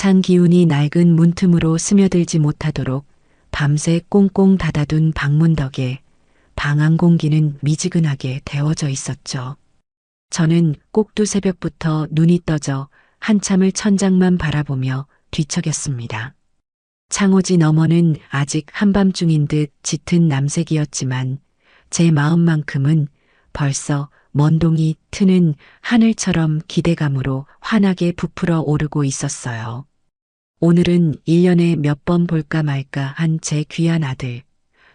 찬 기운이 낡은 문틈으로 스며들지 못하도록 밤새 꽁꽁 닫아둔 방문 덕에 방 안 공기는 미지근하게 데워져 있었죠. 저는 꼭두 새벽부터 눈이 떠져 한참을 천장만 바라보며 뒤척였습니다. 창호지 너머는 아직 한밤중인 듯 짙은 남색이었지만 제 마음만큼은 벌써 먼동이 트는 하늘처럼 기대감으로 환하게 부풀어 오르고 있었어요. 오늘은 1년에 몇 번 볼까 말까 한 제 귀한 아들,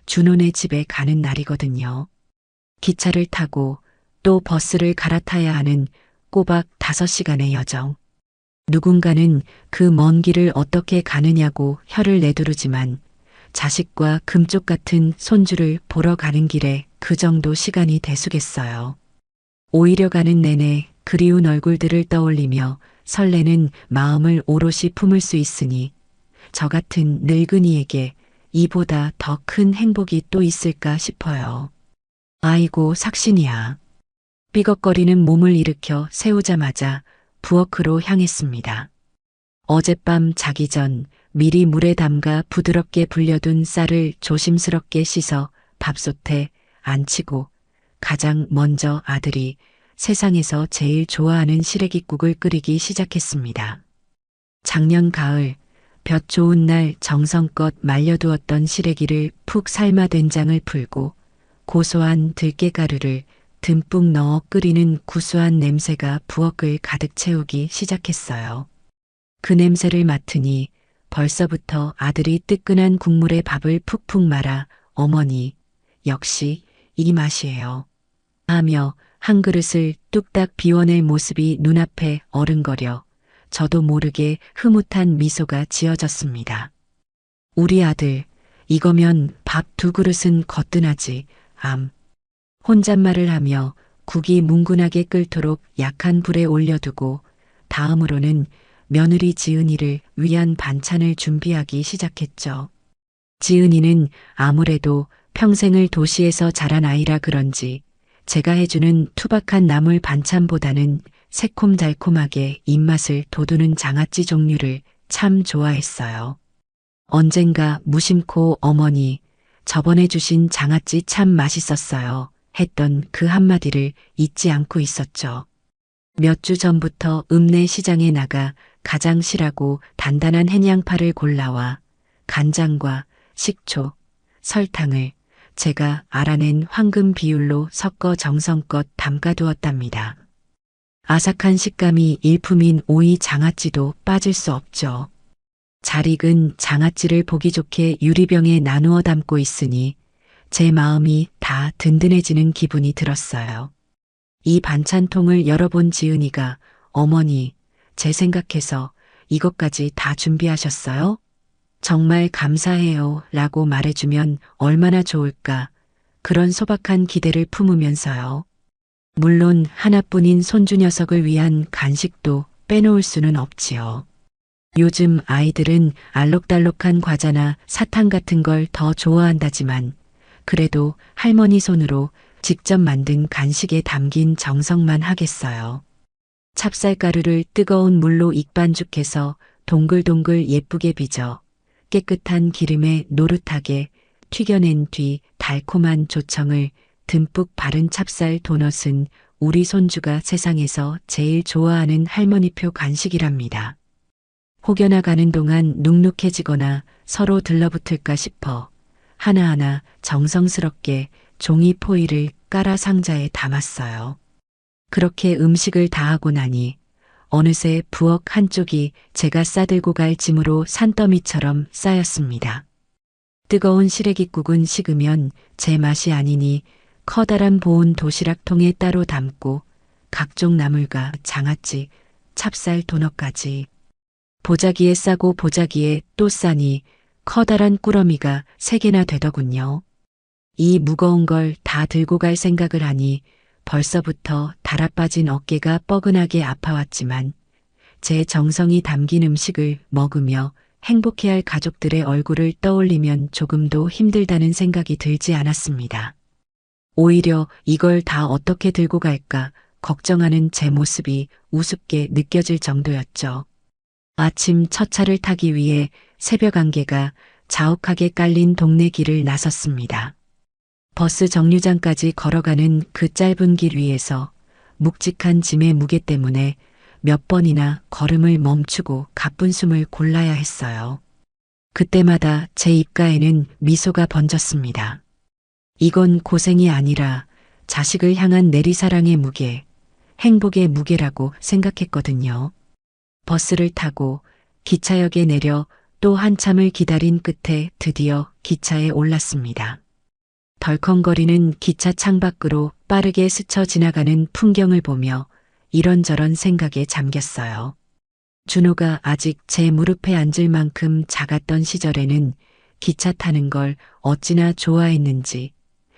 준호네 집에 가는 날이거든요. 기차를 타고 또 버스를 갈아타야 하는 꼬박 5시간의 여정. 누군가는 그 먼 길을 어떻게 가느냐고 혀를 내두르지만 자식과 금쪽 같은 손주를 보러 가는 길에 그 정도 시간이 대수겠어요. 오히려 가는 내내 그리운 얼굴들을 떠올리며 설레는 마음을 오롯이 품을 수 있으니 저 같은 늙은이에게 이보다 더 큰 행복이 또 있을까 싶어요. 아이고 삭신이야. 삐걱거리는 몸을 일으켜 세우자마자 부엌으로 향했습니다. 어젯밤 자기 전 미리 물에 담가 부드럽게 불려둔 쌀을 조심스럽게 씻어 밥솥에 안치고 가장 먼저 아들이 세상에서 제일 좋아하는 시래기국을 끓이기 시작했습니다. 작년 가을 볕 좋은 날 정성껏 말려두었던 시래기를 푹 삶아 된장을 풀고 고소한 들깨가루를 듬뿍 넣어 끓이는 구수한 냄새가 부엌을 가득 채우기 시작했어요. 그 냄새를 맡으니 벌써부터 아들이 뜨끈한 국물에 밥을 푹푹 말아 어머니, 역시 이 맛이에요. 하며 한 그릇을 뚝딱 비워낼 모습이 눈앞에 어른거려 저도 모르게 흐뭇한 미소가 지어졌습니다. 우리 아들, 이거면 밥 2그릇은 거뜬하지, 혼잣말을 하며 국이 뭉근하게 끓도록 약한 불에 올려두고 다음으로는 며느리 지은이를 위한 반찬을 준비하기 시작했죠. 지은이는 아무래도 평생을 도시에서 자란 아이라 그런지 제가 해주는 투박한 나물 반찬보다는 새콤달콤하게 입맛을 돋우는 장아찌 종류를 참 좋아했어요. 언젠가 무심코 어머니, 저번에 주신 장아찌 참 맛있었어요. 했던 그 한마디를 잊지 않고 있었죠. 몇 주 전부터 읍내 시장에 나가 가장 실하고 단단한 햇양파를 골라와 간장과 식초, 설탕을 제가 알아낸 황금 비율로 섞어 정성껏 담가두었답니다. 아삭한 식감이 일품인 오이 장아찌도 빠질 수 없죠. 잘 익은 장아찌를 보기 좋게 유리병에 나누어 담고 있으니 제 마음이 다 든든해지는 기분이 들었어요. 이 반찬통을 열어본 지은이가 어머니, 제 생각해서 이것까지 다 준비하셨어요? 정말 감사해요 라고 말해주면 얼마나 좋을까 그런 소박한 기대를 품으면서요. 물론 하나뿐인 손주 녀석을 위한 간식도 빼놓을 수는 없지요. 요즘 아이들은 알록달록한 과자나 사탕 같은 걸 더 좋아한다지만 그래도 할머니 손으로 직접 만든 간식에 담긴 정성만 하겠어요. 찹쌀가루를 뜨거운 물로 익반죽해서 동글동글 예쁘게 빚어 깨끗한 기름에 노릇하게 튀겨낸 뒤 달콤한 조청을 듬뿍 바른 찹쌀 도넛은 우리 손주가 세상에서 제일 좋아하는 할머니표 간식이랍니다. 혹여나 가는 동안 눅눅해지거나 서로 들러붙을까 싶어 하나하나 정성스럽게 종이 포일을 깔아 상자에 담았어요. 그렇게 음식을 다 하고 나니 어느새 부엌 한쪽이 제가 싸들고 갈 짐으로 산더미처럼 쌓였습니다. 뜨거운 시래기국은 식으면 제 맛이 아니니 커다란 보온 도시락통에 따로 담고 각종 나물과 장아찌, 찹쌀 도넛까지 보자기에 싸고 보자기에 또 싸니 커다란 꾸러미가 3개나 되더군요. 이 무거운 걸 다 들고 갈 생각을 하니 벌써부터 달아빠진 어깨가 뻐근하게 아파왔지만 제 정성이 담긴 음식을 먹으며 행복해할 가족들의 얼굴을 떠올리면 조금도 힘들다는 생각이 들지 않았습니다. 오히려 이걸 다 어떻게 들고 갈까 걱정하는 제 모습이 우습게 느껴질 정도였죠. 아침 첫 차를 타기 위해 새벽 안개가 자욱하게 깔린 동네 길을 나섰습니다. 버스 정류장까지 걸어가는 그 짧은 길 위에서 묵직한 짐의 무게 때문에 몇 번이나 걸음을 멈추고 가쁜 숨을 골라야 했어요. 그때마다 제 입가에는 미소가 번졌습니다. 이건 고생이 아니라 자식을 향한 내리사랑의 무게, 행복의 무게라고 생각했거든요. 버스를 타고 기차역에 내려 또 한참을 기다린 끝에 드디어 기차에 올랐습니다. 덜컹거리는 기차 창밖으로 빠르게 스쳐 지나가는 풍경을 보며 이런저런 생각에 잠겼어요. 준호가 아직 제 무릎에 앉을 만큼 작았던 시절에는 기차 타는 걸 어찌나 좋아했는지,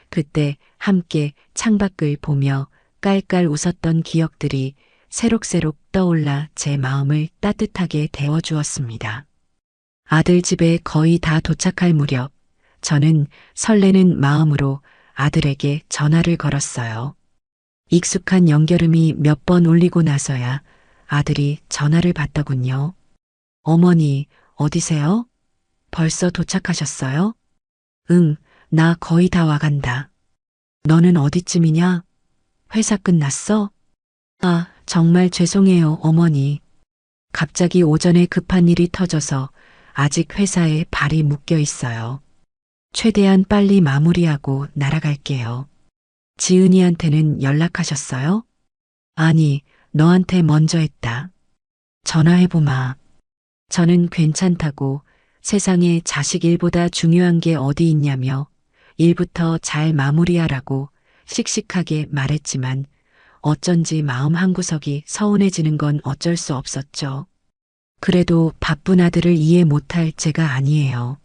그때 함께 창밖을 보며 깔깔 웃었던 기억들이 새록새록 떠올라 제 마음을 따뜻하게 데워주었습니다. 아들 집에 거의 다 도착할 무렵, 저는 설레는 마음으로 아들에게 전화를 걸었어요. 익숙한 연결음이 몇 번 울리고 나서야 아들이 전화를 받더군요. 어머니, 어디세요? 벌써 도착하셨어요? 응, 나 거의 다 와간다. 너는 어디쯤이냐? 회사 끝났어? 아, 정말 죄송해요, 어머니. 갑자기 오전에 급한 일이 터져서 아직 회사에 발이 묶여 있어요. 최대한 빨리 마무리하고 날아갈게요. 지은이한테는 연락하셨어요? 아니, 너한테 먼저 했다. 전화해보마. 저는 괜찮다고 세상에 자식 일보다 중요한 게 어디 있냐며 일부터 잘 마무리하라고 씩씩하게 말했지만 어쩐지 마음 한구석이 서운해지는 건 어쩔 수 없었죠. 그래도 바쁜 아들을 이해 못할 제가 아니에요.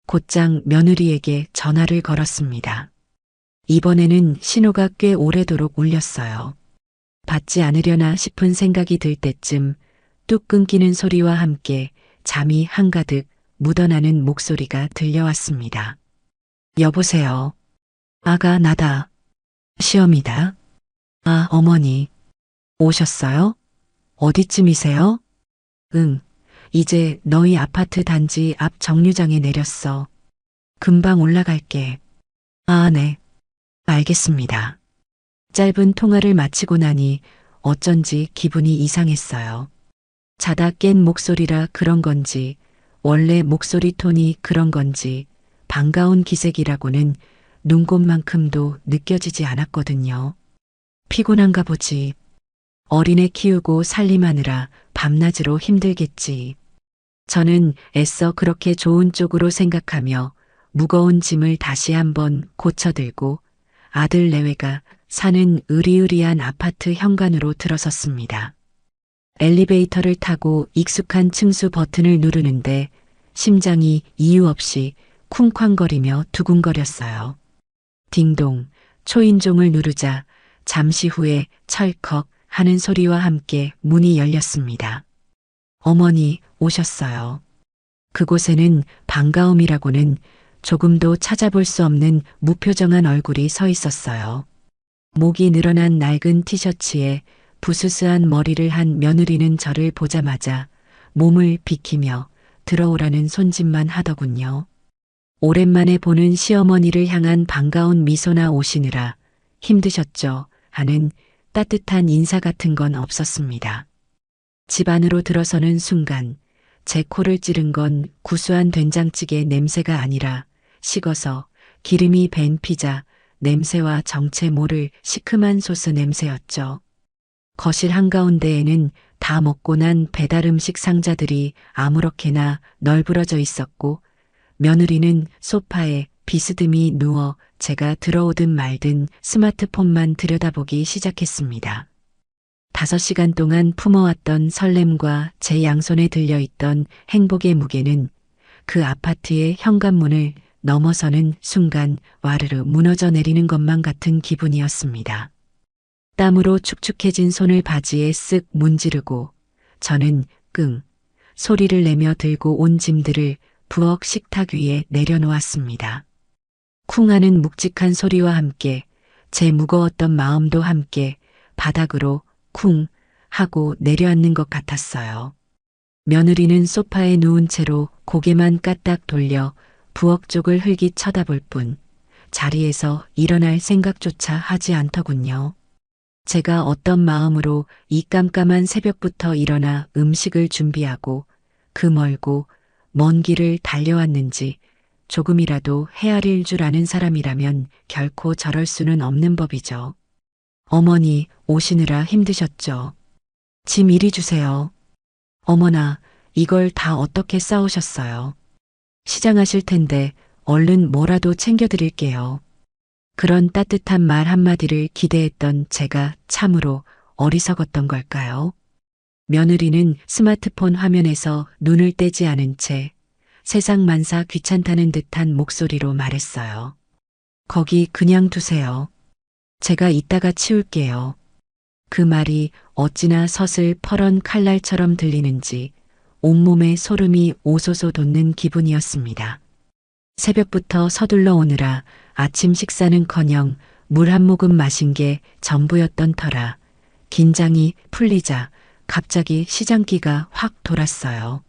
곧장 며느리에게 전화를 걸었습니다. 이번에는 신호가 꽤 오래도록 울렸어요. 받지 않으려나 싶은 생각이 들 때쯤 뚝 끊기는 소리와 함께 잠이 한가득 묻어나는 목소리가 들려왔습니다. 여보세요. 아가, 나다. 시험이다. 아, 어머니. 오셨어요? 어디쯤이세요? 응, 이제 너희 아파트 단지 앞 정류장에 내렸어. 금방 올라갈게. 아, 네. 알겠습니다. 짧은 통화를 마치고 나니 어쩐지 기분이 이상했어요. 자다 깬 목소리라 그런 건지, 원래 목소리 톤이 그런 건지, 반가운 기색이라고는 눈곱만큼도 느껴지지 않았거든요. 피곤한가 보지. 어린애 키우고 살림하느라 밤낮으로 힘들겠지. 저는 애써 그렇게 좋은 쪽으로 생각하며 무거운 짐을 다시 한번 고쳐들고 아들 내외가 사는 으리으리한 아파트 현관으로 들어섰습니다. 엘리베이터를 타고 익숙한 층수 버튼을 누르는데 심장이 이유 없이 쿵쾅거리며 두근거렸어요. 딩동, 초인종을 누르자 잠시 후에 철컥 하는 소리와 함께 문이 열렸습니다. 어머니 오셨어요. 그곳에는 반가움이라고는 조금도 찾아볼 수 없는 무표정한 얼굴이 서 있었어요. 목이 늘어난 낡은 티셔츠에 부스스한 머리를 한 며느리는 저를 보자마자 몸을 비키며 들어오라는 손짓만 하더군요. 오랜만에 보는 시어머니를 향한 반가운 미소나 오시느라 힘드셨죠 하는 따뜻한 인사 같은 건 없었습니다. 집 안으로 들어서는 순간 제 코를 찌른 건 구수한 된장찌개 냄새가 아니라 식어서 기름이 밴 피자 냄새와 정체 모를 시큼한 소스 냄새였죠. 거실 한가운데에는 다 먹고 난 배달음식 상자들이 아무렇게나 널브러져 있었고 며느리는 소파에 비스듬히 누워 제가 들어오든 말든 스마트폰만 들여다보기 시작했습니다. 5시간 동안 품어왔던 설렘과 제 양손에 들려있던 행복의 무게는 그 아파트의 현관문을 넘어서는 순간 와르르 무너져 내리는 것만 같은 기분이었습니다. 땀으로 축축해진 손을 바지에 쓱 문지르고 저는 끙 소리를 내며 들고 온 짐들을 부엌 식탁 위에 내려놓았습니다. 쿵 하는 묵직한 소리와 함께 제 무거웠던 마음도 함께 바닥으로 쿵 하고 내려앉는 것 같았어요. 며느리는 소파에 누운 채로 고개만 까딱 돌려 부엌 쪽을 흘깃 쳐다볼 뿐 자리에서 일어날 생각조차 하지 않더군요. 제가 어떤 마음으로 이 깜깜한 새벽부터 일어나 음식을 준비하고 그 멀고 먼 길을 달려왔는지 조금이라도 헤아릴 줄 아는 사람이라면 결코 저럴 수는 없는 법이죠. 어머니 오시느라 힘드셨죠. 짐 이리 주세요. 어머나, 이걸 다 어떻게 싸우셨어요? 시장하실 텐데 얼른 뭐라도 챙겨드릴게요. 그런 따뜻한 말 한마디를 기대했던 제가 참으로 어리석었던 걸까요? 며느리는 스마트폰 화면에서 눈을 떼지 않은 채 세상 만사 귀찮다는 듯한 목소리로 말했어요. 거기 그냥 두세요. 제가 이따가 치울게요. 그 말이 어찌나 서슬퍼런 칼날처럼 들리는지 온몸에 소름이 오소소 돋는 기분이었습니다. 새벽부터 서둘러 오느라 아침 식사는커녕 물 한 모금 마신 게 전부였던 터라 긴장이 풀리자 갑자기 시장기가 확 돌았어요.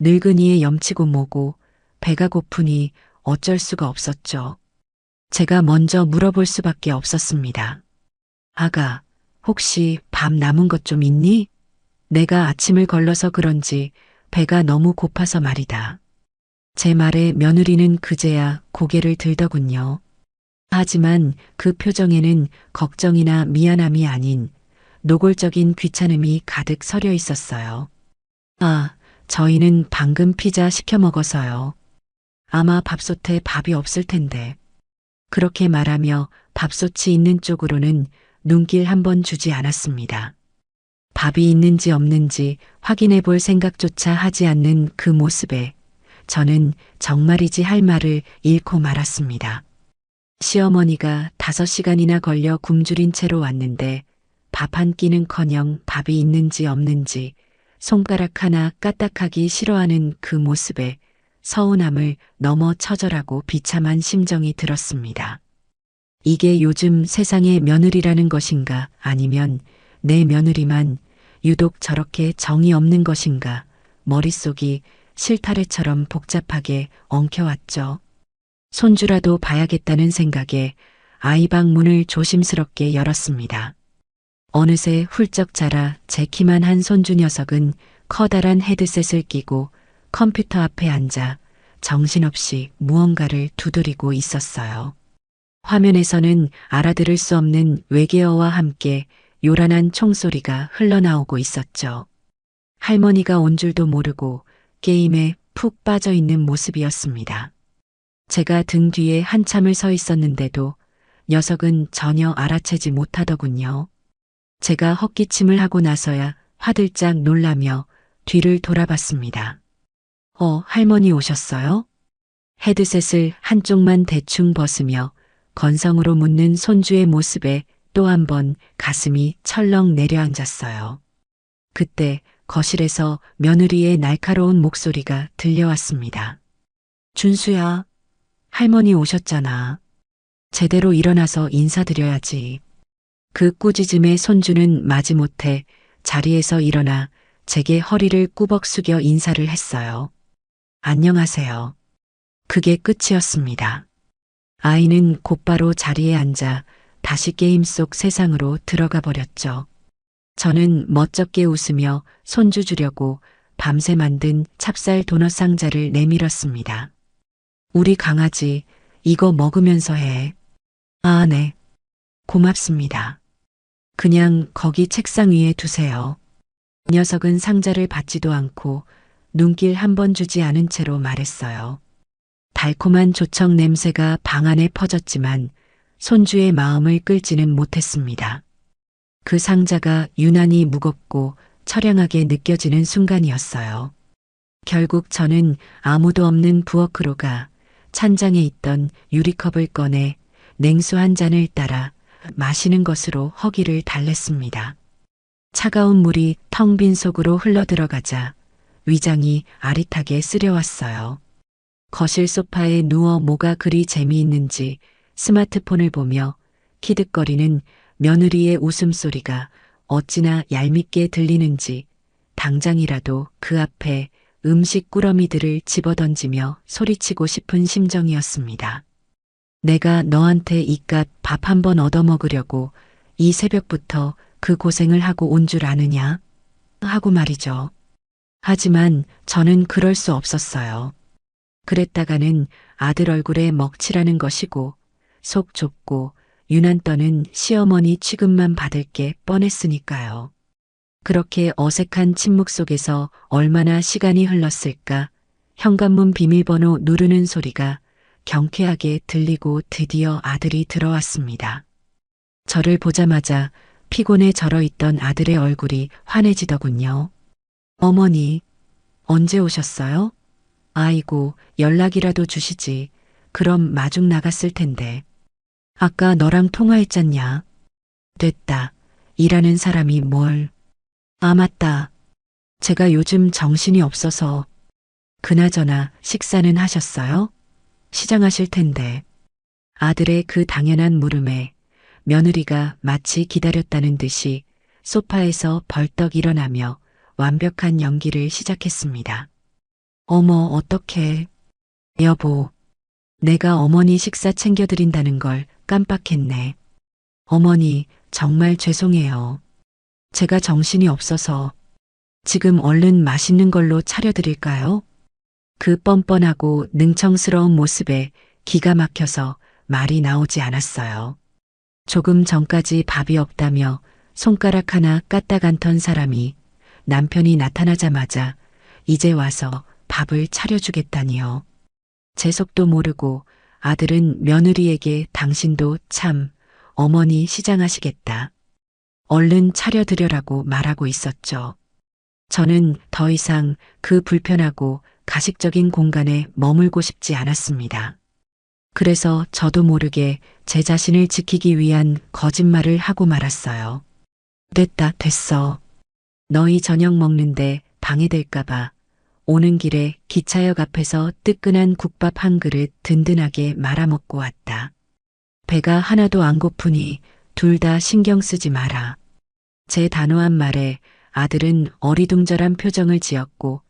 늙은이의 염치고 뭐고 배가 고프니 어쩔 수가 없었죠. 제가 먼저 물어볼 수밖에 없었습니다. 아가, 혹시 밥 남은 것 좀 있니? 내가 아침을 걸러서 그런지 배가 너무 고파서 말이다. 제 말에 며느리는 그제야 고개를 들더군요. 하지만 그 표정에는 걱정이나 미안함이 아닌 노골적인 귀찮음이 가득 서려 있었어요. 아, 저희는 방금 피자 시켜 먹어서요. 아마 밥솥에 밥이 없을 텐데. 그렇게 말하며 밥솥이 있는 쪽으로는 눈길 한번 주지 않았습니다. 밥이 있는지 없는지 확인해 볼 생각조차 하지 않는 그 모습에 저는 정말이지 할 말을 잃고 말았습니다. 시어머니가 5시간이나 걸려 굶주린 채로 왔는데 밥 한 끼는커녕 밥이 있는지 없는지 손가락 하나 까딱하기 싫어하는 그 모습에 서운함을 넘어 처절하고 비참한 심정이 들었습니다. 이게 요즘 세상의 며느리라는 것인가 아니면 내 며느리만 유독 저렇게 정이 없는 것인가 머릿속이 실타래처럼 복잡하게 엉켜왔죠. 손주라도 봐야겠다는 생각에 아이방 문을 조심스럽게 열었습니다. 어느새 훌쩍 자라 제 키만 한 손주 녀석은 커다란 헤드셋을 끼고 컴퓨터 앞에 앉아 정신없이 무언가를 두드리고 있었어요. 화면에서는 알아들을 수 없는 외계어와 함께 요란한 총소리가 흘러나오고 있었죠. 할머니가 온 줄도 모르고 게임에 푹 빠져 있는 모습이었습니다. 제가 등 뒤에 한참을 서 있었는데도 녀석은 전혀 알아채지 못하더군요. 제가 헛기침을 하고 나서야 화들짝 놀라며 뒤를 돌아봤습니다. 할머니 오셨어요? 헤드셋을 한쪽만 대충 벗으며 건성으로 묻는 손주의 모습에 또 한 번 가슴이 철렁 내려앉았어요. 그때 거실에서 며느리의 날카로운 목소리가 들려왔습니다. 준수야, 할머니 오셨잖아. 제대로 일어나서 인사드려야지. 그 꾸짖음에 손주는 마지못해 자리에서 일어나 제게 허리를 꾸벅 숙여 인사를 했어요. 안녕하세요. 그게 끝이었습니다. 아이는 곧바로 자리에 앉아 다시 게임 속 세상으로 들어가 버렸죠. 저는 멋쩍게 웃으며 손주 주려고 밤새 만든 찹쌀 도넛 상자를 내밀었습니다. 우리 강아지 이거 먹으면서 해. 아, 네. 고맙습니다. 그냥 거기 책상 위에 두세요. 녀석은 상자를 받지도 않고 눈길 한 번 주지 않은 채로 말했어요. 달콤한 조청 냄새가 방 안에 퍼졌지만 손주의 마음을 끌지는 못했습니다. 그 상자가 유난히 무겁고 처량하게 느껴지는 순간이었어요. 결국 저는 아무도 없는 부엌으로 가 찬장에 있던 유리컵을 꺼내 냉수 한 잔을 따라 마시는 것으로 허기를 달랬습니다. 차가운 물이 텅 빈 속으로 흘러들어가자 위장이 아릿하게 쓰려왔어요. 거실 소파에 누워 뭐가 그리 재미있는지 스마트폰을 보며 키득거리는 며느리의 웃음소리가 어찌나 얄밉게 들리는지 당장이라도 그 앞에 음식 꾸러미들을 집어던지며 소리치고 싶은 심정이었습니다. 내가 너한테 이깟 밥 한 번 얻어먹으려고 이 새벽부터 그 고생을 하고 온 줄 아느냐? 하고 말이죠. 하지만 저는 그럴 수 없었어요. 그랬다가는 아들 얼굴에 먹칠하는 것이고 속 좁고 유난 떠는 시어머니 취급만 받을 게 뻔했으니까요. 그렇게 어색한 침묵 속에서 얼마나 시간이 흘렀을까 현관문 비밀번호 누르는 소리가 경쾌하게 들리고 드디어 아들이 들어왔습니다. 저를 보자마자 피곤에 절어있던 아들의 얼굴이 환해지더군요. 어머니, 언제 오셨어요? 아이고, 연락이라도 주시지. 그럼 마중 나갔을 텐데. 아까 너랑 통화했잖냐. 됐다. 일하는 사람이 뭘. 아, 맞다. 제가 요즘 정신이 없어서. 그나저나 식사는 하셨어요? 시장하실 텐데. 아들의 그 당연한 물음에 며느리가 마치 기다렸다는 듯이 소파에서 벌떡 일어나며 완벽한 연기를 시작했습니다. 어머, 어떡해. 여보, 내가 어머니 식사 챙겨드린다는 걸 깜빡했네. 어머니, 정말 죄송해요. 제가 정신이 없어서. 지금 얼른 맛있는 걸로 차려드릴까요? 그 뻔뻔하고 능청스러운 모습에 기가 막혀서 말이 나오지 않았어요. 조금 전까지 밥이 없다며 손가락 하나 까딱 않던 사람이 남편이 나타나자마자 이제 와서 밥을 차려주겠다니요. 제 속도 모르고 아들은 며느리에게 당신도 참 어머니 시장하시겠다. 얼른 차려드려라고 말하고 있었죠. 저는 더 이상 그 불편하고 가식적인 공간에 머물고 싶지 않았습니다. 그래서 저도 모르게 제 자신을 지키기 위한 거짓말을 하고 말았어요. 됐다, 됐어. 너희 저녁 먹는데 방해될까봐 오는 길에 기차역 앞에서 뜨끈한 국밥 한 그릇 든든하게 말아먹고 왔다. 배가 하나도 안 고프니 둘 다 신경 쓰지 마라. 제 단호한 말에 아들은 어리둥절한 표정을 지었고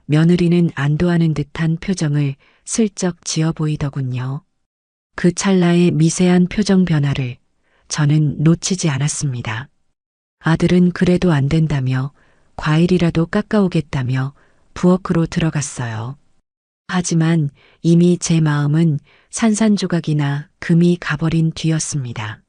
며느리는 안도하는 듯한 표정을 슬쩍 지어 보이더군요. 그 찰나의 미세한 표정 변화를 저는 놓치지 않았습니다. 아들은 그래도 안 된다며 과일이라도 깎아오겠다며 부엌으로 들어갔어요. 하지만 이미 제 마음은 산산조각이나 금이 가버린 뒤였습니다.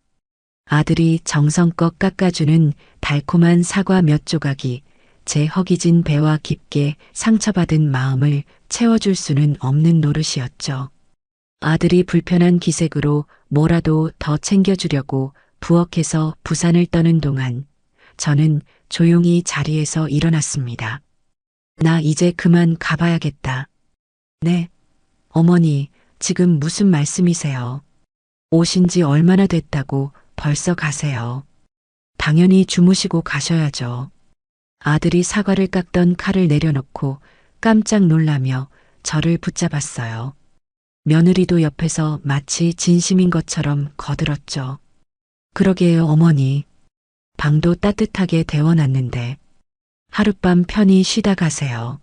아들이 정성껏 깎아주는 달콤한 사과 몇 조각이 제 허기진 배와 깊게 상처받은 마음을 채워줄 수는 없는 노릇이었죠. 아들이 불편한 기색으로 뭐라도 더 챙겨주려고 부엌에서 부산을 떠는 동안 저는 조용히 자리에서 일어났습니다. 나 이제 그만 가봐야겠다. 네. 어머니, 지금 무슨 말씀이세요? 오신 지 얼마나 됐다고 벌써 가세요. 당연히 주무시고 가셔야죠. 아들이 사과를 깎던 칼을 내려놓고 깜짝 놀라며 저를 붙잡았어요. 며느리도 옆에서 마치 진심인 것처럼 거들었죠. 그러게요, 어머니. 방도 따뜻하게 데워놨는데 하룻밤 편히 쉬다 가세요.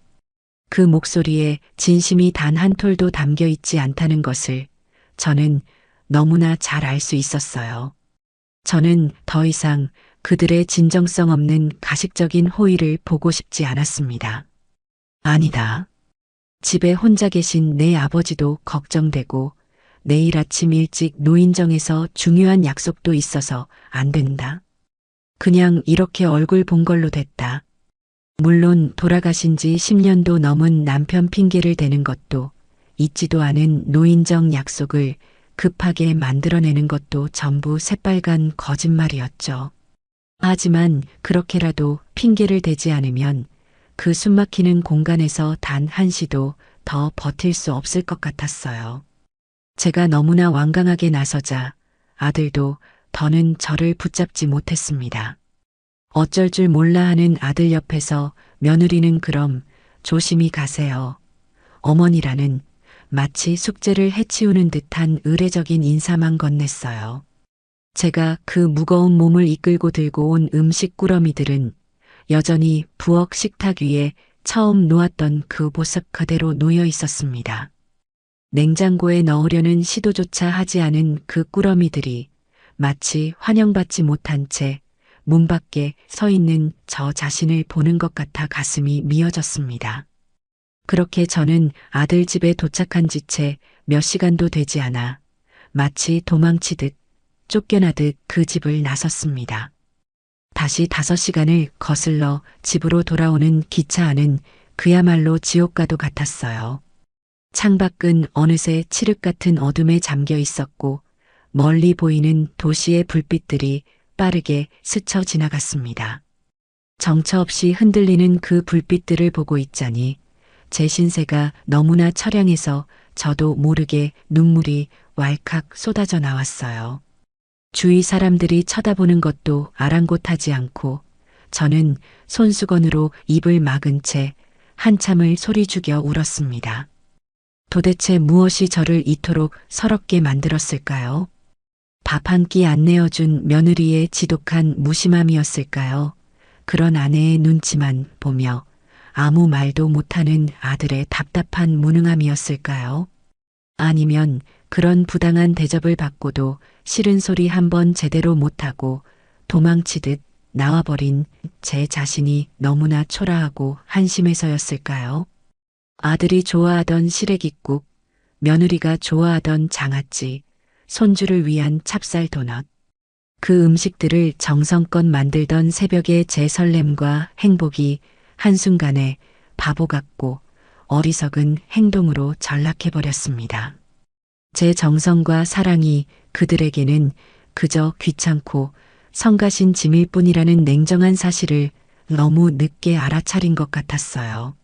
그 목소리에 진심이 단 한 톨도 담겨 있지 않다는 것을 저는 너무나 잘 알 수 있었어요. 저는 더 이상 그들의 진정성 없는 가식적인 호의를 보고 싶지 않았습니다. 아니다. 집에 혼자 계신 내 아버지도 걱정되고 내일 아침 일찍 노인정에서 중요한 약속도 있어서 안 된다. 그냥 이렇게 얼굴 본 걸로 됐다. 물론 돌아가신 지 10년도 넘은 남편 핑계를 대는 것도 있지도 않은 노인정 약속을 급하게 만들어내는 것도 전부 새빨간 거짓말이었죠. 하지만 그렇게라도 핑계를 대지 않으면 그 숨막히는 공간에서 단 한시도 더 버틸 수 없을 것 같았어요. 제가 너무나 완강하게 나서자 아들도 더는 저를 붙잡지 못했습니다. 어쩔 줄 몰라 하는 아들 옆에서 며느리는 그럼 조심히 가세요. 어머니라는 마치 숙제를 해치우는 듯한 의례적인 인사만 건넸어요. 제가 그 무거운 몸을 이끌고 들고 온 음식 꾸러미들은 여전히 부엌 식탁 위에 처음 놓았던 그 모습 그대로 놓여 있었습니다. 냉장고에 넣으려는 시도조차 하지 않은 그 꾸러미들이 마치 환영받지 못한 채 문 밖에 서 있는 저 자신을 보는 것 같아 가슴이 미어졌습니다. 그렇게 저는 아들 집에 도착한 지 채 몇 시간도 되지 않아 마치 도망치듯 쫓겨나듯 그 집을 나섰습니다. 다시 5시간을 거슬러 집으로 돌아오는 기차 안은 그야말로 지옥과도 같았어요. 창밖은 어느새 칠흑 같은 어둠에 잠겨 있었고 멀리 보이는 도시의 불빛들이 빠르게 스쳐 지나갔습니다. 정처 없이 흔들리는 그 불빛들을 보고 있자니 제 신세가 너무나 처량해서 저도 모르게 눈물이 왈칵 쏟아져 나왔어요. 주위 사람들이 쳐다보는 것도 아랑곳하지 않고 저는 손수건으로 입을 막은 채 한참을 소리 죽여 울었습니다. 도대체 무엇이 저를 이토록 서럽게 만들었을까요? 밥 한 끼 안 내어준 며느리의 지독한 무심함이었을까요? 그런 아내의 눈치만 보며 아무 말도 못하는 아들의 답답한 무능함이었을까요? 아니면 그런 부당한 대접을 받고도 싫은 소리 한 번 제대로 못하고 도망치듯 나와버린 제 자신이 너무나 초라하고 한심해서였을까요? 아들이 좋아하던 시래기국, 며느리가 좋아하던 장아찌, 손주를 위한 찹쌀 도넛. 그 음식들을 정성껏 만들던 새벽의 제 설렘과 행복이 한순간에 바보 같고 어리석은 행동으로 전락해버렸습니다. 제 정성과 사랑이 그들에게는 그저 귀찮고 성가신 짐일 뿐이라는 냉정한 사실을 너무 늦게 알아차린 것 같았어요.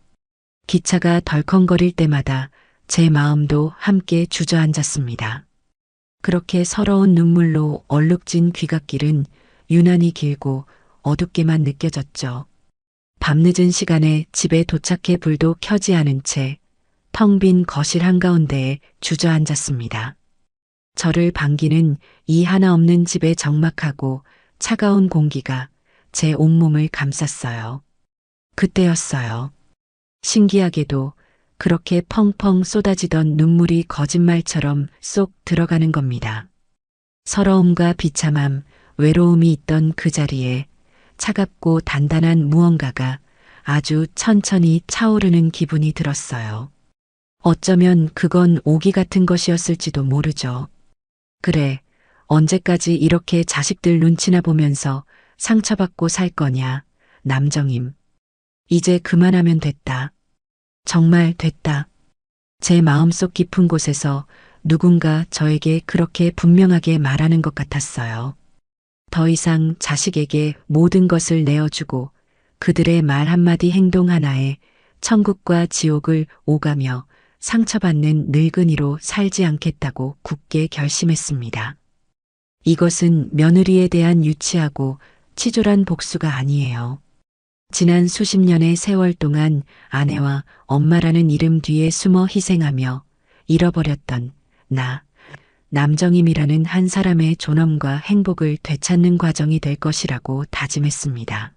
기차가 덜컹거릴 때마다 제 마음도 함께 주저앉았습니다. 그렇게 서러운 눈물로 얼룩진 귀갓길은 유난히 길고 어둡게만 느껴졌죠. 밤늦은 시간에 집에 도착해 불도 켜지 않은 채 텅 빈 거실 한가운데에 주저앉았습니다. 저를 반기는 이 하나 없는 집의 적막하고 차가운 공기가 제 온몸을 감쌌어요. 그때였어요. 신기하게도 그렇게 펑펑 쏟아지던 눈물이 거짓말처럼 쏙 들어가는 겁니다. 서러움과 비참함, 외로움이 있던 그 자리에 차갑고 단단한 무언가가 아주 천천히 차오르는 기분이 들었어요. 어쩌면 그건 오기 같은 것이었을지도 모르죠. 그래, 언제까지 이렇게 자식들 눈치나 보면서 상처받고 살 거냐, 남정임. 이제 그만하면 됐다. 정말 됐다. 제 마음속 깊은 곳에서 누군가 저에게 그렇게 분명하게 말하는 것 같았어요. 더 이상 자식에게 모든 것을 내어주고 그들의 말 한마디 행동 하나에 천국과 지옥을 오가며 상처받는 늙은이로 살지 않겠다고 굳게 결심했습니다. 이것은 며느리에 대한 유치하고 치졸한 복수가 아니에요. 지난 수십 년의 세월 동안 아내와 엄마라는 이름 뒤에 숨어 희생하며 잃어버렸던 나, 남정임이라는 한 사람의 존엄과 행복을 되찾는 과정이 될 것이라고 다짐했습니다.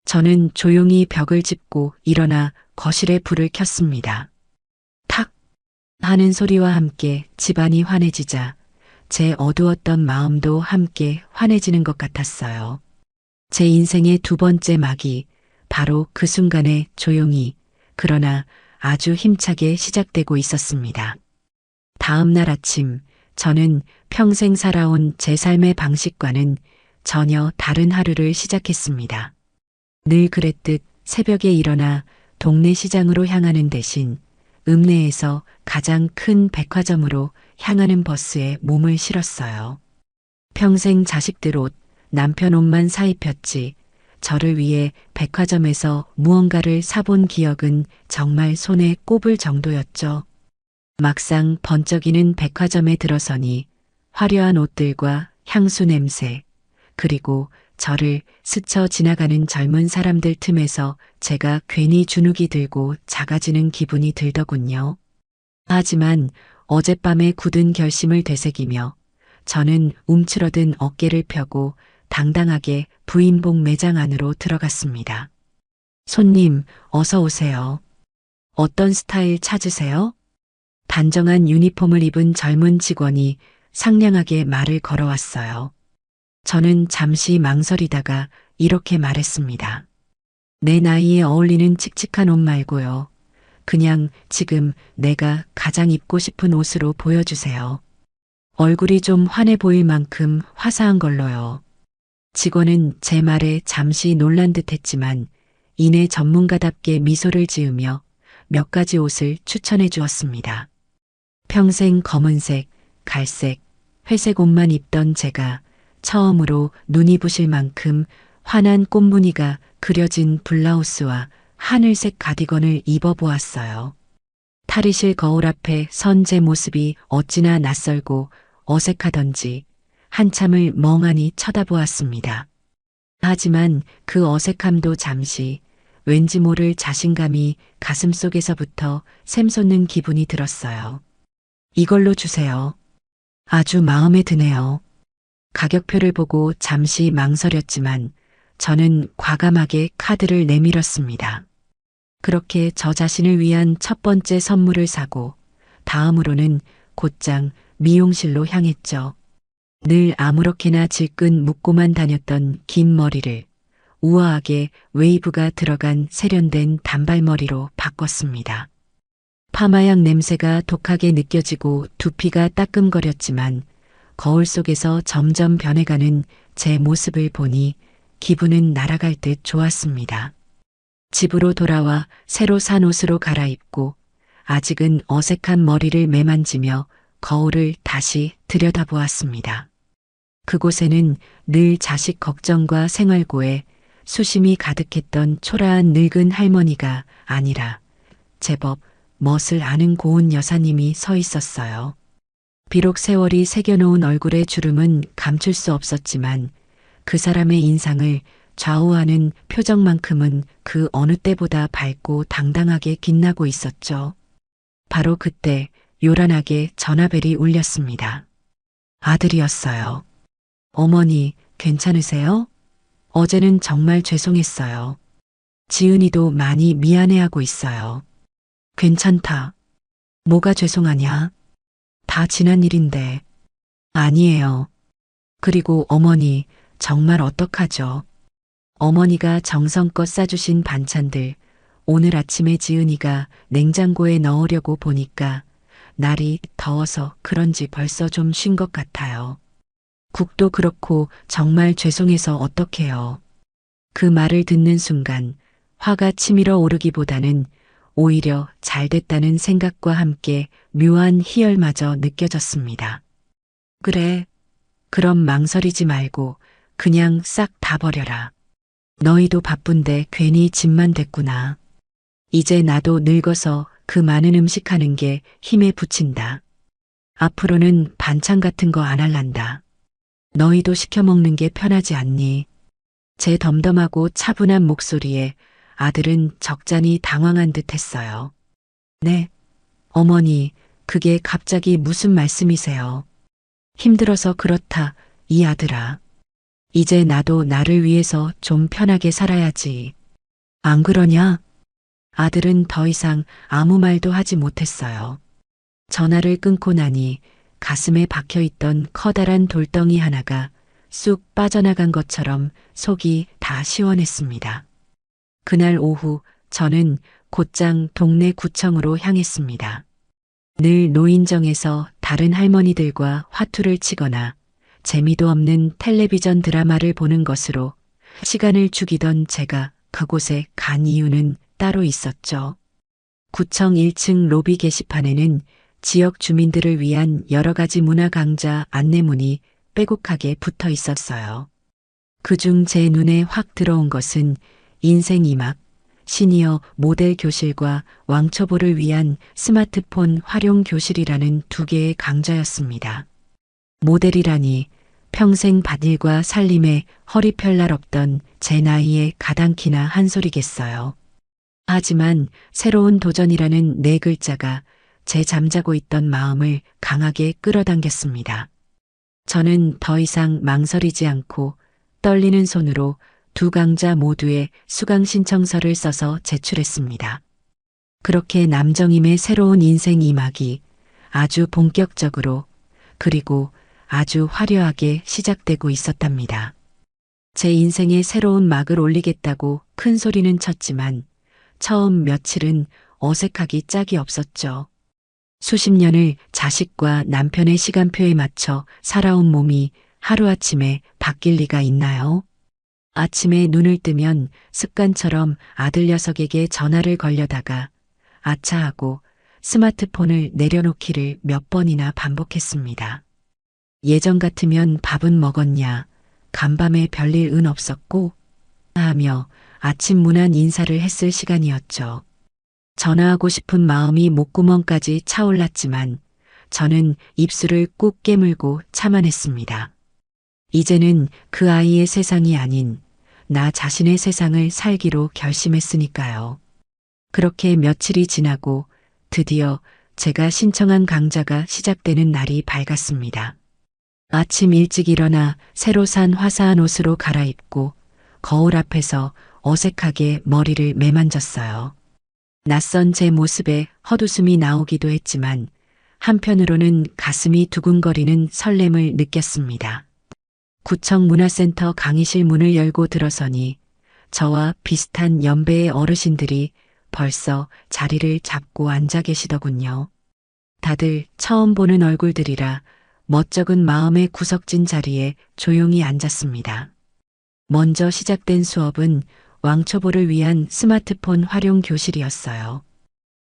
저는 조용히 벽을 짚고 일어나 거실에 불을 켰습니다. 탁 하는 소리와 함께 집안이 환해지자 제 어두웠던 마음도 함께 환해지는 것 같았어요. 제 인생의 두 번째 막이 바로 그 순간에 조용히 그러나 아주 힘차게 시작되고 있었습니다. 다음 날 아침 저는 평생 살아온 제 삶의 방식과는 전혀 다른 하루를 시작했습니다. 늘 그랬듯 새벽에 일어나 동네 시장으로 향하는 대신 읍내에서 가장 큰 백화점으로 향하는 버스에 몸을 실었어요. 평생 자식들 옷, 남편 옷만 사입혔지 저를 위해 백화점에서 무언가를 사본 기억은 정말 손에 꼽을 정도였죠. 막상 번쩍이는 백화점에 들어서니 화려한 옷들과 향수 냄새, 그리고 저를 스쳐 지나가는 젊은 사람들 틈에서 제가 괜히 주눅이 들고 작아지는 기분이 들더군요. 하지만 어젯밤에 굳은 결심을 되새기며 저는 움츠러든 어깨를 펴고 당당하게 부인복 매장 안으로 들어갔습니다. 손님, 어서 오세요. 어떤 스타일 찾으세요? 단정한 유니폼을 입은 젊은 직원이 상냥하게 말을 걸어왔어요. 저는 잠시 망설이다가 이렇게 말했습니다. 내 나이에 어울리는 칙칙한 옷 말고요. 그냥 지금 내가 가장 입고 싶은 옷으로 보여주세요. 얼굴이 좀 환해 보일 만큼 화사한 걸로요. 직원은 제 말에 잠시 놀란 듯 했지만 이내 전문가답게 미소를 지으며 몇 가지 옷을 추천해 주었습니다. 평생 검은색, 갈색, 회색 옷만 입던 제가 처음으로 눈이 부실 만큼 환한 꽃무늬가 그려진 블라우스와 하늘색 가디건을 입어보았어요. 탈의실 거울 앞에 선 제 모습이 어찌나 낯설고 어색하던지 한참을 멍하니 쳐다보았습니다. 하지만 그 어색함도 잠시 왠지 모를 자신감이 가슴속에서부터 샘솟는 기분이 들었어요. 이걸로 주세요. 아주 마음에 드네요. 가격표를 보고 잠시 망설였지만 저는 과감하게 카드를 내밀었습니다. 그렇게 저 자신을 위한 첫 번째 선물을 사고 다음으로는 곧장 미용실로 향했죠. 늘 아무렇게나 질끈 묶고만 다녔던 긴 머리를 우아하게 웨이브가 들어간 세련된 단발머리로 바꿨습니다. 파마약 냄새가 독하게 느껴지고 두피가 따끔거렸지만 거울 속에서 점점 변해가는 제 모습을 보니 기분은 날아갈 듯 좋았습니다. 집으로 돌아와 새로 산 옷으로 갈아입고 아직은 어색한 머리를 매만지며 거울을 다시 들여다보았습니다. 그곳에는 늘 자식 걱정과 생활고에 수심이 가득했던 초라한 늙은 할머니가 아니라 제법 멋을 아는 고운 여사님이 서 있었어요. 비록 세월이 새겨놓은 얼굴의 주름은 감출 수 없었지만 그 사람의 인상을 좌우하는 표정만큼은 그 어느 때보다 밝고 당당하게 빛나고 있었죠. 바로 그때 요란하게 전화벨이 울렸습니다. 아들이었어요. 어머니, 괜찮으세요? 어제는 정말 죄송했어요. 지은이도 많이 미안해하고 있어요. 괜찮다. 뭐가 죄송하냐? 다 지난 일인데. 아니에요. 그리고 어머니, 정말 어떡하죠? 어머니가 정성껏 싸주신 반찬들, 오늘 아침에 지은이가 냉장고에 넣으려고 보니까 날이 더워서 그런지 벌써 좀 쉰 것 같아요. 국도 그렇고 정말 죄송해서 어떡해요. 그 말을 듣는 순간 화가 치밀어 오르기보다는 오히려 잘됐다는 생각과 함께 묘한 희열마저 느껴졌습니다. 그래, 그럼 망설이지 말고 그냥 싹 다 버려라. 너희도 바쁜데 괜히 짐만 됐구나. 이제 나도 늙어서 그 많은 음식 하는 게 힘에 부친다. 앞으로는 반찬 같은 거 안 할란다. 너희도 시켜 먹는 게 편하지 않니? 제 덤덤하고 차분한 목소리에 아들은 적잖이 당황한 듯 했어요. 네, 어머니, 그게 갑자기 무슨 말씀이세요? 힘들어서 그렇다, 이 아들아. 이제 나도 나를 위해서 좀 편하게 살아야지. 안 그러냐? 아들은 더 이상 아무 말도 하지 못했어요. 전화를 끊고 나니 가슴에 박혀있던 커다란 돌덩이 하나가 쑥 빠져나간 것처럼 속이 다 시원했습니다. 그날 오후 저는 곧장 동네 구청으로 향했습니다. 늘 노인정에서 다른 할머니들과 화투를 치거나 재미도 없는 텔레비전 드라마를 보는 것으로 시간을 죽이던 제가 그곳에 간 이유는 따로 있었죠. 구청 1층 로비 게시판에는 지역 주민들을 위한 여러 가지 문화 강좌 안내문이 빼곡하게 붙어 있었어요. 그중 제 눈에 확 들어온 것은 인생 2막, 시니어 모델 교실과 왕초보를 위한 스마트폰 활용 교실이라는 두 개의 강좌였습니다. 모델이라니 평생 밭일과 살림에 허리 펼 날 없던 제 나이에 가당키나 한 소리겠어요. 하지만 새로운 도전이라는 네 글자가 제 잠자고 있던 마음을 강하게 끌어당겼습니다. 저는 더 이상 망설이지 않고 떨리는 손으로 두 강자 모두의 수강 신청서를 써서 제출했습니다. 그렇게 남정임의 새로운 인생 2막이 아주 본격적으로 그리고 아주 화려하게 시작되고 있었답니다. 제 인생에 새로운 막을 올리겠다고 큰 소리는 쳤지만 처음 며칠은 어색하기 짝이 없었죠. 수십 년을 자식과 남편의 시간표에 맞춰 살아온 몸이 하루아침에 바뀔 리가 있나요? 아침에 눈을 뜨면 습관처럼 아들 녀석에게 전화를 걸려다가 아차하고 스마트폰을 내려놓기를 몇 번이나 반복했습니다. 예전 같으면 밥은 먹었냐, 간밤에 별일 은 없었고 하며 아침 무난 인사를 했을 시간이었죠. 전화하고 싶은 마음이 목구멍까지 차올랐지만 저는 입술을 꾹 깨물고 참아냈습니다. 이제는 그 아이의 세상이 아닌 나 자신의 세상을 살기로 결심했으니까요. 그렇게 며칠이 지나고 드디어 제가 신청한 강좌가 시작되는 날이 밝았습니다. 아침 일찍 일어나 새로 산 화사한 옷으로 갈아입고 거울 앞에서 어색하게 머리를 매만졌어요. 낯선 제 모습에 헛웃음이 나오기도 했지만 한편으로는 가슴이 두근거리는 설렘을 느꼈습니다. 구청 문화센터 강의실 문을 열고 들어서니 저와 비슷한 연배의 어르신들이 벌써 자리를 잡고 앉아 계시더군요. 다들 처음 보는 얼굴들이라 멋쩍은 마음의 구석진 자리에 조용히 앉았습니다. 먼저 시작된 수업은 왕초보를 위한 스마트폰 활용 교실이었어요.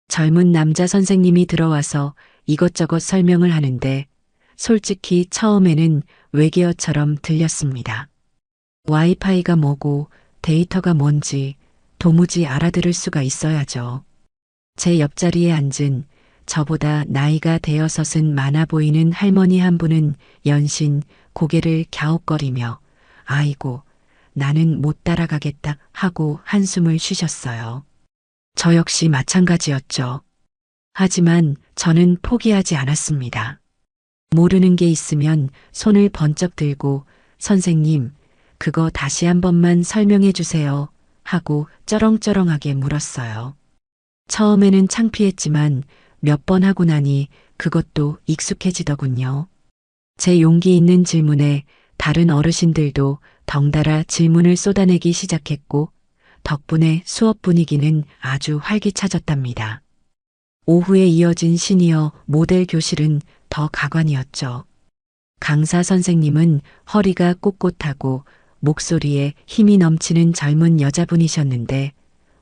젊은 남자 선생님이 들어와서 이것저것 설명을 하는데 솔직히 처음에는 외계어처럼 들렸습니다. 와이파이가 뭐고 데이터가 뭔지 도무지 알아들을 수가 있어야죠. 제 옆자리에 앉은 저보다 나이가 대여섯은 많아 보이는 할머니 한 분은 연신 고개를 갸웃거리며 아이고 나는 못 따라가겠다 하고 한숨을 쉬셨어요. 저 역시 마찬가지였죠. 하지만 저는 포기하지 않았습니다. 모르는 게 있으면 손을 번쩍 들고 선생님, 그거 다시 한 번만 설명해 주세요 하고 쩌렁쩌렁하게 물었어요. 처음에는 창피했지만 몇 번 하고 나니 그것도 익숙해지더군요. 제 용기 있는 질문에 다른 어르신들도 덩달아 질문을 쏟아내기 시작했고 덕분에 수업 분위기는 아주 활기차졌답니다. 오후에 이어진 시니어 모델 교실은 더 가관이었죠. 강사 선생님은 허리가 꼿꼿하고 목소리에 힘이 넘치는 젊은 여자분이셨는데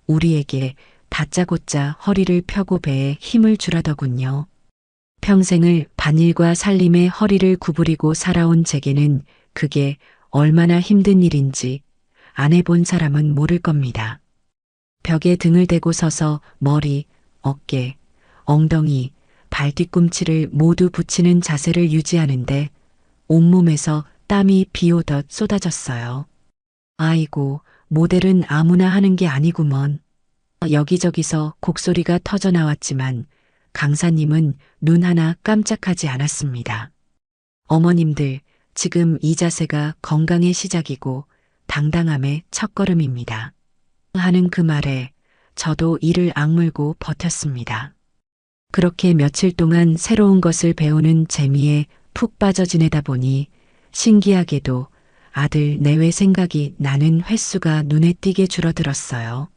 우리에게 다짜고짜 허리를 펴고 배에 힘을 주라더군요. 평생을 반일과 살림에 허리를 구부리고 살아온 제게는 그게 얼마나 힘든 일인지 안 해본 사람은 모를 겁니다. 벽에 등을 대고 서서 머리, 어깨, 엉덩이, 발 뒤꿈치를 모두 붙이는 자세를 유지하는데 온몸에서 땀이 비 오듯 쏟아졌어요. 아이고, 모델은 아무나 하는 게 아니구먼. 여기저기서 곡소리가 터져 나왔지만 강사님은 눈 하나 깜짝하지 않았습니다. 어머님들, 지금 이 자세가 건강의 시작이고 당당함의 첫걸음입니다. 하는 그 말에 저도 이를 악물고 버텼습니다. 그렇게 며칠 동안 새로운 것을 배우는 재미에 푹 빠져 지내다 보니 신기하게도 아들 내외 생각이 나는 횟수가 눈에 띄게 줄어들었어요.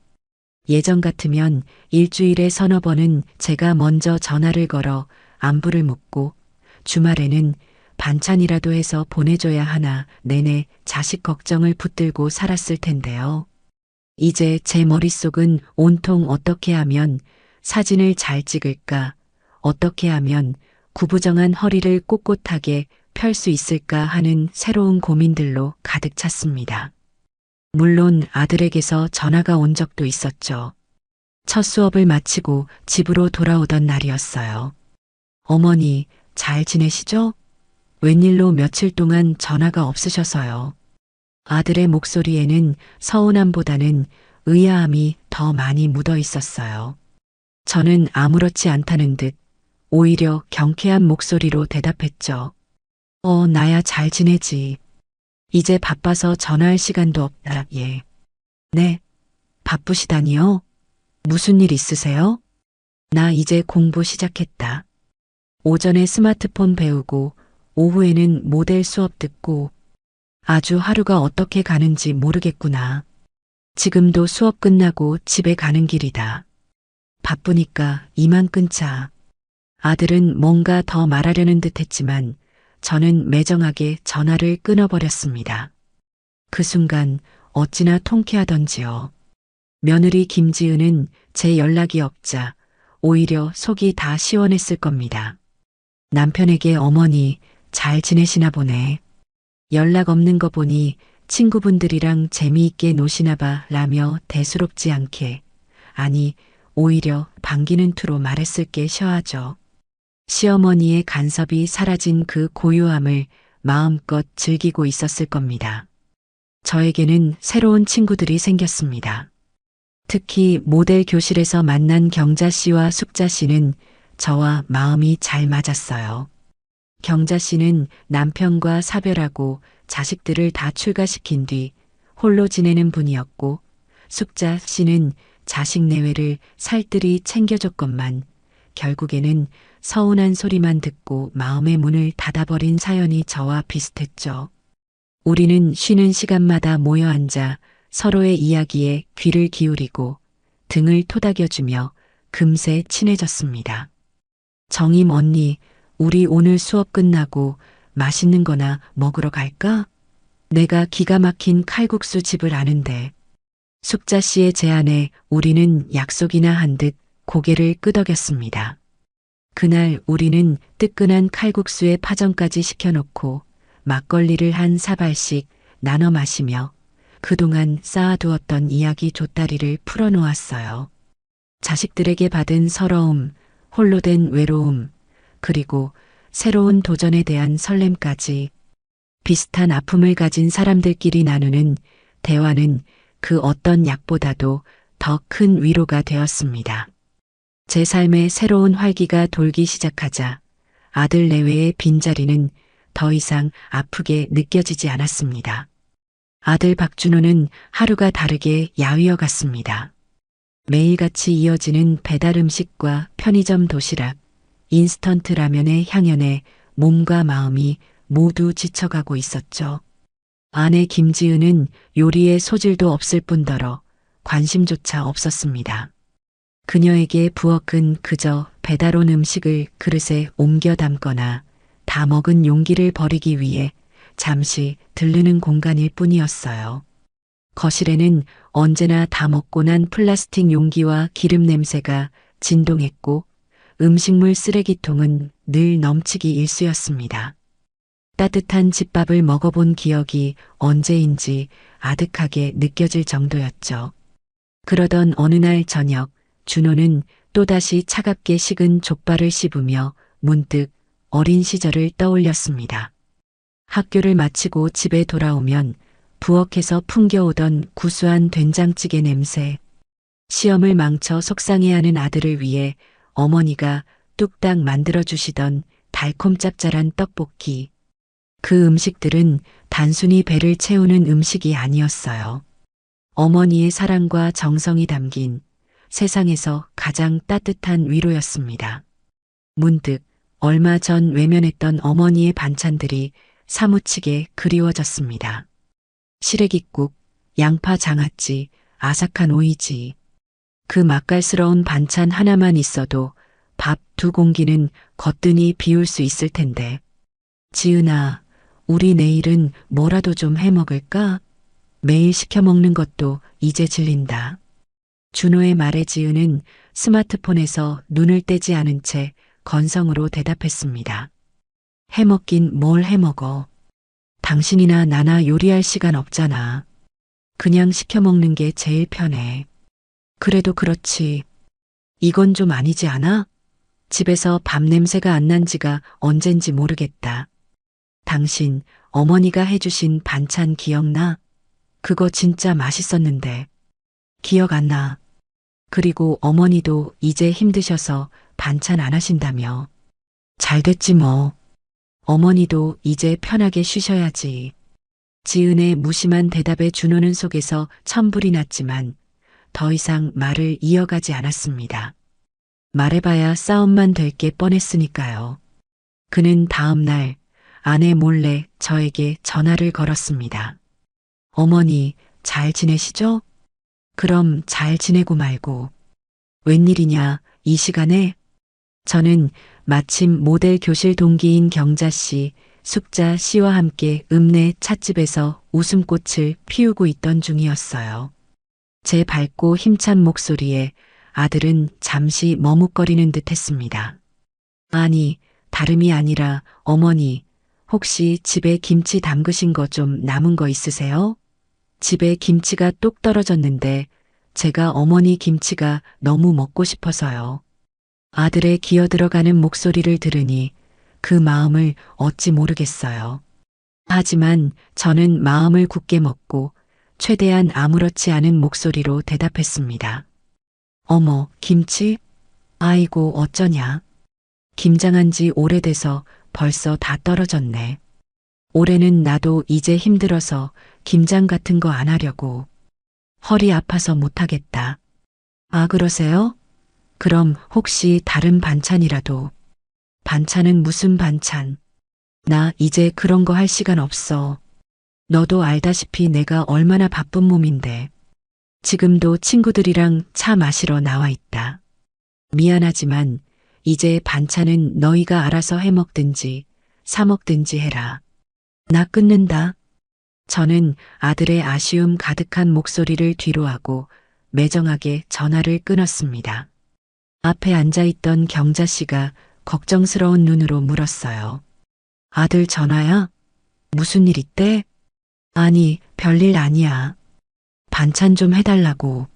예전 같으면 일주일에 서너 번은 제가 먼저 전화를 걸어 안부를 묻고 주말에는 반찬이라도 해서 보내줘야 하나 내내 자식 걱정을 붙들고 살았을 텐데요. 이제 제 머릿속은 온통 어떻게 하면 사진을 잘 찍을까, 어떻게 하면 구부정한 허리를 꼿꼿하게 펼 수 있을까 하는 새로운 고민들로 가득 찼습니다. 물론 아들에게서 전화가 온 적도 있었죠. 첫 수업을 마치고 집으로 돌아오던 날이었어요. 어머니, 잘 지내시죠? 웬일로 며칠 동안 전화가 없으셔서요. 아들의 목소리에는 서운함보다는 의아함이 더 많이 묻어 있었어요. 저는 아무렇지 않다는 듯 오히려 경쾌한 목소리로 대답했죠. 나야 잘 지내지. 이제 바빠서 전화할 시간도 없다. 예. 네. 바쁘시다니요? 무슨 일 있으세요? 나 이제 공부 시작했다. 오전에 스마트폰 배우고 오후에는 모델 수업 듣고 아주 하루가 어떻게 가는지 모르겠구나. 지금도 수업 끝나고 집에 가는 길이다. 바쁘니까 이만 끊자. 아들은 뭔가 더 말하려는 듯 했지만 저는 매정하게 전화를 끊어버렸습니다. 그 순간 어찌나 통쾌하던지요. 며느리 김지은은 제 연락이 없자 오히려 속이 다 시원했을 겁니다. 남편에게 어머니 잘 지내시나 보네. 연락 없는 거 보니 친구분들이랑 재미있게 노시나 봐 라며 대수롭지 않게, 아니 오히려 반기는 투로 말했을게 셔하죠. 시어머니의 간섭이 사라진 그 고요함을 마음껏 즐기고 있었을 겁니다. 저에게는 새로운 친구들이 생겼습니다. 특히 모델 교실에서 만난 경자 씨와 숙자 씨는 저와 마음이 잘 맞았어요. 경자 씨는 남편과 사별하고 자식들을 다 출가시킨 뒤 홀로 지내는 분이었고, 숙자 씨는 자식 내외를 살뜰히 챙겨줬건만 결국에는 서운한 소리만 듣고 마음의 문을 닫아버린 사연이 저와 비슷했죠. 우리는 쉬는 시간마다 모여 앉아 서로의 이야기에 귀를 기울이고 등을 토닥여주며 금세 친해졌습니다. 정임 언니, 우리 오늘 수업 끝나고 맛있는 거나 먹으러 갈까? 내가 기가 막힌 칼국수 집을 아는데. 숙자 씨의 제안에 우리는 약속이나 한 듯 고개를 끄덕였습니다. 그날 우리는 뜨끈한 칼국수에 파전까지 시켜놓고 막걸리를 한 사발씩 나눠 마시며 그동안 쌓아두었던 이야기 돛다리를 풀어놓았어요. 자식들에게 받은 서러움, 홀로 된 외로움, 그리고 새로운 도전에 대한 설렘까지 비슷한 아픔을 가진 사람들끼리 나누는 대화는 그 어떤 약보다도 더 큰 위로가 되었습니다. 제 삶에 새로운 활기가 돌기 시작하자 아들 내외의 빈자리는 더 이상 아프게 느껴지지 않았습니다. 아들 박준호는 하루가 다르게 야위어 갔습니다. 매일같이 이어지는 배달 음식과 편의점 도시락, 인스턴트 라면의 향연에 몸과 마음이 모두 지쳐가고 있었죠. 아내 김지은은 요리에 소질도 없을 뿐더러 관심조차 없었습니다. 그녀에게 부엌은 그저 배달 온 음식을 그릇에 옮겨 담거나 다 먹은 용기를 버리기 위해 잠시 들르는 공간일 뿐이었어요. 거실에는 언제나 다 먹고 난 플라스틱 용기와 기름 냄새가 진동했고 음식물 쓰레기통은 늘 넘치기 일쑤였습니다. 따뜻한 집밥을 먹어본 기억이 언제인지 아득하게 느껴질 정도였죠. 그러던 어느 날 저녁, 준호는 또다시 차갑게 식은 족발을 씹으며 문득 어린 시절을 떠올렸습니다. 학교를 마치고 집에 돌아오면 부엌에서 풍겨오던 구수한 된장찌개 냄새, 시험을 망쳐 속상해하는 아들을 위해 어머니가 뚝딱 만들어주시던 달콤 짭짤한 떡볶이. 그 음식들은 단순히 배를 채우는 음식이 아니었어요. 어머니의 사랑과 정성이 담긴 세상에서 가장 따뜻한 위로였습니다. 문득 얼마 전 외면했던 어머니의 반찬들이 사무치게 그리워졌습니다. 시래기국, 양파 장아찌, 아삭한 오이지. 그 맛깔스러운 반찬 하나만 있어도 밥 2공기는 거뜬히 비울 수 있을 텐데. 지은아, 우리 내일은 뭐라도 좀 해 먹을까? 매일 시켜 먹는 것도 이제 질린다. 준호의 말에 지은은 스마트폰에서 눈을 떼지 않은 채 건성으로 대답했습니다. 해먹긴 뭘 해먹어. 당신이나 나나 요리할 시간 없잖아. 그냥 시켜 먹는 게 제일 편해. 그래도 그렇지. 이건 좀 아니지 않아? 집에서 밥 냄새가 안 난 지가 언젠지 모르겠다. 당신 어머니가 해주신 반찬 기억나? 그거 진짜 맛있었는데. 기억 안 나. 그리고 어머니도 이제 힘드셔서 반찬 안 하신다며. 잘 됐지 뭐. 어머니도 이제 편하게 쉬셔야지. 지은의 무심한 대답에 준호는 속에서 천불이 났지만 더 이상 말을 이어가지 않았습니다. 말해봐야 싸움만 될 게 뻔했으니까요. 그는 다음 날 아내 몰래 저에게 전화를 걸었습니다. 어머니, 잘 지내시죠? 그럼 잘 지내고 말고. 웬일이냐, 이 시간에? 저는 마침 모델 교실 동기인 경자 씨, 숙자 씨와 함께 읍내 찻집에서 웃음꽃을 피우고 있던 중이었어요. 제 밝고 힘찬 목소리에 아들은 잠시 머뭇거리는 듯 했습니다. 아니, 다름이 아니라 어머니, 혹시 집에 김치 담그신 거 좀 남은 거 있으세요? 집에 김치가 뚝 떨어졌는데 제가 어머니 김치가 너무 먹고 싶어서요. 아들의 기어들어가는 목소리를 들으니 그 마음을 어찌 모르겠어요. 하지만 저는 마음을 굳게 먹고 최대한 아무렇지 않은 목소리로 대답했습니다. 어머, 김치? 아이고, 어쩌냐. 김장한 지 오래돼서 벌써 다 떨어졌네. 올해는 나도 이제 힘들어서 김장 같은 거 안 하려고. 허리 아파서 못하겠다. 아, 그러세요? 그럼 혹시 다른 반찬이라도. 반찬은 무슨 반찬? 나 이제 그런 거 할 시간 없어. 너도 알다시피 내가 얼마나 바쁜 몸인데. 지금도 친구들이랑 차 마시러 나와 있다. 미안하지만 이제 반찬은 너희가 알아서 해 먹든지 사 먹든지 해라. 나 끊는다. 저는 아들의 아쉬움 가득한 목소리를 뒤로하고 매정하게 전화를 끊었습니다. 앞에 앉아있던 경자 씨가 걱정스러운 눈으로 물었어요. 아들 전화야? 무슨 일 있대? 아니, 별일 아니야. 반찬 좀 해달라고.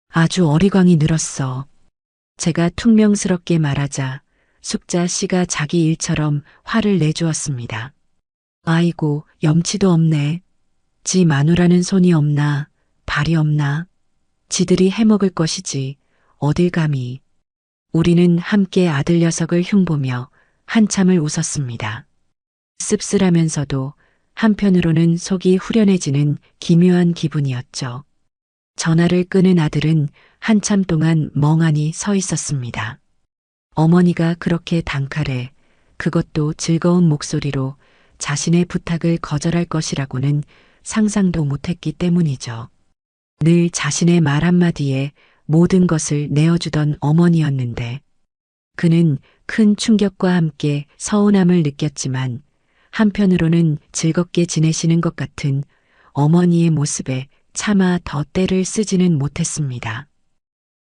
아주 어리광이 늘었어. 제가 퉁명스럽게 말하자 숙자 씨가 자기 일처럼 화를 내주었습니다. 아이고, 염치도 없네. 지 마누라는 손이 없나, 발이 없나. 지들이 해먹을 것이지, 어딜 감히. 우리는 함께 아들 녀석을 흉보며 한참을 웃었습니다. 씁쓸하면서도 한편으로는 속이 후련해지는 기묘한 기분이었죠. 전화를 끄는 아들은 한참 동안 멍하니 서 있었습니다. 어머니가 그렇게 단칼에 그것도 즐거운 목소리로 자신의 부탁을 거절할 것이라고는 상상도 못했기 때문이죠. 늘 자신의 말 한마디에 모든 것을 내어주던 어머니였는데 그는 큰 충격과 함께 서운함을 느꼈지만 한편으로는 즐겁게 지내시는 것 같은 어머니의 모습에 차마 더 때를 쓰지는 못했습니다.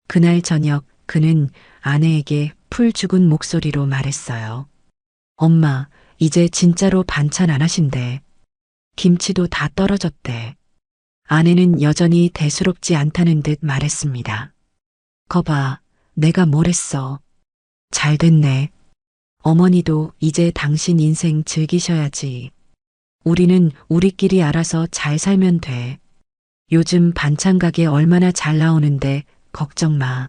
그날 저녁 그는 아내에게 풀 죽은 목소리로 말했어요. 엄마, 이제 진짜로 반찬 안 하신대. 김치도 다 떨어졌대. 아내는 여전히 대수롭지 않다는 듯 말했습니다. 거봐, 내가 뭘 했어. 잘 됐네. 어머니도 이제 당신 인생 즐기셔야지. 우리는 우리끼리 알아서 잘 살면 돼. 요즘 반찬 가게 얼마나 잘 나오는데 걱정 마.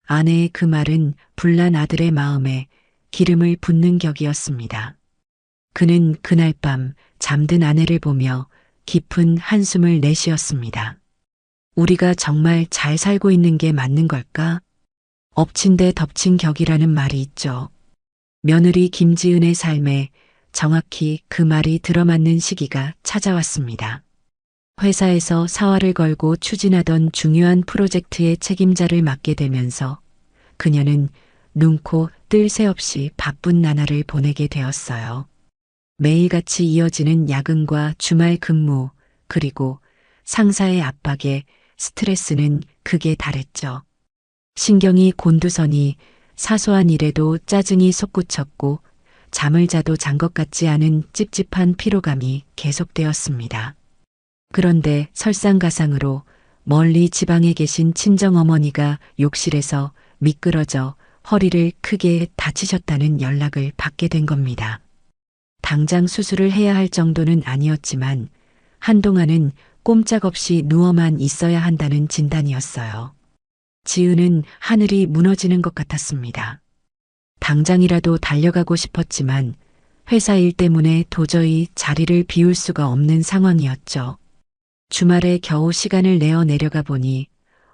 아내의 그 말은 불난 아들의 마음에 기름을 붓는 격이었습니다. 그는 그날 밤 잠든 아내를 보며 깊은 한숨을 내쉬었습니다. 우리가 정말 잘 살고 있는 게 맞는 걸까? 엎친 데 덮친 격이라는 말이 있죠. 며느리 김지은의 삶에 정확히 그 말이 들어맞는 시기가 찾아왔습니다. 회사에서 사활을 걸고 추진하던 중요한 프로젝트의 책임자를 맡게 되면서 그녀는 눈코 뜰 새 없이 바쁜 나날을 보내게 되었어요. 매일같이 이어지는 야근과 주말 근무, 그리고 상사의 압박에 스트레스는 극에 달했죠. 신경이 곤두서니 사소한 일에도 짜증이 솟구쳤고 잠을 자도 잔 것 같지 않은 찝찝한 피로감이 계속되었습니다. 그런데 설상가상으로 멀리 지방에 계신 친정어머니가 욕실에서 미끄러져 허리를 크게 다치셨다는 연락을 받게 된 겁니다. 당장 수술을 해야 할 정도는 아니었지만 한동안은 꼼짝없이 누워만 있어야 한다는 진단이었어요. 지은은 하늘이 무너지는 것 같았습니다. 당장이라도 달려가고 싶었지만 회사 일 때문에 도저히 자리를 비울 수가 없는 상황이었죠. 주말에 겨우 시간을 내어 내려가 보니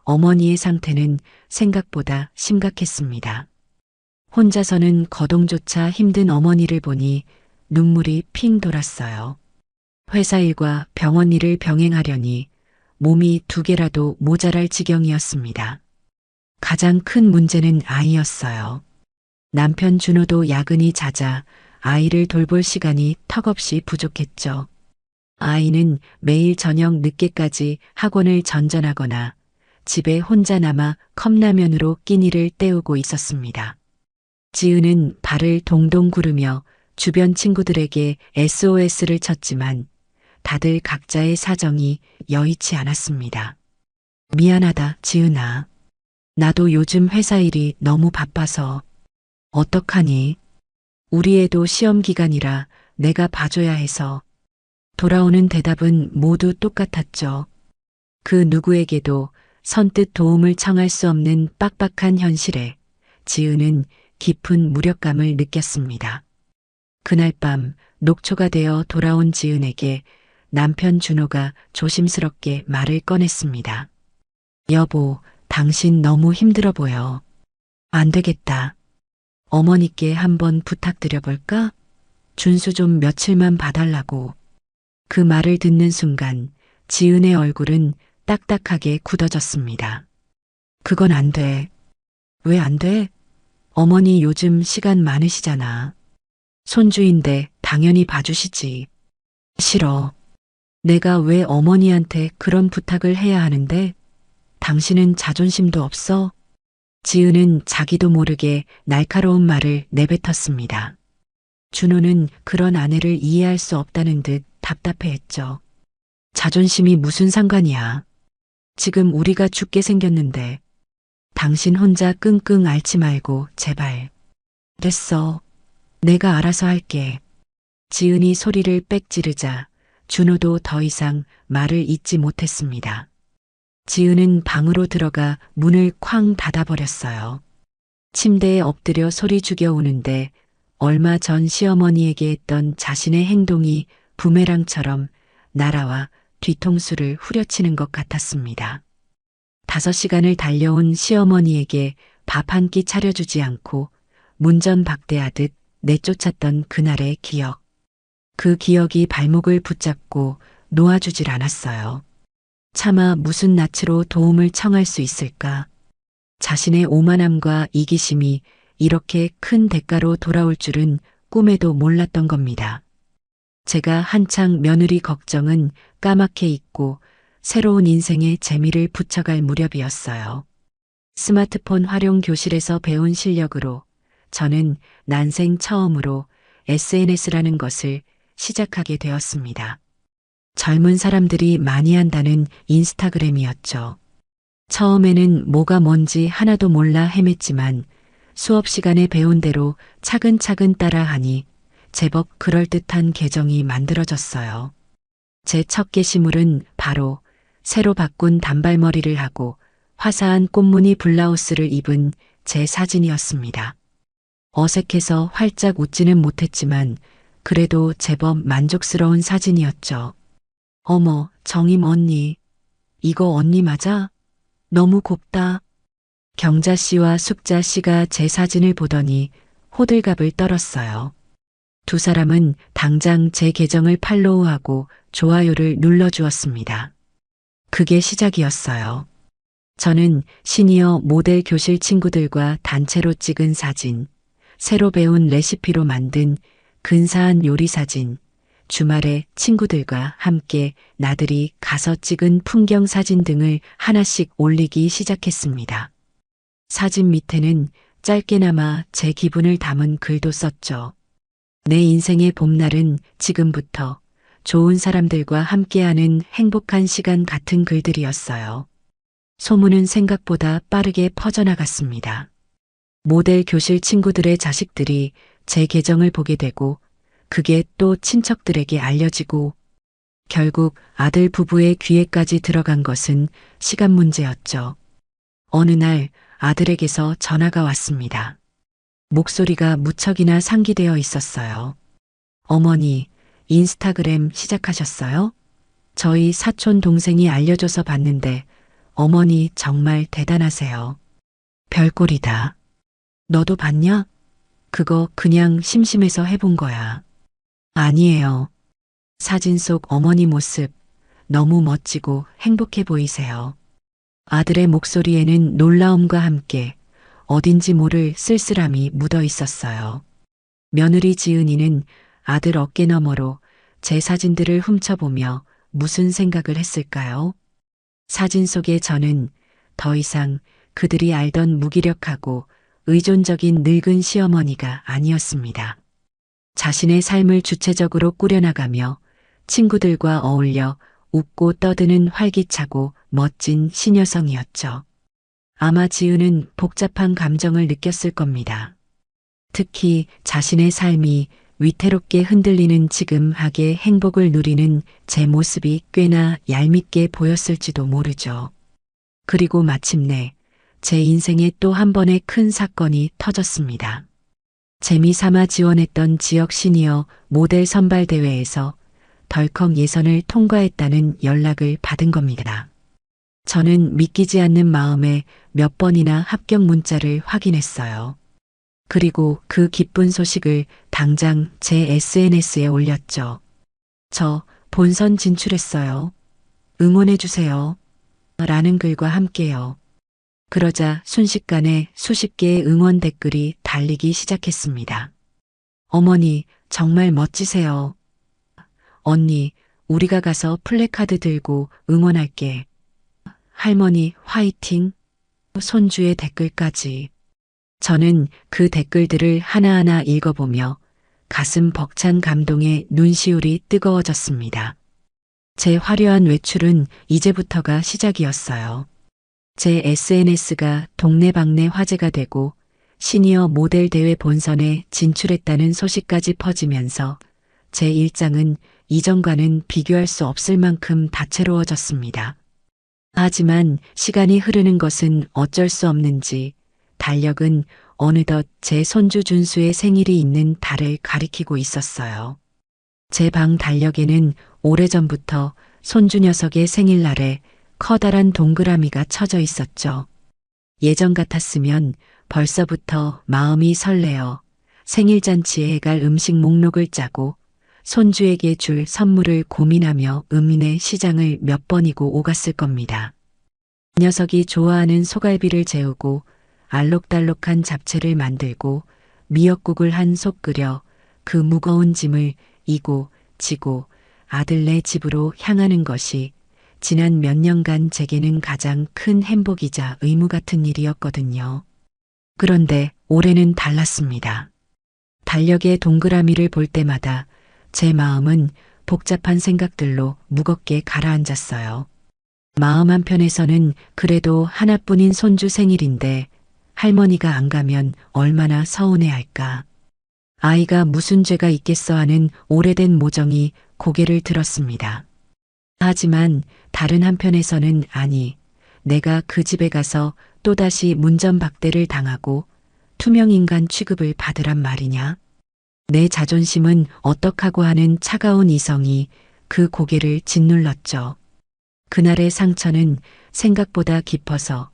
어머니의 상태는 생각보다 심각했습니다. 혼자서는 거동조차 힘든 어머니를 보니 눈물이 핑 돌았어요. 회사 일과 병원 일을 병행하려니 몸이 2개라도 모자랄 지경이었습니다. 가장 큰 문제는 아이였어요. 남편 준호도 야근이 잦아 아이를 돌볼 시간이 턱없이 부족했죠. 아이는 매일 저녁 늦게까지 학원을 전전하거나 집에 혼자 남아 컵라면으로 끼니를 때우고 있었습니다. 지은은 발을 동동 구르며 주변 친구들에게 SOS를 쳤지만 다들 각자의 사정이 여의치 않았습니다. 미안하다, 지은아. 나도 요즘 회사 일이 너무 바빠서. 어떡하니? 우리 애도 시험 기간이라 내가 봐줘야 해서. 돌아오는 대답은 모두 똑같았죠. 그 누구에게도 선뜻 도움을 청할 수 없는 빡빡한 현실에 지은은 깊은 무력감을 느꼈습니다. 그날 밤 녹초가 되어 돌아온 지은에게 남편 준호가 조심스럽게 말을 꺼냈습니다. 여보, 당신 너무 힘들어 보여. 안 되겠다. 어머니께 한번 부탁드려볼까? 준수 좀 며칠만 봐달라고. 그 말을 듣는 순간 지은의 얼굴은 딱딱하게 굳어졌습니다. 그건 안 돼. 왜 안 돼? 어머니 요즘 시간 많으시잖아. 손주인데 당연히 봐주시지. 싫어. 내가 왜 어머니한테 그런 부탁을 해야 하는데? 당신은 자존심도 없어? 지은은 자기도 모르게 날카로운 말을 내뱉었습니다. 준호는 그런 아내를 이해할 수 없다는 듯 답답해했죠. 자존심이 무슨 상관이야. 지금 우리가 죽게 생겼는데 당신 혼자 끙끙 앓지 말고 제발. 됐어. 내가 알아서 할게. 지은이 소리를 빽 지르자 준호도 더 이상 말을 잇지 못했습니다. 지은은 방으로 들어가 문을 쾅 닫아버렸어요. 침대에 엎드려 소리 죽여 우는데 얼마 전 시어머니에게 했던 자신의 행동이 부메랑처럼 날아와 뒤통수를 후려치는 것 같았습니다. 5시간을 달려온 시어머니에게 밥 한 끼 차려주지 않고 문전박대하듯 내쫓았던 그날의 기억. 그 기억이 발목을 붙잡고 놓아주질 않았어요. 차마 무슨 낯으로 도움을 청할 수 있을까? 자신의 오만함과 이기심이 이렇게 큰 대가로 돌아올 줄은 꿈에도 몰랐던 겁니다. 제가 한창 며느리 걱정은 까맣게 잊고 새로운 인생의 재미를 붙여갈 무렵이었어요. 스마트폰 활용 교실에서 배운 실력으로 저는 난생 처음으로 SNS라는 것을 시작하게 되었습니다. 젊은 사람들이 많이 한다는 인스타그램이었죠. 처음에는 뭐가 뭔지 하나도 몰라 헤맸지만 수업 시간에 배운 대로 차근차근 따라하니 제법 그럴듯한 계정이 만들어졌어요. 제 첫 게시물은 바로 새로 바꾼 단발머리를 하고 화사한 꽃무늬 블라우스를 입은 제 사진이었습니다. 어색해서 활짝 웃지는 못했지만 그래도 제법 만족스러운 사진이었죠. 어머, 정임 언니. 이거 언니 맞아? 너무 곱다. 경자 씨와 숙자 씨가 제 사진을 보더니 호들갑을 떨었어요. 두 사람은 당장 제 계정을 팔로우하고 좋아요를 눌러주었습니다. 그게 시작이었어요. 저는 시니어 모델 교실 친구들과 단체로 찍은 사진, 새로 배운 레시피로 만든 근사한 요리 사진, 주말에 친구들과 함께 나들이 가서 찍은 풍경 사진 등을 하나씩 올리기 시작했습니다. 사진 밑에는 짧게나마 제 기분을 담은 글도 썼죠. 내 인생의 봄날은 지금부터 좋은 사람들과 함께하는 행복한 시간 같은 글들이었어요. 소문은 생각보다 빠르게 퍼져나갔습니다. 모델 교실 친구들의 자식들이 제 계정을 보게 되고 그게 또 친척들에게 알려지고 결국 아들 부부의 귀에까지 들어간 것은 시간 문제였죠. 어느 날 아들에게서 전화가 왔습니다. 목소리가 무척이나 상기되어 있었어요. 어머니, 인스타그램 시작하셨어요? 저희 사촌 동생이 알려줘서 봤는데 어머니 정말 대단하세요. 별꼴이다. 너도 봤냐? 그거 그냥 심심해서 해본 거야. 아니에요. 사진 속 어머니 모습 너무 멋지고 행복해 보이세요. 아들의 목소리에는 놀라움과 함께 어딘지 모를 쓸쓸함이 묻어 있었어요. 며느리 지은이는 아들 어깨 너머로 제 사진들을 훔쳐보며 무슨 생각을 했을까요? 사진 속의 저는 더 이상 그들이 알던 무기력하고 의존적인 늙은 시어머니가 아니었습니다. 자신의 삶을 주체적으로 꾸려나가며 친구들과 어울려 웃고 떠드는 활기차고 멋진 신여성이었죠. 아마 지은은 복잡한 감정을 느꼈을 겁니다. 특히 자신의 삶이 위태롭게 흔들리는 지금 하게 행복을 누리는 제 모습이 꽤나 얄밉게 보였을지도 모르죠. 그리고 마침내 제 인생에 또 한 번의 큰 사건이 터졌습니다. 재미삼아 지원했던 지역 시니어 모델 선발 대회에서 덜컥 예선을 통과했다는 연락을 받은 겁니다. 저는 믿기지 않는 마음에 몇 번이나 합격 문자를 확인했어요. 그리고 그 기쁜 소식을 당장 제 SNS에 올렸죠. 저 본선 진출했어요. 응원해주세요. 라는 글과 함께요. 그러자 순식간에 수십 개의 응원 댓글이 달리기 시작했습니다. 어머니, 정말 멋지세요. 언니, 우리가 가서 플래카드 들고 응원할게. 할머니, 화이팅. 손주의 댓글까지. 저는 그 댓글들을 하나하나 읽어보며 가슴 벅찬 감동에 눈시울이 뜨거워졌습니다. 제 화려한 외출은 이제부터가 시작이었어요. 제 SNS가 동네방네 화제가 되고 시니어 모델 대회 본선에 진출했다는 소식까지 퍼지면서 제 일상은 이전과는 비교할 수 없을 만큼 다채로워졌습니다. 하지만 시간이 흐르는 것은 어쩔 수 없는지 달력은 어느덧 제 손주 준수의 생일이 있는 달을 가리키고 있었어요. 제 방 달력에는 오래전부터 손주 녀석의 생일날에 커다란 동그라미가 쳐져 있었죠. 예전 같았으면 벌써부터 마음이 설레어 생일잔치에 해갈 음식 목록을 짜고 손주에게 줄 선물을 고민하며 읍내 시장을 몇 번이고 오갔을 겁니다. 녀석이 좋아하는 소갈비를 재우고 알록달록한 잡채를 만들고 미역국을 한 솥 끓여 그 무거운 짐을 이고 지고 아들네 집으로 향하는 것이 지난 몇 년간 제게는 가장 큰 행복이자 의무 같은 일이었거든요. 그런데 올해는 달랐습니다. 달력의 동그라미를 볼 때마다 제 마음은 복잡한 생각들로 무겁게 가라앉았어요. 마음 한편에서는 그래도 하나뿐인 손주 생일인데 할머니가 안 가면 얼마나 서운해할까. 아이가 무슨 죄가 있겠어 하는 오래된 모정이 고개를 들었습니다. 하지만 다른 한편에서는 아니, 내가 그 집에 가서 또다시 문전박대를 당하고 투명인간 취급을 받으란 말이냐. 내 자존심은 어떡하고 하는 차가운 이성이 그 고개를 짓눌렀죠. 그날의 상처는 생각보다 깊어서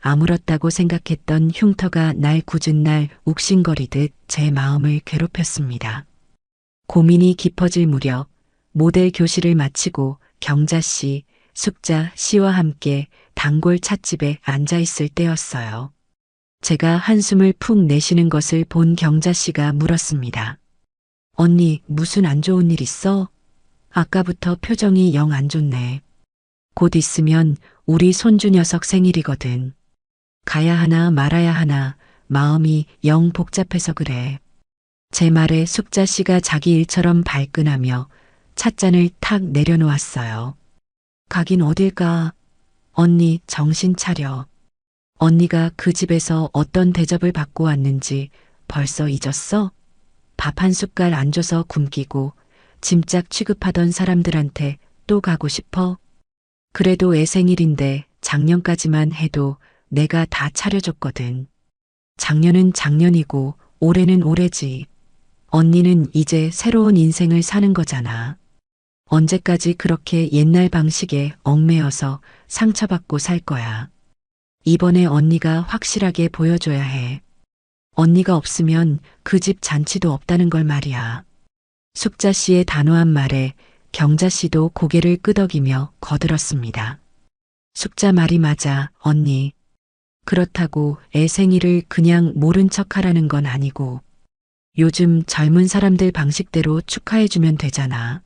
아물었다고 생각했던 흉터가 날 굳은 날 욱신거리듯 제 마음을 괴롭혔습니다. 고민이 깊어질 무렵 모델 교실을 마치고 경자 씨, 숙자 씨와 함께 단골 찻집에 앉아 있을 때였어요. 제가 한숨을 푹 내쉬는 것을 본 경자 씨가 물었습니다. 언니, 무슨 안 좋은 일 있어? 아까부터 표정이 영 안 좋네. 곧 있으면 우리 손주 녀석 생일이거든. 가야 하나 말아야 하나 마음이 영 복잡해서 그래. 제 말에 숙자 씨가 자기 일처럼 발끈하며 찻잔을 탁 내려놓았어요. 가긴 어딜까? 언니 정신 차려. 언니가 그 집에서 어떤 대접을 받고 왔는지 벌써 잊었어? 밥 한 숟갈 안 줘서 굶기고 짐짝 취급하던 사람들한테 또 가고 싶어? 그래도 애 생일인데 작년까지만 해도 내가 다 차려줬거든. 작년은 작년이고 올해는 올해지. 언니는 이제 새로운 인생을 사는 거잖아. 언제까지 그렇게 옛날 방식에 얽매여서 상처받고 살 거야. 이번에 언니가 확실하게 보여줘야 해. 언니가 없으면 그 집 잔치도 없다는 걸 말이야. 숙자 씨의 단호한 말에 경자 씨도 고개를 끄덕이며 거들었습니다. 숙자 말이 맞아, 언니. 그렇다고 애 생일을 그냥 모른 척 하라는 건 아니고, 요즘 젊은 사람들 방식대로 축하해주면 되잖아.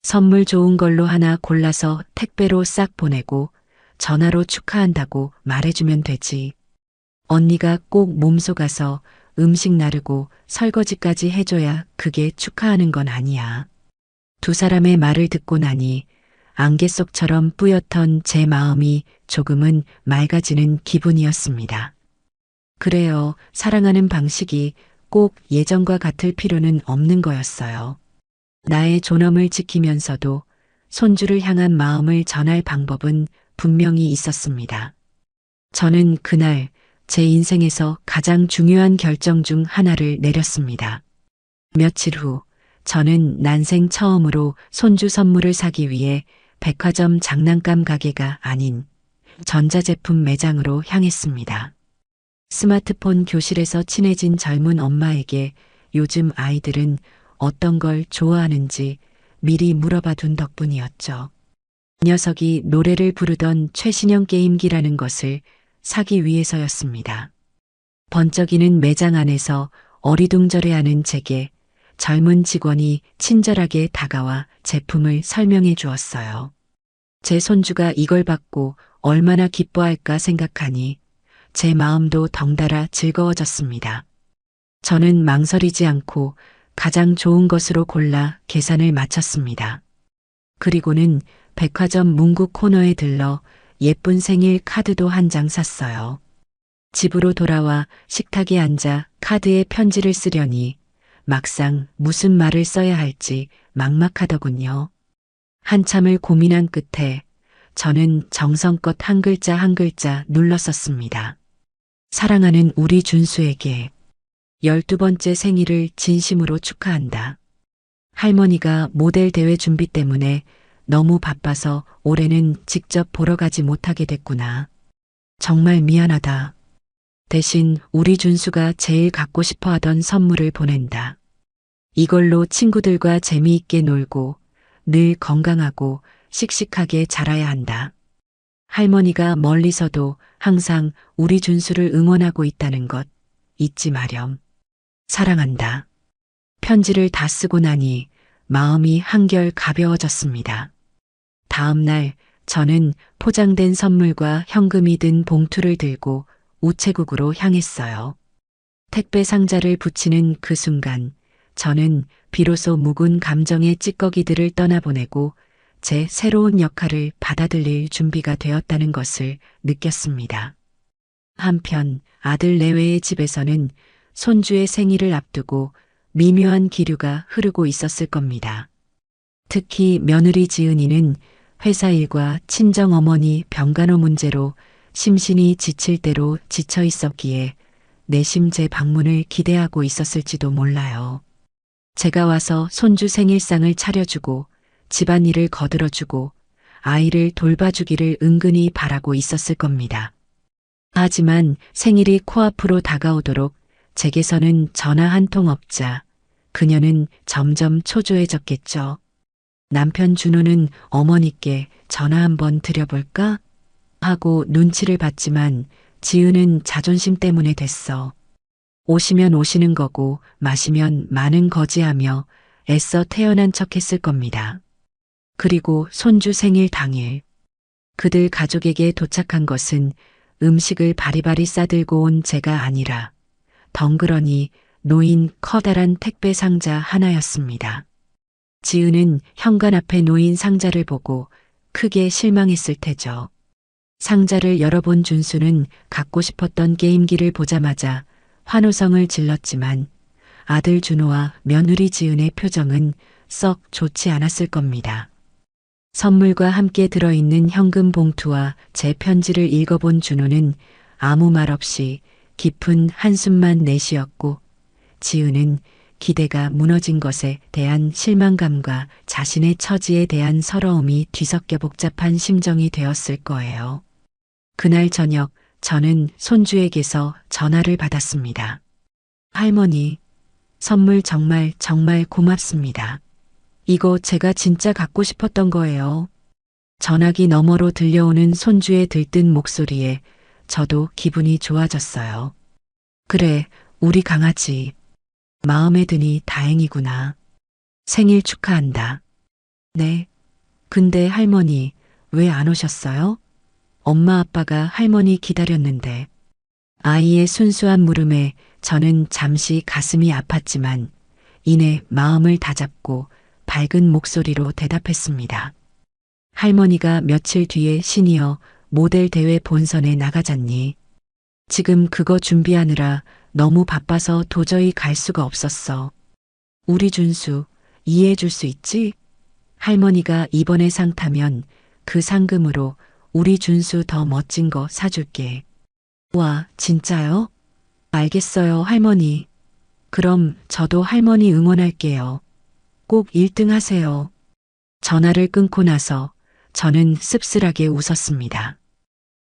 선물 좋은 걸로 하나 골라서 택배로 싹 보내고 전화로 축하한다고 말해주면 되지. 언니가 꼭 몸소 가서 음식 나르고 설거지까지 해줘야 그게 축하하는 건 아니야. 두 사람의 말을 듣고 나니 안개 속처럼 뿌옇던 제 마음이 조금은 맑아지는 기분이었습니다. 그래요, 사랑하는 방식이 꼭 예전과 같을 필요는 없는 거였어요. 나의 존엄을 지키면서도 손주를 향한 마음을 전할 방법은 분명히 있었습니다. 저는 그날 제 인생에서 가장 중요한 결정 중 하나를 내렸습니다. 며칠 후, 저는 난생 처음으로 손주 선물을 사기 위해 백화점 장난감 가게가 아닌 전자제품 매장으로 향했습니다. 스마트폰 교실에서 친해진 젊은 엄마에게 요즘 아이들은 어떤 걸 좋아하는지 미리 물어봐 둔 덕분이었죠. 녀석이 노래를 부르던 최신형 게임기라는 것을 사기 위해서였습니다. 번쩍이는 매장 안에서 어리둥절해하는 제게 젊은 직원이 친절하게 다가와 제품을 설명해 주었어요. 제 손주가 이걸 받고 얼마나 기뻐할까 생각하니 제 마음도 덩달아 즐거워졌습니다. 저는 망설이지 않고 가장 좋은 것으로 골라 계산을 마쳤습니다. 그리고는 백화점 문구 코너에 들러 예쁜 생일 카드도 한 장 샀어요. 집으로 돌아와 식탁에 앉아 카드에 편지를 쓰려니 막상 무슨 말을 써야 할지 막막하더군요. 한참을 고민한 끝에 저는 정성껏 한 글자 한 글자 눌렀었습니다. 사랑하는 우리 준수에게 12번째 생일을 진심으로 축하한다. 할머니가 모델 대회 준비 때문에 너무 바빠서 올해는 직접 보러 가지 못하게 됐구나. 정말 미안하다. 대신 우리 준수가 제일 갖고 싶어 하던 선물을 보낸다. 이걸로 친구들과 재미있게 놀고 늘 건강하고 씩씩하게 자라야 한다. 할머니가 멀리서도 항상 우리 준수를 응원하고 있다는 것 잊지 마렴. 사랑한다. 편지를 다 쓰고 나니 마음이 한결 가벼워졌습니다. 다음 날 저는 포장된 선물과 현금이 든 봉투를 들고 우체국으로 향했어요. 택배 상자를 붙이는 그 순간 저는 비로소 묵은 감정의 찌꺼기들을 떠나보내고 제 새로운 역할을 받아들일 준비가 되었다는 것을 느꼈습니다. 한편 아들 내외의 집에서는 손주의 생일을 앞두고 미묘한 기류가 흐르고 있었을 겁니다. 특히 며느리 지은이는 회사 일과 친정 어머니 병간호 문제로 심신이 지칠 대로 지쳐 있었기에 내심 제 방문을 기대하고 있었을지도 몰라요. 제가 와서 손주 생일상을 차려주고 집안일을 거들어주고 아이를 돌봐주기를 은근히 바라고 있었을 겁니다. 하지만 생일이 코앞으로 다가오도록 제게서는 전화 한 통 없자 그녀는 점점 초조해졌겠죠. 남편 준호는 어머니께 전화 한번 드려볼까? 하고 눈치를 봤지만 지은은 자존심 때문에 됐어. 오시면 오시는 거고 마시면 마는 거지하며 애써 태어난 척 했을 겁니다. 그리고 손주 생일 당일 그들 가족에게 도착한 것은 음식을 바리바리 싸들고 온 제가 아니라 덩그러니 놓인 커다란 택배 상자 하나였습니다. 지은은 현관 앞에 놓인 상자를 보고 크게 실망했을 테죠. 상자를 열어본 준수는 갖고 싶었던 게임기를 보자마자 환호성을 질렀지만 아들 준호와 며느리 지은의 표정은 썩 좋지 않았을 겁니다. 선물과 함께 들어있는 현금 봉투와 제 편지를 읽어본 준호는 아무 말 없이 깊은 한숨만 내쉬었고 지은은 기대가 무너진 것에 대한 실망감과 자신의 처지에 대한 서러움이 뒤섞여 복잡한 심정이 되었을 거예요. 그날 저녁 저는 손주에게서 전화를 받았습니다. 할머니, 선물 정말 정말 고맙습니다. 이거 제가 진짜 갖고 싶었던 거예요. 전화기 너머로 들려오는 손주의 들뜬 목소리에 저도 기분이 좋아졌어요. 그래, 우리 강아지. 마음에 드니 다행이구나. 생일 축하한다. 네. 근데 할머니, 왜 안 오셨어요? 엄마 아빠가 할머니 기다렸는데. 아이의 순수한 물음에 저는 잠시 가슴이 아팠지만 이내 마음을 다잡고 밝은 목소리로 대답했습니다. 할머니가 며칠 뒤에 시니어 모델 대회 본선에 나가잖니. 지금 그거 준비하느라 너무 바빠서 도저히 갈 수가 없었어. 우리 준수 이해해 줄 수 있지? 할머니가 이번에 상 타면 그 상금으로 우리 준수 더 멋진 거 사줄게. 와, 진짜요? 알겠어요, 할머니. 그럼 저도 할머니 응원할게요. 꼭 1등 하세요. 전화를 끊고 나서 저는 씁쓸하게 웃었습니다.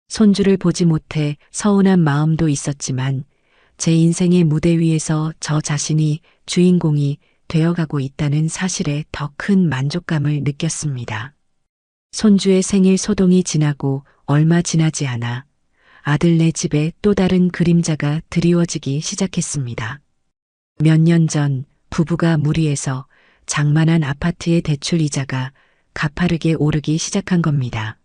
손주를 보지 못해 서운한 마음도 있었지만 제 인생의 무대 위에서 저 자신이 주인공이 되어가고 있다는 사실에 더 큰 만족감을 느꼈습니다. 손주의 생일 소동이 지나고 얼마 지나지 않아 아들네 집에 또 다른 그림자가 드리워지기 시작했습니다. 몇 년 전 부부가 무리해서 장만한 아파트의 대출 이자가 가파르게 오르기 시작한 겁니다.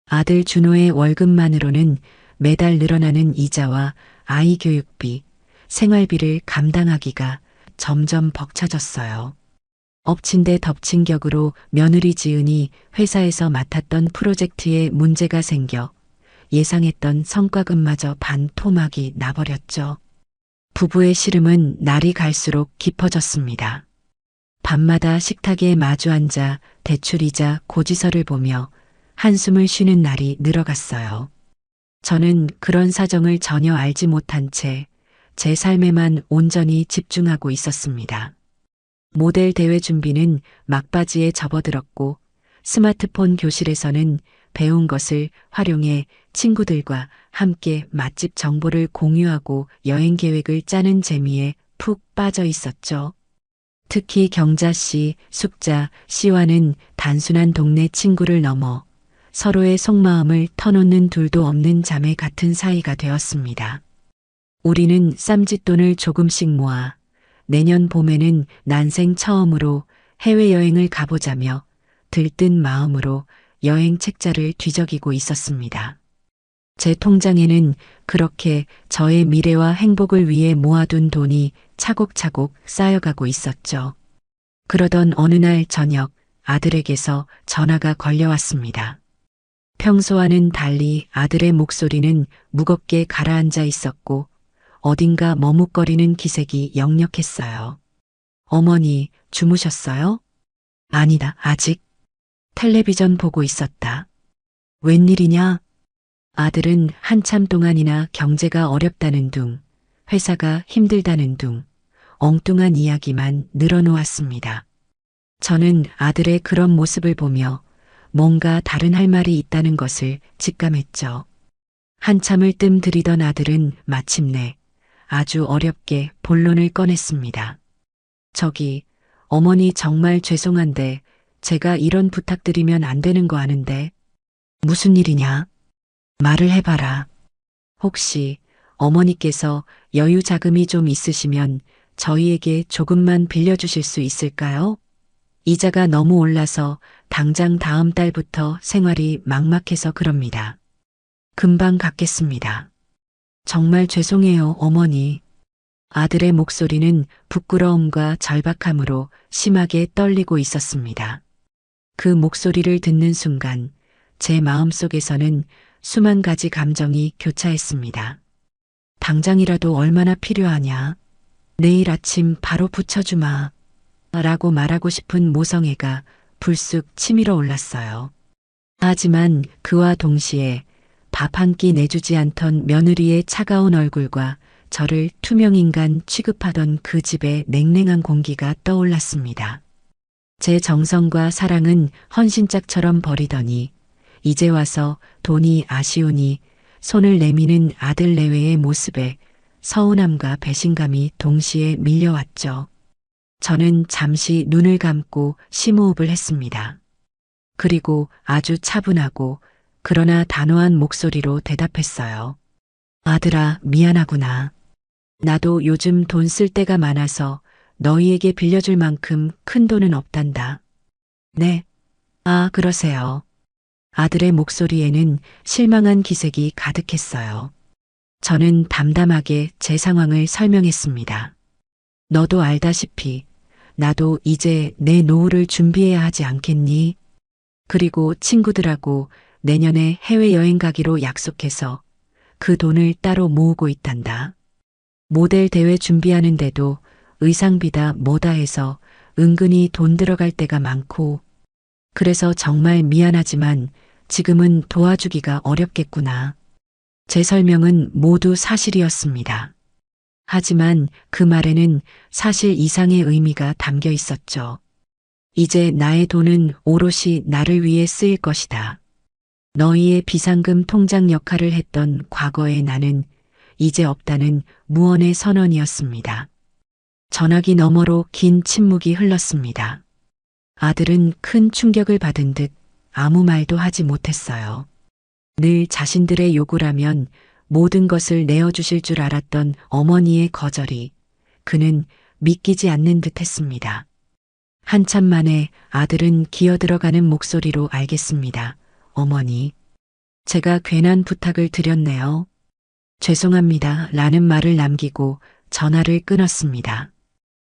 아들 준호의 월급만으로는 매달 늘어나는 이자와 아이 교육비, 생활비를 감당하기가 점점 벅차졌어요. 엎친 데 덮친 격으로 며느리 지은이 회사에서 맡았던 프로젝트에 문제가 생겨 예상했던 성과금마저 반토막이 나버렸죠. 부부의 시름은 날이 갈수록 깊어졌습니다. 밤마다 식탁에 마주 앉아 대출이자 고지서를 보며 한숨을 쉬는 날이 늘어갔어요. 저는 그런 사정을 전혀 알지 못한 채 제 삶에만 온전히 집중하고 있었습니다. 모델 대회 준비는 막바지에 접어들었고 스마트폰 교실에서는 배운 것을 활용해 친구들과 함께 맛집 정보를 공유하고 여행 계획을 짜는 재미에 푹 빠져 있었죠. 특히 경자 씨, 숙자 씨와는 단순한 동네 친구를 넘어 서로의 속마음을 터놓는 둘도 없는 자매 같은 사이가 되었습니다. 우리는 쌈짓돈을 조금씩 모아 내년 봄에는 난생 처음으로 해외여행을 가보자며 들뜬 마음으로 여행 책자를 뒤적이고 있었습니다. 제 통장에는 그렇게 저의 미래와 행복을 위해 모아둔 돈이 차곡차곡 쌓여가고 있었죠. 그러던 어느 날 저녁 아들에게서 전화가 걸려왔습니다. 평소와는 달리 아들의 목소리는 무겁게 가라앉아 있었고 어딘가 머뭇거리는 기색이 역력했어요. 어머니, 주무셨어요? 아니다, 아직. 텔레비전 보고 있었다. 웬일이냐? 아들은 한참 동안이나 경제가 어렵다는 둥, 회사가 힘들다는 둥, 엉뚱한 이야기만 늘어놓았습니다. 저는 아들의 그런 모습을 보며 뭔가 다른 할 말이 있다는 것을 직감했죠. 한참을 뜸들이던 아들은 마침내 아주 어렵게 본론을 꺼냈습니다. 저기, 어머니 정말 죄송한데 제가 이런 부탁드리면 안 되는 거 아는데. 무슨 일이냐? 말을 해봐라. 혹시 어머니께서 여유 자금이 좀 있으시면 저희에게 조금만 빌려주실 수 있을까요? 이자가 너무 올라서 당장 다음 달부터 생활이 막막해서 그럽니다. 금방 갚겠습니다. 정말 죄송해요, 어머니. 아들의 목소리는 부끄러움과 절박함으로 심하게 떨리고 있었습니다. 그 목소리를 듣는 순간 제 마음속에서는 수만 가지 감정이 교차했습니다. 당장이라도 얼마나 필요하냐? 내일 아침 바로 붙여주마. 라고 말하고 싶은 모성애가 불쑥 치밀어 올랐어요. 하지만 그와 동시에 밥 한 끼 내주지 않던 며느리의 차가운 얼굴과 저를 투명인간 취급하던 그 집의 냉랭한 공기가 떠올랐습니다. 제 정성과 사랑은 헌신짝처럼 버리더니 이제 와서 돈이 아쉬우니 손을 내미는 아들 내외의 모습에 서운함과 배신감이 동시에 밀려왔죠. 저는 잠시 눈을 감고 심호흡을 했습니다. 그리고 아주 차분하고 그러나 단호한 목소리로 대답했어요. 아들아, 미안하구나. 나도 요즘 돈 쓸 때가 많아서 너희에게 빌려줄 만큼 큰 돈은 없단다. 네. 아, 그러세요. 아들의 목소리에는 실망한 기색이 가득했어요. 저는 담담하게 제 상황을 설명했습니다. 너도 알다시피 나도 이제 내 노후를 준비해야 하지 않겠니? 그리고 친구들하고 내년에 해외여행 가기로 약속해서 그 돈을 따로 모으고 있단다. 모델 대회 준비하는데도 의상비다 뭐다 해서 은근히 돈 들어갈 때가 많고, 그래서 정말 미안하지만 지금은 도와주기가 어렵겠구나. 제 설명은 모두 사실이었습니다. 하지만 그 말에는 사실 이상의 의미가 담겨 있었죠. 이제 나의 돈은 오롯이 나를 위해 쓰일 것이다. 너희의 비상금 통장 역할을 했던 과거의 나는 이제 없다는 무언의 선언이었습니다. 전화기 너머로 긴 침묵이 흘렀습니다. 아들은 큰 충격을 받은 듯 아무 말도 하지 못했어요. 늘 자신들의 요구라면 모든 것을 내어주실 줄 알았던 어머니의 거절이 그는 믿기지 않는 듯 했습니다. 한참 만에 아들은 기어들어가는 목소리로 알겠습니다. 어머니, 제가 괜한 부탁을 드렸네요. 죄송합니다. 라는 말을 남기고 전화를 끊었습니다.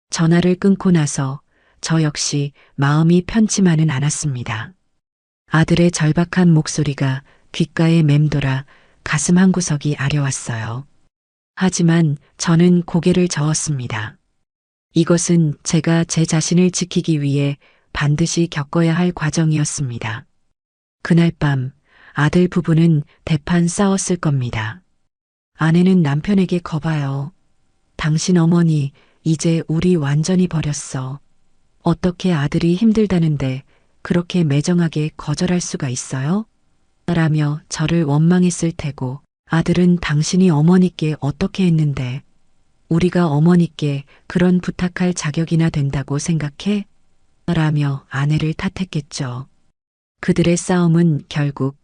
전화를 끊고 나서 저 역시 마음이 편치만은 않았습니다. 아들의 절박한 목소리가 귓가에 맴돌아 가슴 한구석이 아려왔어요. 하지만 저는 고개를 저었습니다. 이것은 제가 제 자신을 지키기 위해 반드시 겪어야 할 과정이었습니다. 그날 밤 아들 부부는 대판 싸웠을 겁니다. 아내는 남편에게 거봐요. 당신 어머니 이제 우리 완전히 버렸어. 어떻게 아들이 힘들다는데 그렇게 매정하게 거절할 수가 있어요? 라며 저를 원망했을 테고, 아들은 당신이 어머니께 어떻게 했는데 우리가 어머니께 그런 부탁할 자격이나 된다고 생각해? 라며 아내를 탓했겠죠. 그들의 싸움은 결국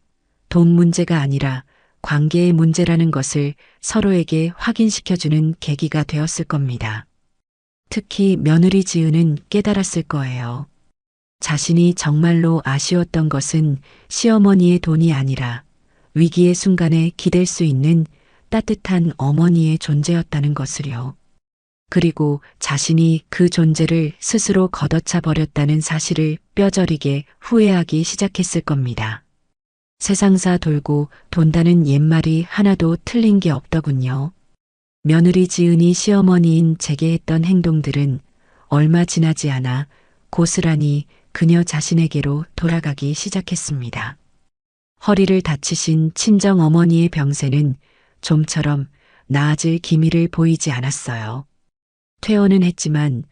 돈 문제가 아니라 관계의 문제라는 것을 서로에게 확인시켜주는 계기가 되었을 겁니다. 특히 며느리 지은은 깨달았을 거예요. 자신이 정말로 아쉬웠던 것은 시어머니의 돈이 아니라 위기의 순간에 기댈 수 있는 따뜻한 어머니의 존재였다는 것을요. 그리고 자신이 그 존재를 스스로 걷어차 버렸다는 사실을 뼈저리게 후회하기 시작했을 겁니다. 세상사 돌고 돈다는 옛말이 하나도 틀린 게 없더군요. 며느리 지은이 시어머니인 제게 했던 행동들은 얼마 지나지 않아 고스란히 그녀 자신에게로 돌아가기 시작했습니다. 허리를 다치신 친정 어머니의 병세는 좀처럼 나아질 기미를 보이지 않았어요. 퇴원은 했지만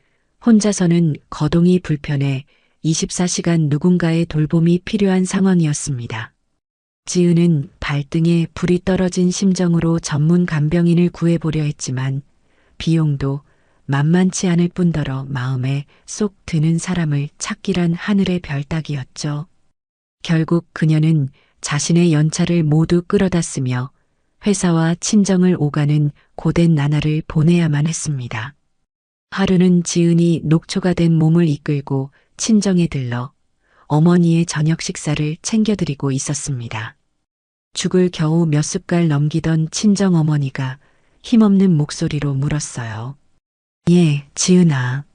혼자서는 거동이 불편해 24시간 누군가의 돌봄이 필요한 상황이었습니다. 지은은 발등에 불이 떨어진 심정으로 전문 간병인을 구해보려 했지만 비용도 만만치 않을 뿐더러 마음에 쏙 드는 사람을 찾기란 하늘의 별 따기였죠. 결국 그녀는 자신의 연차를 모두 끌어다 쓰며 회사와 친정을 오가는 고된 나날을 보내야만 했습니다. 하루는 지은이 녹초가 된 몸을 이끌고 친정에 들러 어머니의 저녁 식사를 챙겨드리고 있었습니다. 죽을 겨우 몇 숟갈 넘기던 친정 어머니가 힘없는 목소리로 물었어요. 예, 지은아.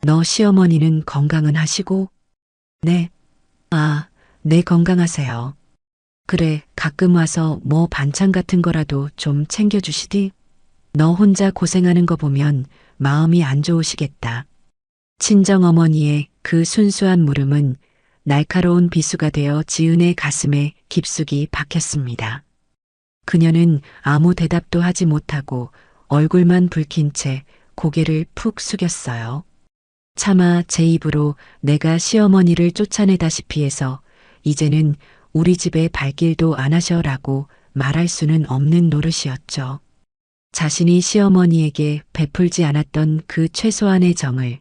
너 시어머니는 건강은 하시고? 네. 아, 네, 건강하세요. 그래, 가끔 와서 뭐 반찬 같은 거라도 좀 챙겨주시디? 너 혼자 고생하는 거 보면 마음이 안 좋으시겠다. 친정어머니의 그 순수한 물음은 날카로운 비수가 되어 지은의 가슴에 깊숙이 박혔습니다. 그녀는 아무 대답도 하지 못하고 얼굴만 붉힌 채 고개를 푹 숙였어요. 차마 제 입으로 내가 시어머니를 쫓아내다시피 해서 이제는 우리 집에 발길도 안 하셔라고 말할 수는 없는 노릇이었죠. 자신이 시어머니에게 베풀지 않았던 그 최소한의 정을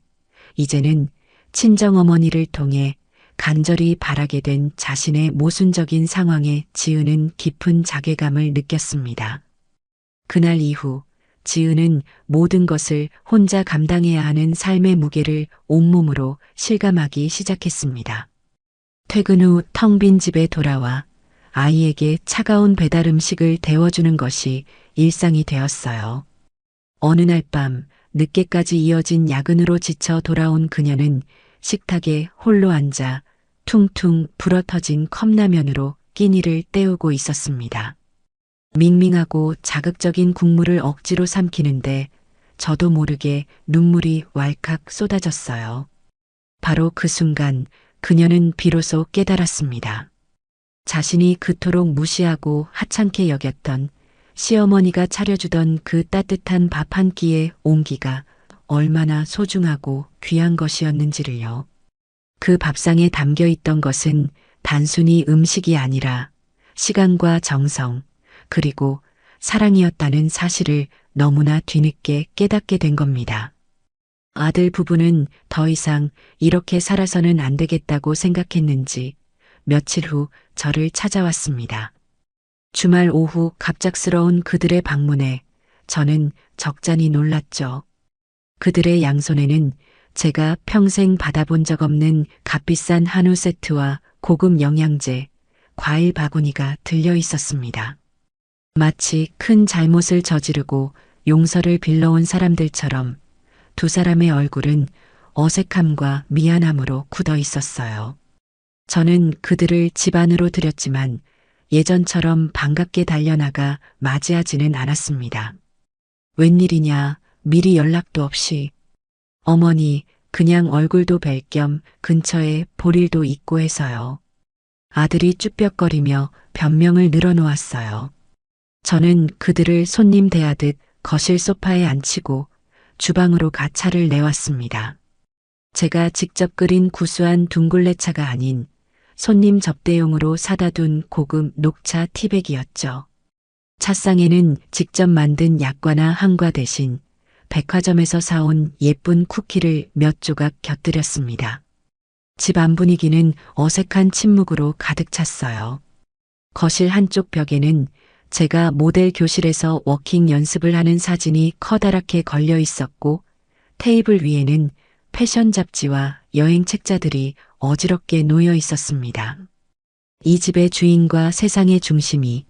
이제는 친정어머니를 통해 간절히 바라게 된 자신의 모순적인 상황에 지은은 깊은 자괴감을 느꼈습니다. 그날 이후 지은은 모든 것을 혼자 감당해야 하는 삶의 무게를 온몸으로 실감하기 시작했습니다. 퇴근 후 텅 빈 집에 돌아와 아이에게 차가운 배달 음식을 데워주는 것이 일상이 되었어요. 어느 날 밤 늦게까지 이어진 야근으로 지쳐 돌아온 그녀는 식탁에 홀로 앉아 퉁퉁 불어터진 컵라면으로 끼니를 때우고 있었습니다. 밍밍하고 자극적인 국물을 억지로 삼키는데 저도 모르게 눈물이 왈칵 쏟아졌어요. 바로 그 순간 그녀는 비로소 깨달았습니다. 자신이 그토록 무시하고 하찮게 여겼던 시어머니가 차려주던 그 따뜻한 밥 한 끼의 온기가 얼마나 소중하고 귀한 것이었는지를요. 그 밥상에 담겨 있던 것은 단순히 음식이 아니라 시간과 정성, 그리고 사랑이었다는 사실을 너무나 뒤늦게 깨닫게 된 겁니다. 아들 부부는 더 이상 이렇게 살아서는 안 되겠다고 생각했는지 며칠 후 저를 찾아왔습니다. 주말 오후 갑작스러운 그들의 방문에 저는 적잖이 놀랐죠. 그들의 양손에는 제가 평생 받아본 적 없는 값비싼 한우 세트와 고급 영양제, 과일 바구니가 들려 있었습니다. 마치 큰 잘못을 저지르고 용서를 빌러온 사람들처럼 두 사람의 얼굴은 어색함과 미안함으로 굳어 있었어요. 저는 그들을 집 안으로 들였지만 예전처럼 반갑게 달려나가 맞이하지는 않았습니다. 웬일이냐, 미리 연락도 없이. 어머니, 그냥 얼굴도 뵐 겸 근처에 볼 일도 있고 해서요. 아들이 쭈뼛거리며 변명을 늘어놓았어요. 저는 그들을 손님 대하듯 거실 소파에 앉히고 주방으로 가 차를 내왔습니다. 제가 직접 끓인 구수한 둥글레차가 아닌 손님 접대용으로 사다 둔 고급 녹차 티백이었죠. 찻상에는 직접 만든 약과나 한과 대신 백화점에서 사온 예쁜 쿠키를 몇 조각 곁들였습니다. 집 안 분위기는 어색한 침묵으로 가득 찼어요. 거실 한쪽 벽에는 제가 모델 교실에서 워킹 연습을 하는 사진이 커다랗게 걸려 있었고 테이블 위에는 패션 잡지와 여행 책자들이 어지럽게 놓여 있었습니다. 이 집의 주인과 세상의 중심이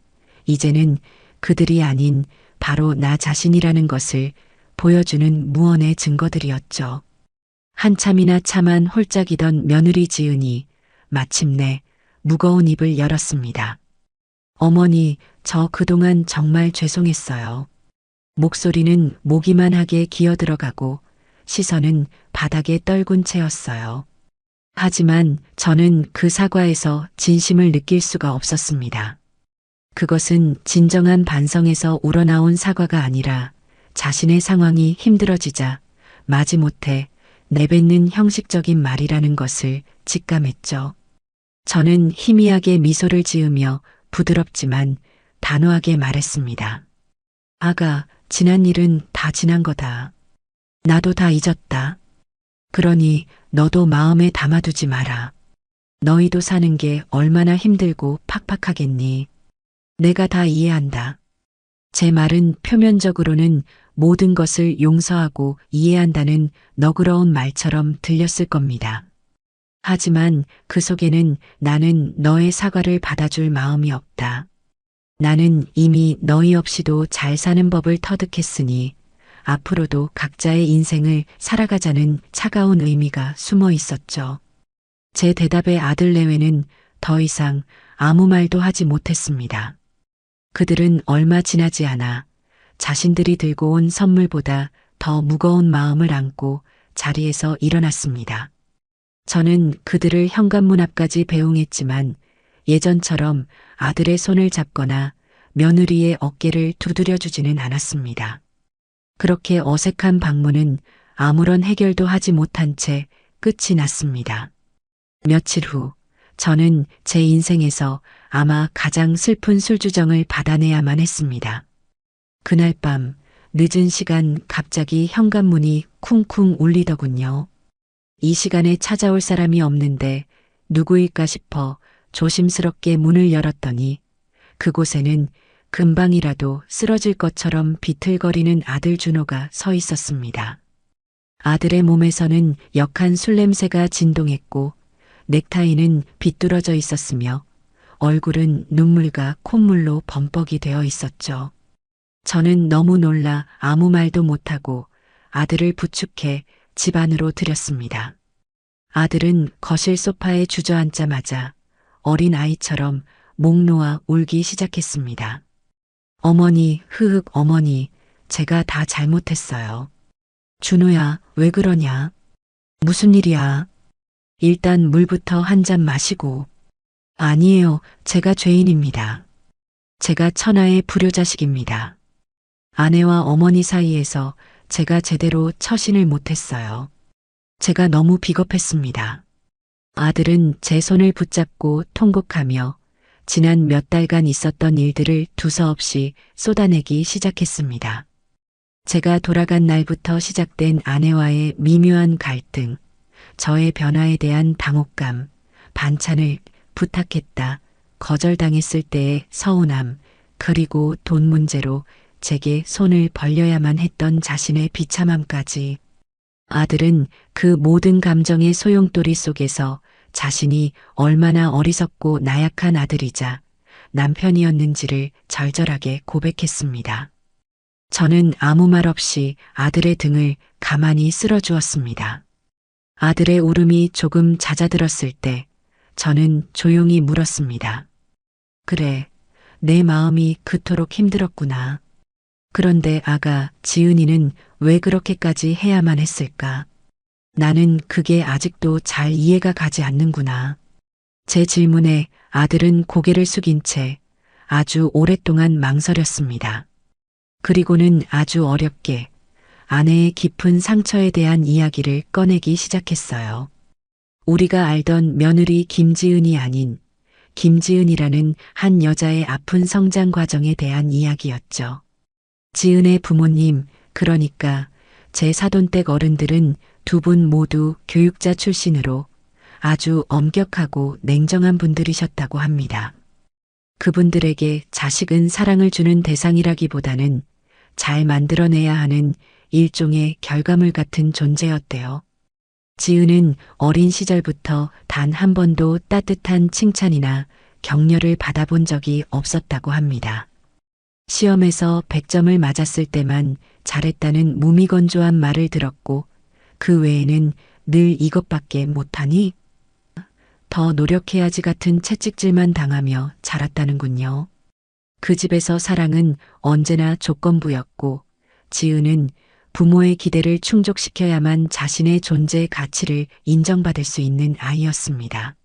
이제는 그들이 아닌 바로 나 자신이라는 것을 보여주는 무언의 증거들이었죠. 한참이나 참한 홀짝이던 며느리 지은이 마침내 무거운 입을 열었습니다. 어머니, 저 그동안 정말 죄송했어요. 목소리는 모기만하게 기어들어가고 시선은 바닥에 떨군 채였어요. 하지만 저는 그 사과에서 진심을 느낄 수가 없었습니다. 그것은 진정한 반성에서 우러나온 사과가 아니라 자신의 상황이 힘들어지자 마지못해 내뱉는 형식적인 말이라는 것을 직감했죠. 저는 희미하게 미소를 지으며 부드럽지만 단호하게 말했습니다. 아가, 지난 일은 다 지난 거다. 나도 다 잊었다. 그러니 너도 마음에 담아두지 마라. 너희도 사는 게 얼마나 힘들고 팍팍하겠니. 내가 다 이해한다. 제 말은 표면적으로는 모든 것을 용서하고 이해한다는 너그러운 말처럼 들렸을 겁니다. 하지만 그 속에는 나는 너의 사과를 받아줄 마음이 없다. 나는 이미 너희 없이도 잘 사는 법을 터득했으니 앞으로도 각자의 인생을 살아가자는 차가운 의미가 숨어 있었죠. 제 대답에 아들 내외는 더 이상 아무 말도 하지 못했습니다. 그들은 얼마 지나지 않아 자신들이 들고 온 선물보다 더 무거운 마음을 안고 자리에서 일어났습니다. 저는 그들을 현관문 앞까지 배웅했지만 예전처럼 아들의 손을 잡거나 며느리의 어깨를 두드려주지는 않았습니다. 그렇게 어색한 방문은 아무런 해결도 하지 못한 채 끝이 났습니다. 며칠 후, 저는 제 인생에서 아마 가장 슬픈 술주정을 받아내야만 했습니다. 그날 밤, 늦은 시간 갑자기 현관문이 쿵쿵 울리더군요. 이 시간에 찾아올 사람이 없는데 누구일까 싶어 조심스럽게 문을 열었더니 그곳에는 금방이라도 쓰러질 것처럼 비틀거리는 아들 준호가 서 있었습니다. 아들의 몸에서는 역한 술 냄새가 진동했고 넥타이는 비뚤어져 있었으며 얼굴은 눈물과 콧물로 범벅이 되어 있었죠. 저는 너무 놀라 아무 말도 못하고 아들을 부축해 집 안으로 들였습니다. 아들은 거실 소파에 주저앉자마자 어린 아이처럼 목 놓아 울기 시작했습니다. 어머니, 흐흑 어머니, 제가 다 잘못했어요. 준호야, 왜 그러냐? 무슨 일이야? 일단 물부터 한 잔 마시고. 아니에요, 제가 죄인입니다. 제가 천하의 불효자식입니다. 아내와 어머니 사이에서 제가 제대로 처신을 못했어요. 제가 너무 비겁했습니다. 아들은 제 손을 붙잡고 통곡하며 지난 몇 달간 있었던 일들을 두서없이 쏟아내기 시작했습니다. 제가 돌아간 날부터 시작된 아내와의 미묘한 갈등, 저의 변화에 대한 당혹감, 반찬을 부탁했다, 거절당했을 때의 서운함, 그리고 돈 문제로 제게 손을 벌려야만 했던 자신의 비참함까지. 아들은 그 모든 감정의 소용돌이 속에서 자신이 얼마나 어리석고 나약한 아들이자 남편이었는지를 절절하게 고백했습니다. 저는 아무 말 없이 아들의 등을 가만히 쓸어주었습니다. 아들의 울음이 조금 잦아들었을 때 저는 조용히 물었습니다. 그래, 내 마음이 그토록 힘들었구나. 그런데 아가, 지은이는 왜 그렇게까지 해야만 했을까? 나는 그게 아직도 잘 이해가 가지 않는구나. 제 질문에 아들은 고개를 숙인 채 아주 오랫동안 망설였습니다. 그리고는 아주 어렵게 아내의 깊은 상처에 대한 이야기를 꺼내기 시작했어요. 우리가 알던 며느리 김지은이 아닌 김지은이라는 한 여자의 아픈 성장 과정에 대한 이야기였죠. 지은의 부모님, 그러니까 제 사돈댁 어른들은 두 분 모두 교육자 출신으로 아주 엄격하고 냉정한 분들이셨다고 합니다. 그분들에게 자식은 사랑을 주는 대상이라기보다는 잘 만들어내야 하는 일종의 결과물 같은 존재였대요. 지은은 어린 시절부터 단 한 번도 따뜻한 칭찬이나 격려를 받아본 적이 없었다고 합니다. 시험에서 100점을 맞았을 때만 잘했다는 무미건조한 말을 들었고 그 외에는 늘 이것밖에 못하니? 더 노력해야지 같은 채찍질만 당하며 자랐다는군요. 그 집에서 사랑은 언제나 조건부였고 지은은 부모의 기대를 충족시켜야만 자신의 존재 가치를 인정받을 수 있는 아이였습니다.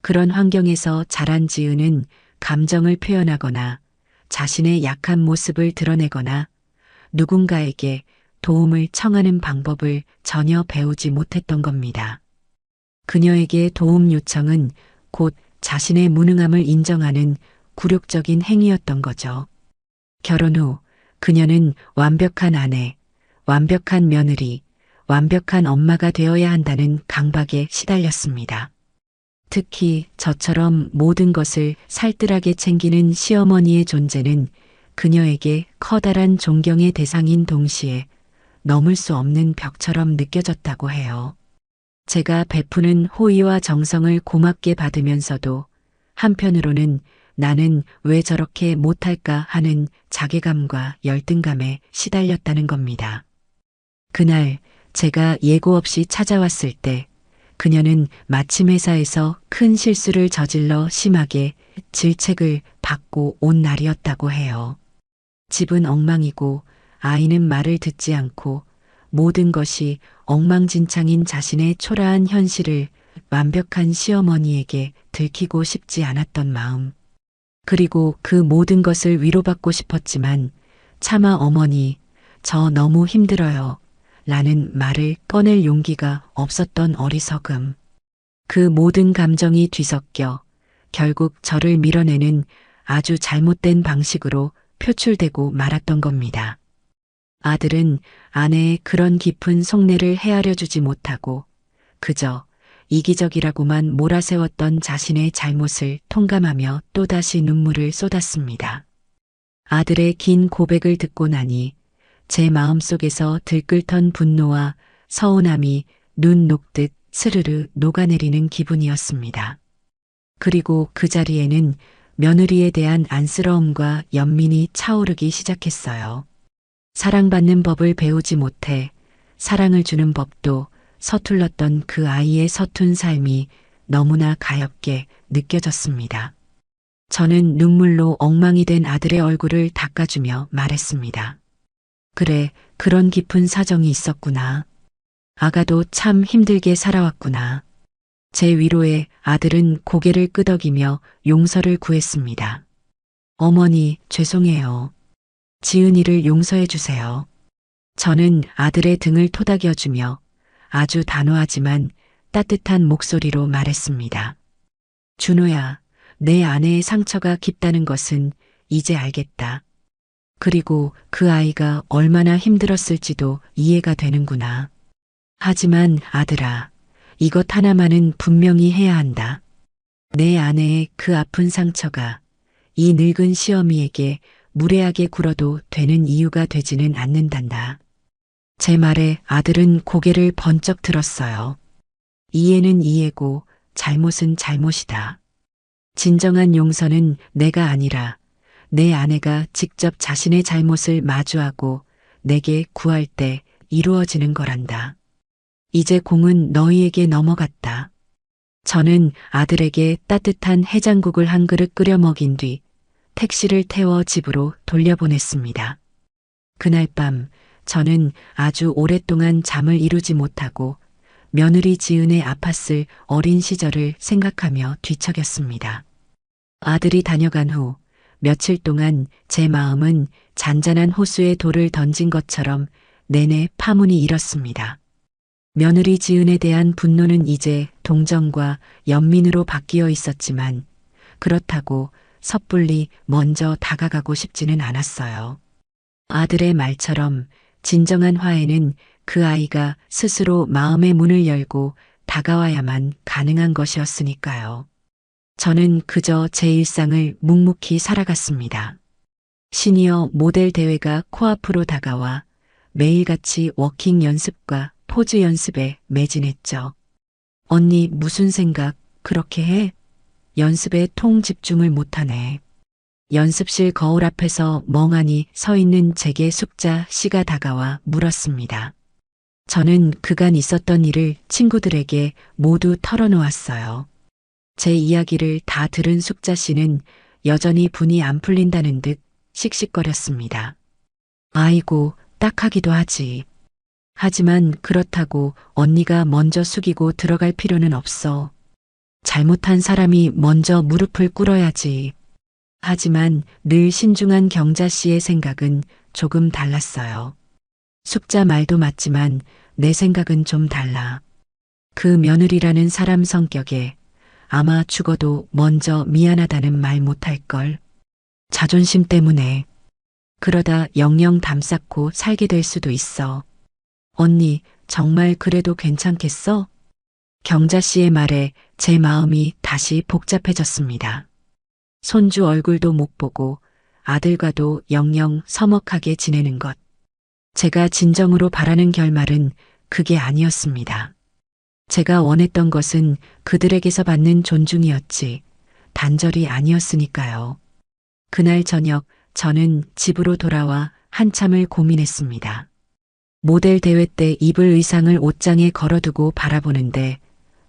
그런 환경에서 자란 지은은 감정을 표현하거나 자신의 약한 모습을 드러내거나 누군가에게 도움을 청하는 방법을 전혀 배우지 못했던 겁니다. 그녀에게 도움 요청은 곧 자신의 무능함을 인정하는 굴욕적인 행위였던 거죠. 결혼 후 그녀는 완벽한 아내, 완벽한 며느리, 완벽한 엄마가 되어야 한다는 강박에 시달렸습니다. 특히 저처럼 모든 것을 살뜰하게 챙기는 시어머니의 존재는 그녀에게 커다란 존경의 대상인 동시에 넘을 수 없는 벽처럼 느껴졌다고 해요. 제가 베푸는 호의와 정성을 고맙게 받으면서도 한편으로는 나는 왜 저렇게 못할까 하는 자괴감과 열등감에 시달렸다는 겁니다. 그날 제가 예고 없이 찾아왔을 때 그녀는 마침 회사에서 큰 실수를 저질러 심하게 질책을 받고 온 날이었다고 해요. 집은 엉망이고 아이는 말을 듣지 않고 모든 것이 엉망진창인 자신의 초라한 현실을 완벽한 시어머니에게 들키고 싶지 않았던 마음. 그리고 그 모든 것을 위로받고 싶었지만 차마 어머니, 저 너무 힘들어요. 라는 말을 꺼낼 용기가 없었던 어리석음. 그 모든 감정이 뒤섞여 결국 저를 밀어내는 아주 잘못된 방식으로 표출되고 말았던 겁니다. 아들은 아내의 그런 깊은 속내를 헤아려 주지 못하고 그저 이기적이라고만 몰아세웠던 자신의 잘못을 통감하며 또다시 눈물을 쏟았습니다. 아들의 긴 고백을 듣고 나니 제 마음속에서 들끓던 분노와 서운함이 눈 녹듯 스르르 녹아내리는 기분이었습니다. 그리고 그 자리에는 며느리에 대한 안쓰러움과 연민이 차오르기 시작했어요. 사랑받는 법을 배우지 못해 사랑을 주는 법도 서툴렀던 그 아이의 서툰 삶이 너무나 가엽게 느껴졌습니다. 저는 눈물로 엉망이 된 아들의 얼굴을 닦아주며 말했습니다. 그래, 그런 깊은 사정이 있었구나. 아가도 참 힘들게 살아왔구나. 제 위로에 아들은 고개를 끄덕이며 용서를 구했습니다. 어머니, 죄송해요. 지은이를 용서해 주세요. 저는 아들의 등을 토닥여주며 아주 단호하지만 따뜻한 목소리로 말했습니다. 준호야, 내 아내의 상처가 깊다는 것은 이제 알겠다. 그리고 그 아이가 얼마나 힘들었을지도 이해가 되는구나. 하지만 아들아, 이것 하나만은 분명히 해야 한다. 내 아내의 그 아픈 상처가 이 늙은 시어미에게 무례하게 굴어도 되는 이유가 되지는 않는단다. 제 말에 아들은 고개를 번쩍 들었어요. 이해는 이해고 잘못은 잘못이다. 진정한 용서는 내가 아니라 내 아내가 직접 자신의 잘못을 마주하고 내게 구할 때 이루어지는 거란다. 이제 공은 너희에게 넘어갔다. 저는 아들에게 따뜻한 해장국을 한 그릇 끓여 먹인 뒤 택시를 태워 집으로 돌려보냈습니다. 그날 밤 저는 아주 오랫동안 잠을 이루지 못하고 며느리 지은의 아팠을 어린 시절을 생각하며 뒤척였습니다. 아들이 다녀간 후 며칠 동안 제 마음은 잔잔한 호수에 돌을 던진 것처럼 내내 파문이 일었습니다. 며느리 지은에 대한 분노는 이제 동정과 연민으로 바뀌어 있었지만 그렇다고 섣불리 먼저 다가가고 싶지는 않았어요. 아들의 말처럼 진정한 화해는 그 아이가 스스로 마음의 문을 열고 다가와야만 가능한 것이었으니까요. 저는 그저 제 일상을 묵묵히 살아갔습니다. 시니어 모델 대회가 코앞으로 다가와 매일같이 워킹 연습과 포즈 연습에 매진했죠. 언니 무슨 생각 그렇게 해? 연습에 통 집중을 못하네. 연습실 거울 앞에서 멍하니 서 있는 제게 숙자 씨가 다가와 물었습니다. 저는 그간 있었던 일을 친구들에게 모두 털어놓았어요. 제 이야기를 다 들은 숙자 씨는 여전히 분이 안 풀린다는 듯 씩씩거렸습니다. 아이고, 딱하기도 하지. 하지만 그렇다고 언니가 먼저 숙이고 들어갈 필요는 없어. 잘못한 사람이 먼저 무릎을 꿇어야지. 하지만 늘 신중한 경자 씨의 생각은 조금 달랐어요. 숙자 말도 맞지만 내 생각은 좀 달라. 그 며느리라는 사람 성격에 아마 죽어도 먼저 미안하다는 말 못할걸. 자존심 때문에. 그러다 영영 담쌓고 살게 될 수도 있어. 언니, 정말 그래도 괜찮겠어? 경자 씨의 말에 제 마음이 다시 복잡해졌습니다. 손주 얼굴도 못 보고 아들과도 영영 서먹하게 지내는 것. 제가 진정으로 바라는 결말은 그게 아니었습니다. 제가 원했던 것은 그들에게서 받는 존중이었지 단절이 아니었으니까요. 그날 저녁 저는 집으로 돌아와 한참을 고민했습니다. 모델 대회 때 입을 의상을 옷장에 걸어두고 바라보는데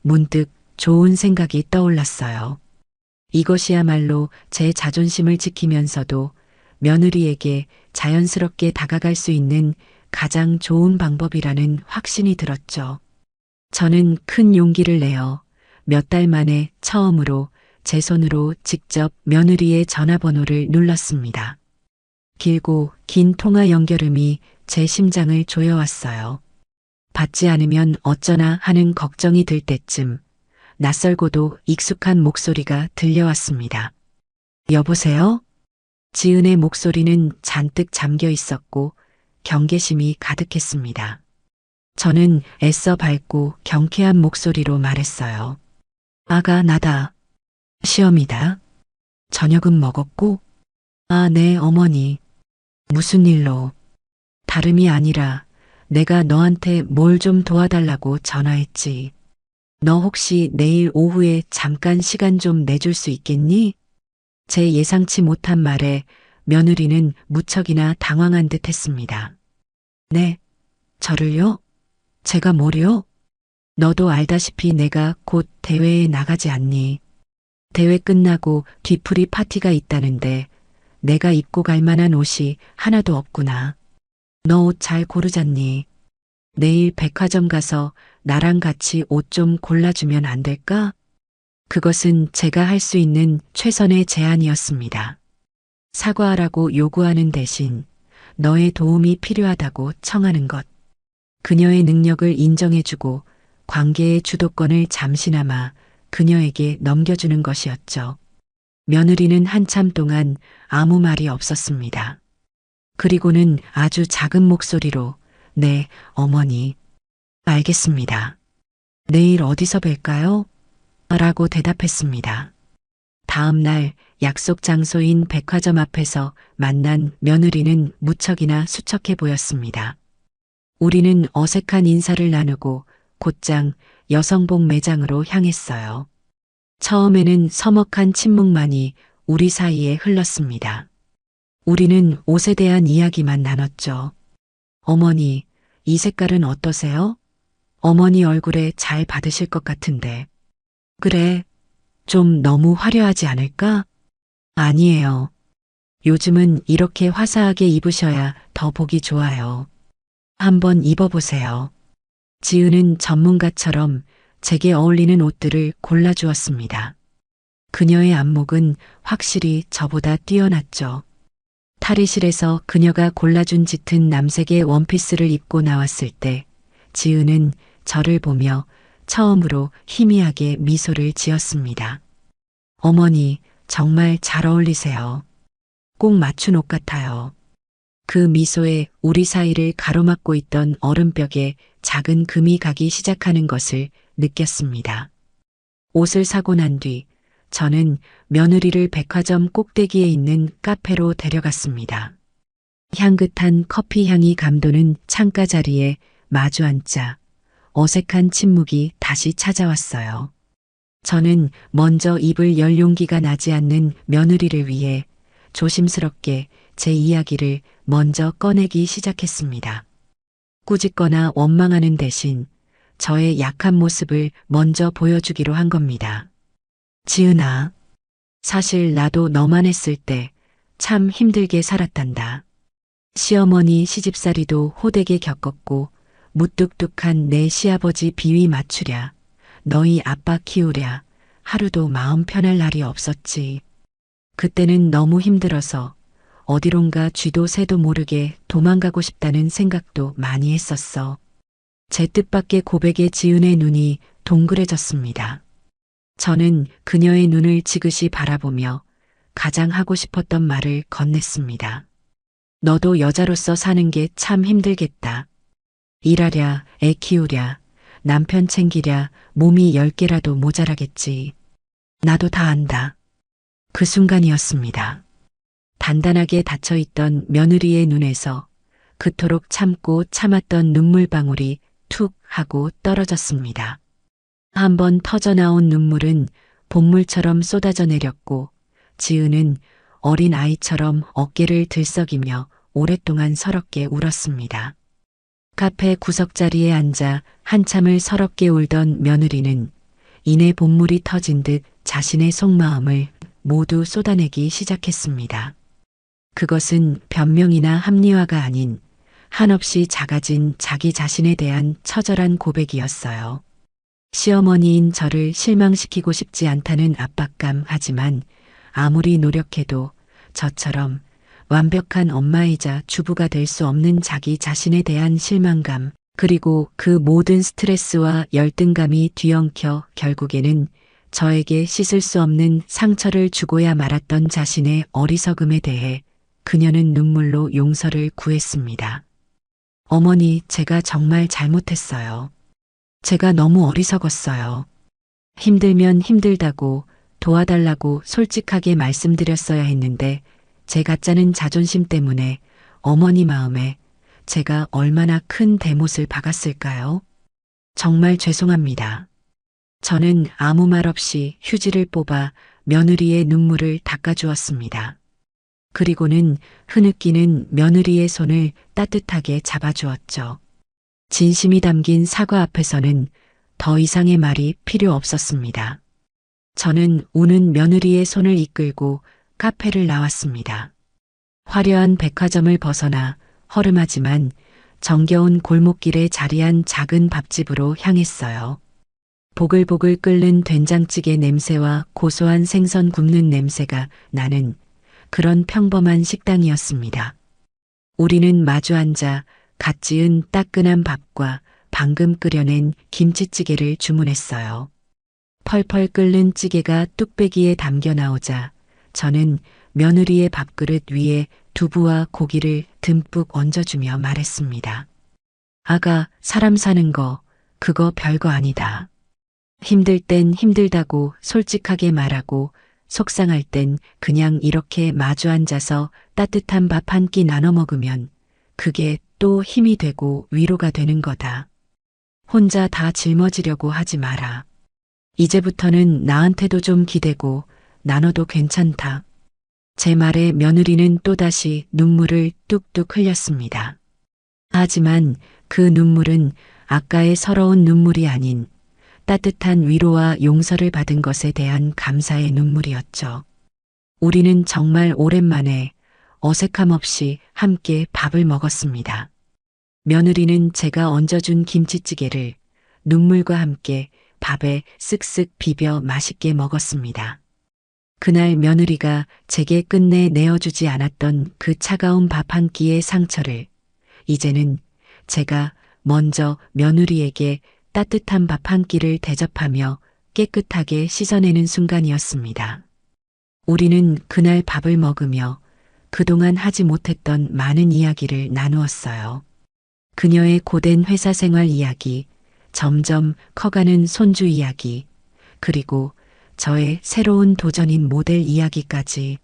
문득 좋은 생각이 떠올랐어요. 이것이야말로 제 자존심을 지키면서도 며느리에게 자연스럽게 다가갈 수 있는 가장 좋은 방법이라는 확신이 들었죠. 저는 큰 용기를 내어 몇 달 만에 처음으로 제 손으로 직접 며느리의 전화번호를 눌렀습니다. 길고 긴 통화 연결음이 제 심장을 조여왔어요. 받지 않으면 어쩌나 하는 걱정이 들 때쯤 낯설고도 익숙한 목소리가 들려왔습니다. 여보세요? 지은의 목소리는 잔뜩 잠겨 있었고 경계심이 가득했습니다. 저는 애써 밝고 경쾌한 목소리로 말했어요. 아가, 나다. 시험이다. 저녁은 먹었고? 아, 네, 어머니. 무슨 일로? 다름이 아니라 내가 너한테 뭘 좀 도와달라고 전화했지. 너 혹시 내일 오후에 잠깐 시간 좀 내줄 수 있겠니? 제 예상치 못한 말에 며느리는 무척이나 당황한 듯 했습니다. 네, 저를요? 제가 뭐요? 너도 알다시피 내가 곧 대회에 나가지 않니? 대회 끝나고 뒤풀이 파티가 있다는데 내가 입고 갈 만한 옷이 하나도 없구나. 너 옷 잘 고르잖니? 내일 백화점 가서 나랑 같이 옷 좀 골라주면 안 될까? 그것은 제가 할 수 있는 최선의 제안이었습니다. 사과하라고 요구하는 대신 너의 도움이 필요하다고 청하는 것. 그녀의 능력을 인정해주고 관계의 주도권을 잠시나마 그녀에게 넘겨주는 것이었죠. 며느리는 한참 동안 아무 말이 없었습니다. 그리고는 아주 작은 목소리로 네, 어머니. 알겠습니다. 내일 어디서 뵐까요? 라고 대답했습니다. 다음 날 약속 장소인 백화점 앞에서 만난 며느리는 무척이나 수척해 보였습니다. 우리는 어색한 인사를 나누고 곧장 여성복 매장으로 향했어요. 처음에는 서먹한 침묵만이 우리 사이에 흘렀습니다. 우리는 옷에 대한 이야기만 나눴죠. 어머니, 이 색깔은 어떠세요? 어머니 얼굴에 잘 받으실 것 같은데. 그래, 좀 너무 화려하지 않을까? 아니에요. 요즘은 이렇게 화사하게 입으셔야 더 보기 좋아요. 한번 입어보세요. 지은은 전문가처럼 제게 어울리는 옷들을 골라주었습니다. 그녀의 안목은 확실히 저보다 뛰어났죠. 탈의실에서 그녀가 골라준 짙은 남색의 원피스를 입고 나왔을 때 지은은 저를 보며 처음으로 희미하게 미소를 지었습니다. 어머니, 정말 잘 어울리세요. 꼭 맞춘 옷 같아요. 그 미소에 우리 사이를 가로막고 있던 얼음벽에 작은 금이 가기 시작하는 것을 느꼈습니다. 옷을 사고 난 뒤 저는 며느리를 백화점 꼭대기에 있는 카페로 데려갔습니다. 향긋한 커피 향이 감도는 창가 자리에 마주 앉자 어색한 침묵이 다시 찾아왔어요. 저는 먼저 입을 열 용기가 나지 않는 며느리를 위해 조심스럽게 제 이야기를 먼저 꺼내기 시작했습니다. 꾸짖거나 원망하는 대신 저의 약한 모습을 먼저 보여주기로 한 겁니다. 지은아, 사실 나도 너만 했을 때 참 힘들게 살았단다. 시어머니 시집살이도 호되게 겪었고 무뚝뚝한 내 시아버지 비위 맞추랴, 너희 아빠 키우랴 하루도 마음 편할 날이 없었지. 그때는 너무 힘들어서 어디론가 쥐도 새도 모르게 도망가고 싶다는 생각도 많이 했었어. 제 뜻밖의 고백에 지은의 눈이 동그래졌습니다. 저는 그녀의 눈을 지그시 바라보며 가장 하고 싶었던 말을 건넸습니다. 너도 여자로서 사는 게 참 힘들겠다. 일하랴, 애 키우랴, 남편 챙기랴, 몸이 10개라도 모자라겠지. 나도 다 안다. 그 순간이었습니다. 단단하게 닫혀있던 며느리의 눈에서 그토록 참고 참았던 눈물방울이 툭 하고 떨어졌습니다. 한번 터져나온 눈물은 본물처럼 쏟아져 내렸고 지은은 어린 아이처럼 어깨를 들썩이며 오랫동안 서럽게 울었습니다. 카페 구석자리에 앉아 한참을 서럽게 울던 며느리는 이내 본물이 터진 듯 자신의 속마음을 모두 쏟아내기 시작했습니다. 그것은 변명이나 합리화가 아닌 한없이 작아진 자기 자신에 대한 처절한 고백이었어요. 시어머니인 저를 실망시키고 싶지 않다는 압박감 하지만 아무리 노력해도 저처럼 완벽한 엄마이자 주부가 될 수 없는 자기 자신에 대한 실망감, 그리고 그 모든 스트레스와 열등감이 뒤엉켜 결국에는 저에게 씻을 수 없는 상처를 주고야 말았던 자신의 어리석음에 대해 그녀는 눈물로 용서를 구했습니다. 어머니, 제가 정말 잘못했어요. 제가 너무 어리석었어요. 힘들면 힘들다고 도와달라고 솔직하게 말씀드렸어야 했는데 제 가짜는 자존심 때문에 어머니 마음에 제가 얼마나 큰 대못을 박았을까요? 정말 죄송합니다. 저는 아무 말 없이 휴지를 뽑아 며느리의 눈물을 닦아주었습니다. 그리고는 흐느끼는 며느리의 손을 따뜻하게 잡아주었죠. 진심이 담긴 사과 앞에서는 더 이상의 말이 필요 없었습니다. 저는 우는 며느리의 손을 이끌고 카페를 나왔습니다. 화려한 백화점을 벗어나 허름하지만 정겨운 골목길에 자리한 작은 밥집으로 향했어요. 보글보글 끓는 된장찌개 냄새와 고소한 생선 굽는 냄새가 나는 그런 평범한 식당이었습니다. 우리는 마주 앉아 갓 지은 따끈한 밥과 방금 끓여낸 김치찌개를 주문했어요. 펄펄 끓는 찌개가 뚝배기에 담겨 나오자 저는 며느리의 밥그릇 위에 두부와 고기를 듬뿍 얹어주며 말했습니다. 아가, 사람 사는 거, 그거 별거 아니다. 힘들 땐 힘들다고 솔직하게 말하고 속상할 땐 그냥 이렇게 마주 앉아서 따뜻한 밥 한 끼 나눠 먹으면 그게 또 힘이 되고 위로가 되는 거다. 혼자 다 짊어지려고 하지 마라. 이제부터는 나한테도 좀 기대고 나눠도 괜찮다. 제 말에 며느리는 또다시 눈물을 뚝뚝 흘렸습니다. 하지만 그 눈물은 아까의 서러운 눈물이 아닌 따뜻한 위로와 용서를 받은 것에 대한 감사의 눈물이었죠. 우리는 정말 오랜만에 어색함 없이 함께 밥을 먹었습니다. 며느리는 제가 얹어준 김치찌개를 눈물과 함께 밥에 쓱쓱 비벼 맛있게 먹었습니다. 그날 며느리가 제게 끝내 내어주지 않았던 그 차가운 밥 한 끼의 상처를 이제는 제가 먼저 며느리에게 따뜻한 밥 한 끼를 대접하며 깨끗하게 씻어내는 순간이었습니다. 우리는 그날 밥을 먹으며 그동안 하지 못했던 많은 이야기를 나누었어요. 그녀의 고된 회사 생활 이야기, 점점 커가는 손주 이야기, 그리고 저의 새로운 도전인 모델 이야기까지.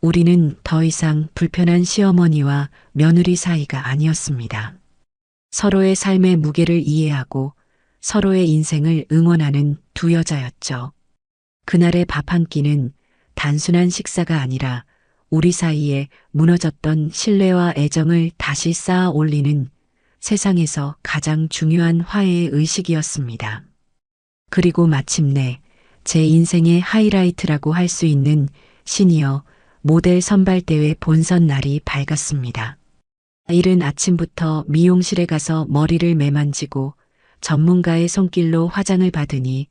우리는 더 이상 불편한 시어머니와 며느리 사이가 아니었습니다. 서로의 삶의 무게를 이해하고 서로의 인생을 응원하는 두 여자였죠. 그날의 밥 한 끼는 단순한 식사가 아니라 우리 사이에 무너졌던 신뢰와 애정을 다시 쌓아 올리는 세상에서 가장 중요한 화해의 의식이었습니다. 그리고 마침내 제 인생의 하이라이트라고 할 수 있는 시니어 모델 선발대회 본선 날이 밝았습니다. 이른 아침부터 미용실에 가서 머리를 매만지고 전문가의 손길로 화장을 받으니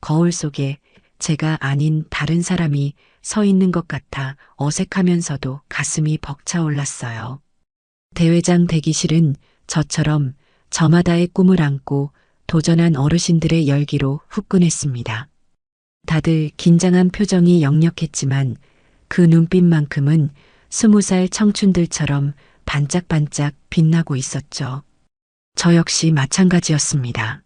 거울 속에 제가 아닌 다른 사람이 서 있는 것 같아 어색하면서도 가슴이 벅차올랐어요. 대회장 대기실은 저처럼 저마다의 꿈을 안고 도전한 어르신들의 열기로 후끈했습니다. 다들 긴장한 표정이 역력했지만 그 눈빛만큼은 20살 청춘들처럼 반짝반짝 빛나고 있었죠. 저 역시 마찬가지였습니다.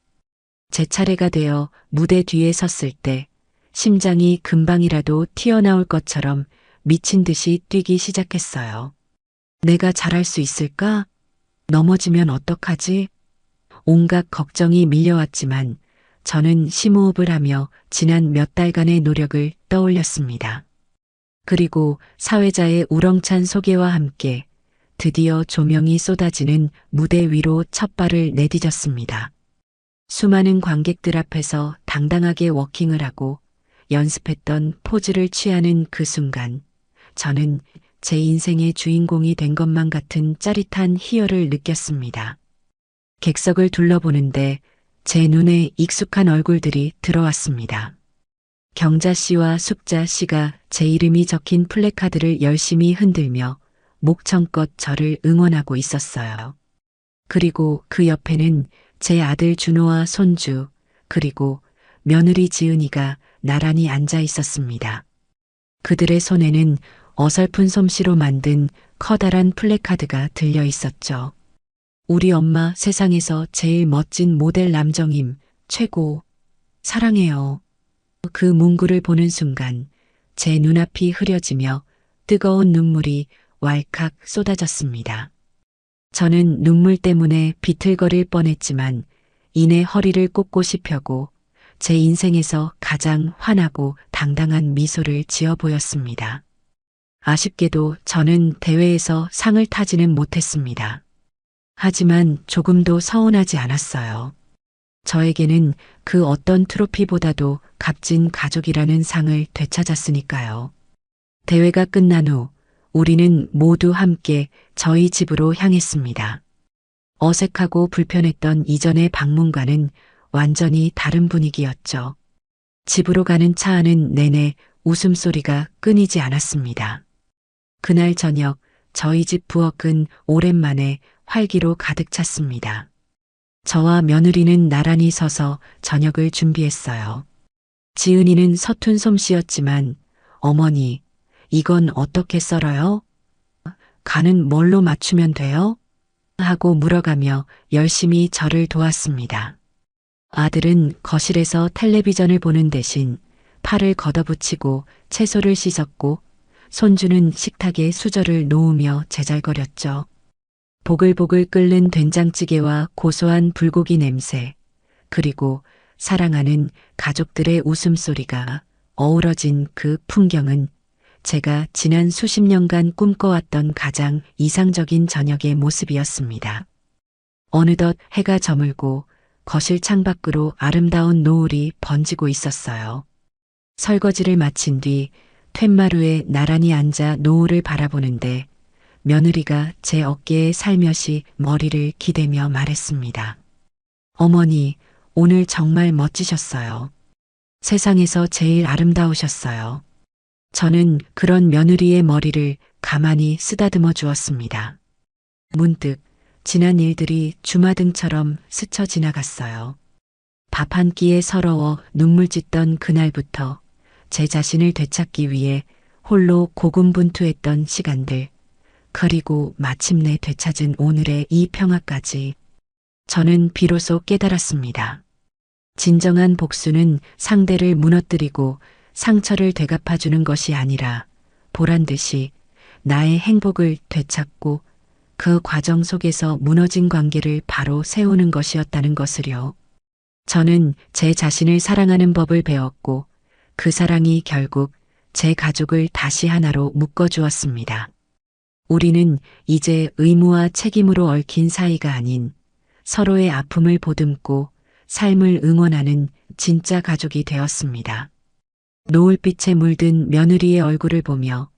제 차례가 되어 무대 뒤에 섰을 때 심장이 금방이라도 튀어나올 것처럼 미친 듯이 뛰기 시작했어요. 내가 잘할 수 있을까? 넘어지면 어떡하지? 온갖 걱정이 밀려왔지만 저는 심호흡을 하며 지난 몇 달간의 노력을 떠올렸습니다. 그리고 사회자의 우렁찬 소개와 함께 드디어 조명이 쏟아지는 무대 위로 첫 발을 내디뎠습니다. 수많은 관객들 앞에서 당당하게 워킹을 하고 연습했던 포즈를 취하는 그 순간 저는 제 인생의 주인공이 된 것만 같은 짜릿한 희열을 느꼈습니다. 객석을 둘러보는데 제 눈에 익숙한 얼굴들이 들어왔습니다. 경자 씨와 숙자 씨가 제 이름이 적힌 플래카드를 열심히 흔들며 목청껏 저를 응원하고 있었어요. 그리고 그 옆에는 제 아들 준호와 손주, 그리고 며느리 지은이가 나란히 앉아 있었습니다. 그들의 손에는 어설픈 솜씨로 만든 커다란 플래카드가 들려 있었죠. 우리 엄마 세상에서 제일 멋진 모델 남정임, 최고, 사랑해요. 그 문구를 보는 순간 제 눈앞이 흐려지며 뜨거운 눈물이 왈칵 쏟아졌습니다. 저는 눈물 때문에 비틀거릴 뻔했지만 이내 허리를 꼿꼿이 펴고 제 인생에서 가장 환하고 당당한 미소를 지어 보였습니다. 아쉽게도 저는 대회에서 상을 타지는 못했습니다. 하지만 조금도 서운하지 않았어요. 저에게는 그 어떤 트로피보다도 값진 가족이라는 상을 되찾았으니까요. 대회가 끝난 후 우리는 모두 함께 저희 집으로 향했습니다. 어색하고 불편했던 이전의 방문과는 완전히 다른 분위기였죠. 집으로 가는 차 안은 내내 웃음소리가 끊이지 않았습니다. 그날 저녁 저희 집 부엌은 오랜만에 활기로 가득 찼습니다. 저와 며느리는 나란히 서서 저녁을 준비했어요. 지은이는 서툰 솜씨였지만 어머니, 이건 어떻게 썰어요? 간은 뭘로 맞추면 돼요? 하고 물어가며 열심히 저를 도왔습니다. 아들은 거실에서 텔레비전을 보는 대신 팔을 걷어붙이고 채소를 씻었고 손주는 식탁에 수저를 놓으며 제잘거렸죠. 보글보글 끓는 된장찌개와 고소한 불고기 냄새, 그리고 사랑하는 가족들의 웃음소리가 어우러진 그 풍경은 제가 지난 수십 년간 꿈꿔왔던 가장 이상적인 저녁의 모습이었습니다. 어느덧 해가 저물고 거실 창밖으로 아름다운 노을이 번지고 있었어요. 설거지를 마친 뒤 툇마루에 나란히 앉아 노을을 바라보는데 며느리가 제 어깨에 살며시 머리를 기대며 말했습니다. 어머니, 오늘 정말 멋지셨어요. 세상에서 제일 아름다우셨어요. 저는 그런 며느리의 머리를 가만히 쓰다듬어 주었습니다. 문득 지난 일들이 주마등처럼 스쳐 지나갔어요. 밥 한 끼에 서러워 눈물 짓던 그날부터 제 자신을 되찾기 위해 홀로 고군분투했던 시간들, 그리고 마침내 되찾은 오늘의 이 평화까지 저는 비로소 깨달았습니다. 진정한 복수는 상대를 무너뜨리고 상처를 되갚아주는 것이 아니라 보란 듯이 나의 행복을 되찾고 그 과정 속에서 무너진 관계를 바로 세우는 것이었다는 것을요. 저는 제 자신을 사랑하는 법을 배웠고 그 사랑이 결국 제 가족을 다시 하나로 묶어주었습니다. 우리는 이제 의무와 책임으로 얽힌 사이가 아닌 서로의 아픔을 보듬고 삶을 응원하는 진짜 가족이 되었습니다. 노을빛에 물든 며느리의 얼굴을 보며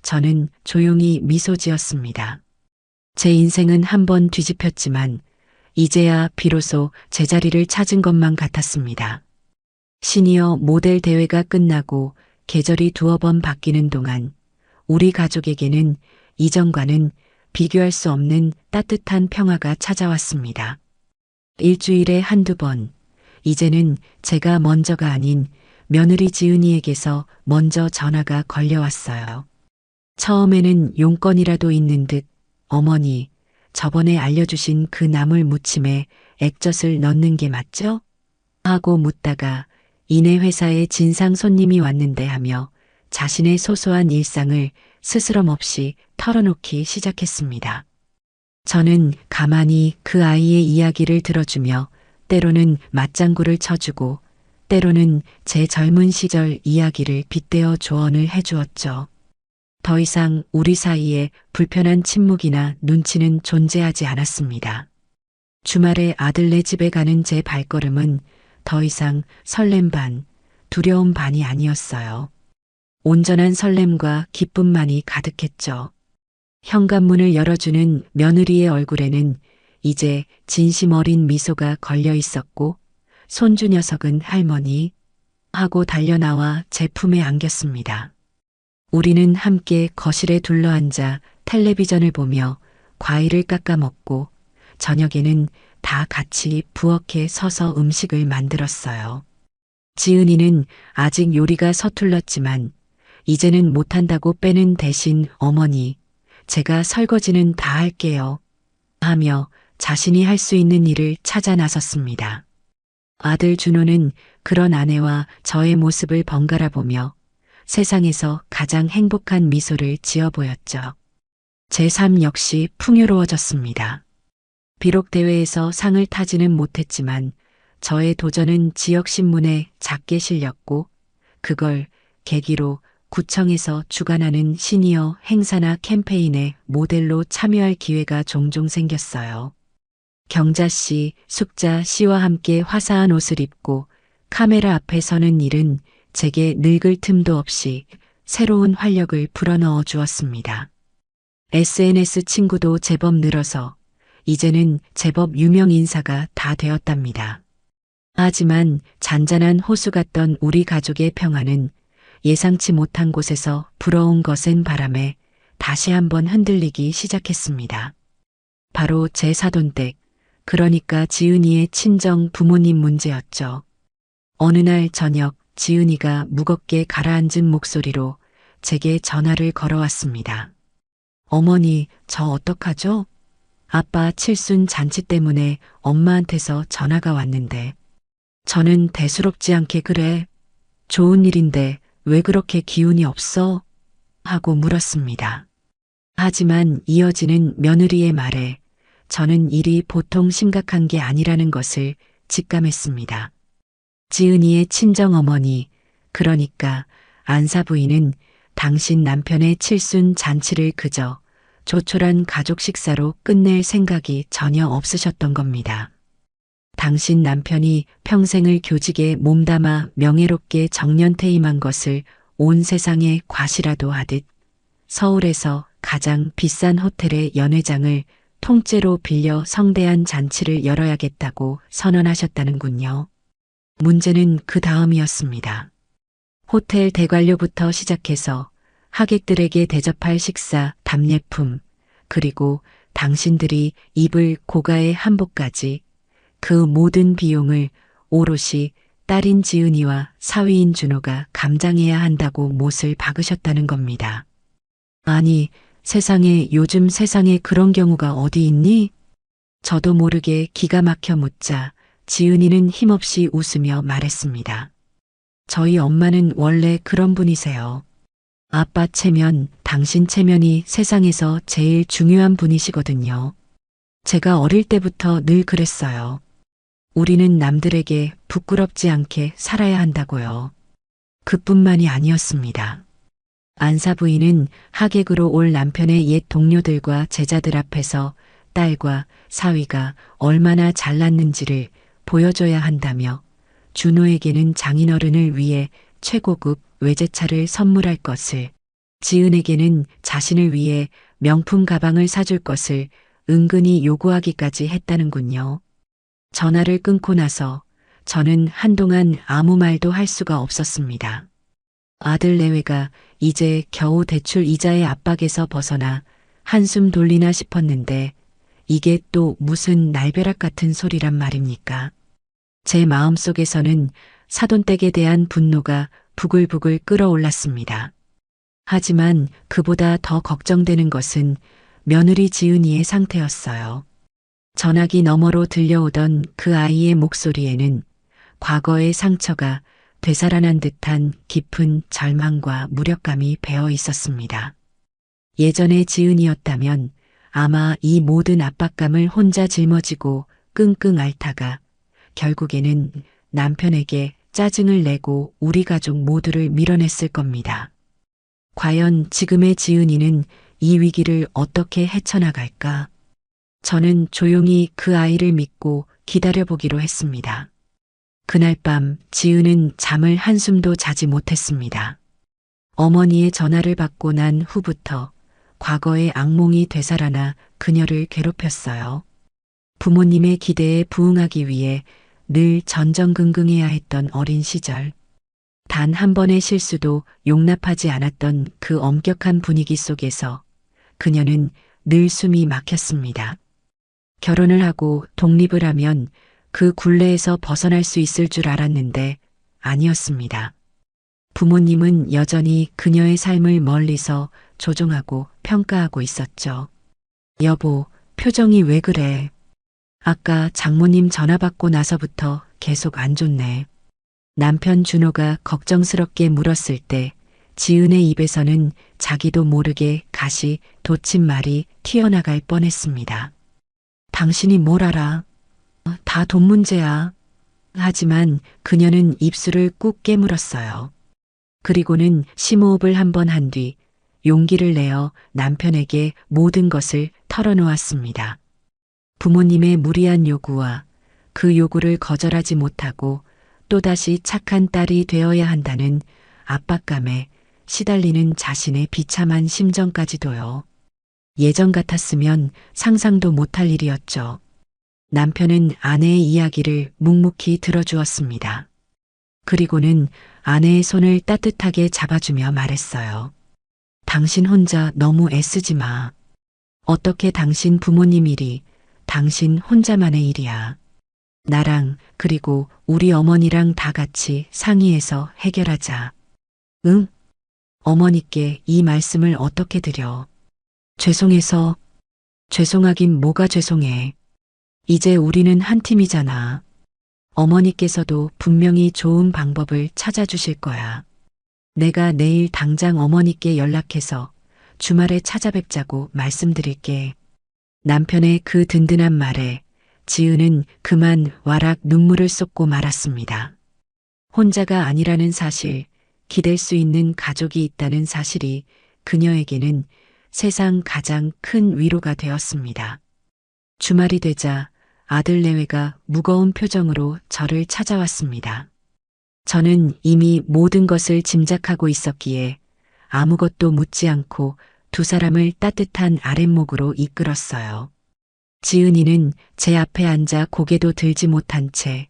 저는 조용히 미소 지었습니다. 제 인생은 한번 뒤집혔지만 이제야 비로소 제자리를 찾은 것만 같았습니다. 시니어 모델 대회가 끝나고 계절이 두어 번 바뀌는 동안 우리 가족에게는 이전과는 비교할 수 없는 따뜻한 평화가 찾아왔습니다. 일주일에 한두 번, 이제는 제가 먼저가 아닌 며느리 지은이에게서 먼저 전화가 걸려왔어요. 처음에는 용건이라도 있는 듯 어머니, 저번에 알려주신 그 나물 무침에 액젓을 넣는 게 맞죠? 하고 묻다가 이내 회사에 진상 손님이 왔는데 하며 자신의 소소한 일상을 스스럼 없이 털어놓기 시작했습니다. 저는 가만히 그 아이의 이야기를 들어주며 때로는 맞장구를 쳐주고 때로는 제 젊은 시절 이야기를 빗대어 조언을 해주었죠. 더 이상 우리 사이에 불편한 침묵이나 눈치는 존재하지 않았습니다. 주말에 아들네 집에 가는 제 발걸음은 더 이상 설렘 반, 두려움 반이 아니었어요. 온전한 설렘과 기쁨만이 가득했죠. 현관문을 열어주는 며느리의 얼굴에는 이제 진심 어린 미소가 걸려 있었고 손주 녀석은 할머니 하고 달려나와 제 품에 안겼습니다. 우리는 함께 거실에 둘러앉아 텔레비전을 보며 과일을 깎아 먹고 저녁에는 다 같이 부엌에 서서 음식을 만들었어요. 지은이는 아직 요리가 서툴렀지만 이제는 못한다고 빼는 대신 어머니, 제가 설거지는 다 할게요. 하며 자신이 할 수 있는 일을 찾아 나섰습니다. 아들 준호는 그런 아내와 저의 모습을 번갈아 보며 세상에서 가장 행복한 미소를 지어 보였죠. 제 삶 역시 풍요로워졌습니다. 비록 대회에서 상을 타지는 못했지만 저의 도전은 지역신문에 작게 실렸고 그걸 계기로 구청에서 주관하는 시니어 행사나 캠페인에 모델로 참여할 기회가 종종 생겼어요. 경자씨, 숙자씨와 함께 화사한 옷을 입고 카메라 앞에 서는 일은 제게 늙을 틈도 없이 새로운 활력을 불어넣어 주었습니다. SNS 친구도 제법 늘어서 이제는 제법 유명 인사가 다 되었답니다. 하지만 잔잔한 호수 같던 우리 가족의 평화는 예상치 못한 곳에서 불어온 거센 바람에 다시 한번 흔들리기 시작했습니다. 바로 제 사돈댁, 그러니까 지은이의 친정 부모님 문제였죠. 어느 날 저녁 지은이가 무겁게 가라앉은 목소리로 제게 전화를 걸어왔습니다. 어머니, 저 어떡하죠? 아빠 칠순 잔치 때문에 엄마한테서 전화가 왔는데. 저는 대수롭지 않게 그래. 좋은 일인데 왜 그렇게 기운이 없어? 하고 물었습니다. 하지만 이어지는 며느리의 말에 저는 일이 보통 심각한 게 아니라는 것을 직감했습니다. 지은이의 친정어머니, 그러니까 안사 부인은 당신 남편의 칠순 잔치를 그저 조촐한 가족 식사로 끝낼 생각이 전혀 없으셨던 겁니다. 당신 남편이 평생을 교직에 몸담아 명예롭게 정년퇴임한 것을 온 세상에 과시라도 하듯 서울에서 가장 비싼 호텔의 연회장을 통째로 빌려 성대한 잔치를 열어야겠다고 선언하셨다는군요. 문제는 그 다음이었습니다. 호텔 대관료부터 시작해서 하객들에게 대접할 식사, 답례품, 그리고 당신들이 입을 고가의 한복까지 그 모든 비용을 오롯이 딸인 지은이와 사위인 준호가 감당해야 한다고 못을 박으셨다는 겁니다. 아니, 요즘 세상에 그런 경우가 어디 있니? 저도 모르게 기가 막혀 묻자 지은이는 힘없이 웃으며 말했습니다. 저희 엄마는 원래 그런 분이세요. 아빠 체면, 당신 체면이 세상에서 제일 중요한 분이시거든요. 제가 어릴 때부터 늘 그랬어요. 우리는 남들에게 부끄럽지 않게 살아야 한다고요. 그뿐만이 아니었습니다. 안사 부인은 하객으로 올 남편의 옛 동료들과 제자들 앞에서 딸과 사위가 얼마나 잘났는지를 보여줘야 한다며 준호에게는 장인어른을 위해 최고급 외제차를 선물할 것을, 지은에게는 자신을 위해 명품 가방을 사줄 것을 은근히 요구하기까지 했다는군요. 전화를 끊고 나서 저는 한동안 아무 말도 할 수가 없었습니다. 아들 내외가 이제 겨우 대출 이자의 압박에서 벗어나 한숨 돌리나 싶었는데 이게 또 무슨 날벼락 같은 소리란 말입니까? 제 마음속에서는 사돈댁에 대한 분노가 부글부글 끓어올랐습니다. 하지만 그보다 더 걱정되는 것은 며느리 지은이의 상태였어요. 전화기 너머로 들려오던 그 아이의 목소리에는 과거의 상처가 되살아난 듯한 깊은 절망과 무력감이 배어 있었습니다. 예전의 지은이었다면 아마 이 모든 압박감을 혼자 짊어지고 끙끙 앓다가 결국에는 남편에게 짜증을 내고 우리 가족 모두를 밀어냈을 겁니다. 과연 지금의 지은이는 이 위기를 어떻게 헤쳐나갈까? 저는 조용히 그 아이를 믿고 기다려보기로 했습니다. 그날 밤 지은은 잠을 한숨도 자지 못했습니다. 어머니의 전화를 받고 난 후부터 과거의 악몽이 되살아나 그녀를 괴롭혔어요. 부모님의 기대에 부응하기 위해 늘 전전긍긍해야 했던 어린 시절. 단 한 번의 실수도 용납하지 않았던 그 엄격한 분위기 속에서 그녀는 늘 숨이 막혔습니다. 결혼을 하고 독립을 하면 그 굴레에서 벗어날 수 있을 줄 알았는데 아니었습니다. 부모님은 여전히 그녀의 삶을 멀리서 조종하고 평가하고 있었죠. 여보, 표정이 왜 그래? 아까 장모님 전화 받고 나서부터 계속 안 좋네. 남편 준호가 걱정스럽게 물었을 때 지은의 입에서는 자기도 모르게 가시 돋친 말이 튀어나갈 뻔했습니다. 당신이 뭘 알아? 다 돈 문제야. 하지만 그녀는 입술을 꾹 깨물었어요. 그리고는 심호흡을 한 번 한 뒤 용기를 내어 남편에게 모든 것을 털어놓았습니다. 부모님의 무리한 요구와 그 요구를 거절하지 못하고 또다시 착한 딸이 되어야 한다는 압박감에 시달리는 자신의 비참한 심정까지도요. 예전 같았으면 상상도 못할 일이었죠. 남편은 아내의 이야기를 묵묵히 들어주었습니다. 그리고는 아내의 손을 따뜻하게 잡아주며 말했어요. 당신 혼자 너무 애쓰지 마. 어떻게 당신 부모님 일이 당신 혼자만의 일이야. 나랑 그리고 우리 어머니랑 다 같이 상의해서 해결하자. 응? 어머니께 이 말씀을 어떻게 드려? 죄송해서. 죄송하긴 뭐가 죄송해. 이제 우리는 한 팀이잖아. 어머니께서도 분명히 좋은 방법을 찾아주실 거야. 내가 내일 당장 어머니께 연락해서 주말에 찾아뵙자고 말씀드릴게. 남편의 그 든든한 말에 지은은 그만 와락 눈물을 쏟고 말았습니다. 혼자가 아니라는 사실, 기댈 수 있는 가족이 있다는 사실이 그녀에게는 세상 가장 큰 위로가 되었습니다. 주말이 되자 아들 내외가 무거운 표정으로 저를 찾아왔습니다. 저는 이미 모든 것을 짐작하고 있었기에 아무것도 묻지 않고 두 사람을 따뜻한 아랫목으로 이끌었어요. 지은이는 제 앞에 앉아 고개도 들지 못한 채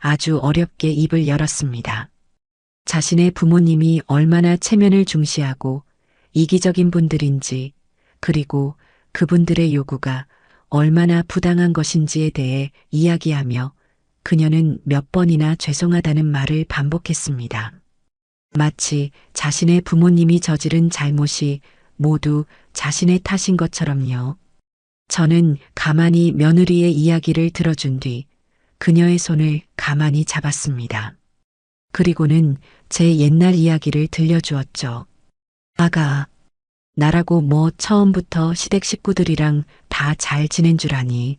아주 어렵게 입을 열었습니다. 자신의 부모님이 얼마나 체면을 중시하고 이기적인 분들인지, 그리고 그분들의 요구가 얼마나 부당한 것인지에 대해 이야기하며 그녀는 몇 번이나 죄송하다는 말을 반복했습니다. 마치 자신의 부모님이 저지른 잘못이 모두 자신의 탓인 것처럼요. 저는 가만히 며느리의 이야기를 들어준 뒤 그녀의 손을 가만히 잡았습니다. 그리고는 제 옛날 이야기를 들려주었죠. 아가, 나라고 뭐 처음부터 시댁 식구들이랑 다 잘 지낸 줄 아니.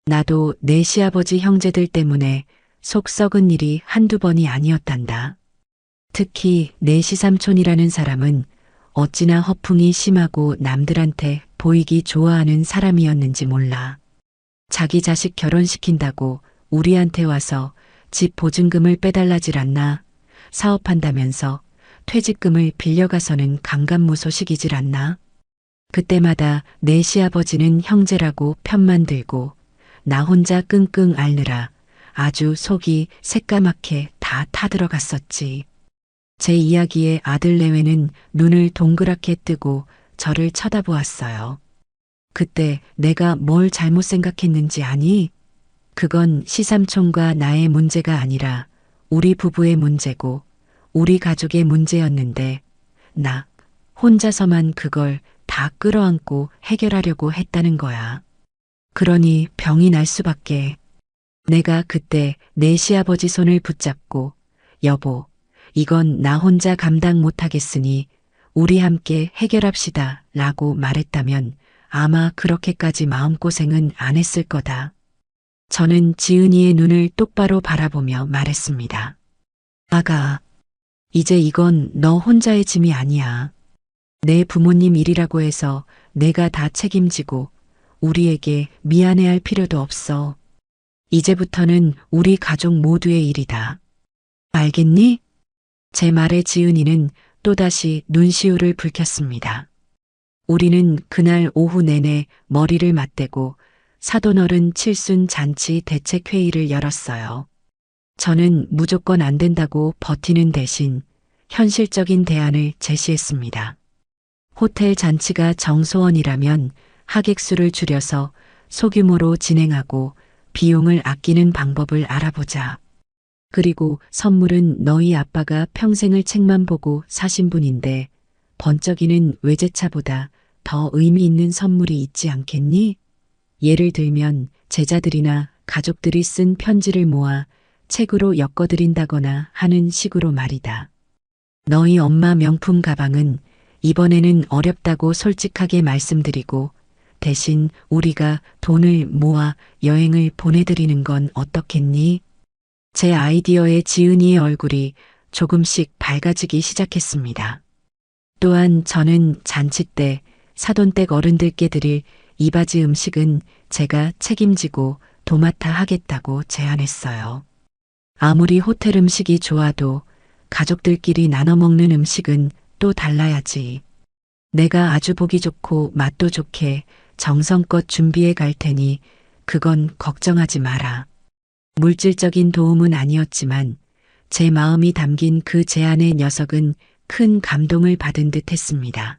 나도 내 시아버지 형제들 때문에 속 썩은 일이 한두 번이 아니었단다. 특히 내 시삼촌이라는 사람은 어찌나 허풍이 심하고 남들한테 보이기 좋아하는 사람이었는지 몰라. 자기 자식 결혼시킨다고 우리한테 와서 집 보증금을 빼달라질 않나. 사업한다면서 퇴직금을 빌려가서는 강간무소식이질 않나. 그때마다 내 시아버지는 형제라고 편만 들고 나 혼자 끙끙 앓느라 아주 속이 새까맣게 다 타들어갔었지. 제 이야기에 아들 내외는 눈을 동그랗게 뜨고 저를 쳐다보았어요. 그때 내가 뭘 잘못 생각했는지 아니? 그건 시삼촌과 나의 문제가 아니라 우리 부부의 문제고 우리 가족의 문제였는데 나 혼자서만 그걸 다 끌어안고 해결하려고 했다는 거야. 그러니 병이 날 수밖에. 내가 그때 내 시아버지 손을 붙잡고 여보, 이건 나 혼자 감당 못하겠으니 우리 함께 해결합시다 라고 말했다면 아마 그렇게까지 마음고생은 안 했을 거다. 저는 지은이의 눈을 똑바로 바라보며 말했습니다. 아가, 이제 이건 너 혼자의 짐이 아니야. 내 부모님 일이라고 해서 내가 다 책임지고 우리에게 미안해할 필요도 없어. 이제부터는 우리 가족 모두의 일이다. 알겠니? 제 말에 지은이는 또다시 눈시울을 붉혔습니다. 우리는 그날 오후 내내 머리를 맞대고 사돈어른 칠순 잔치 대책회의를 열었어요. 저는 무조건 안 된다고 버티는 대신 현실적인 대안을 제시했습니다. 호텔 잔치가 정소원이라면 하객 수를 줄여서 소규모로 진행하고 비용을 아끼는 방법을 알아보자. 그리고 선물은 너희 아빠가 평생을 책만 보고 사신 분인데 번쩍이는 외제차보다 더 의미 있는 선물이 있지 않겠니? 예를 들면 제자들이나 가족들이 쓴 편지를 모아 책으로 엮어드린다거나 하는 식으로 말이다. 너희 엄마 명품 가방은 이번에는 어렵다고 솔직하게 말씀드리고 대신 우리가 돈을 모아 여행을 보내드리는 건 어떻겠니? 제 아이디어에 지은이의 얼굴이 조금씩 밝아지기 시작했습니다. 또한 저는 잔치 때 사돈댁 어른들께 드릴 이바지 음식은 제가 책임지고 도맡아 하겠다고 제안했어요. 아무리 호텔 음식이 좋아도 가족들끼리 나눠 먹는 음식은 또 달라야지. 내가 아주 보기 좋고 맛도 좋게 정성껏 준비해 갈 테니 그건 걱정하지 마라. 물질적인 도움은 아니었지만 제 마음이 담긴 그 제안의 녀석은 큰 감동을 받은 듯 했습니다.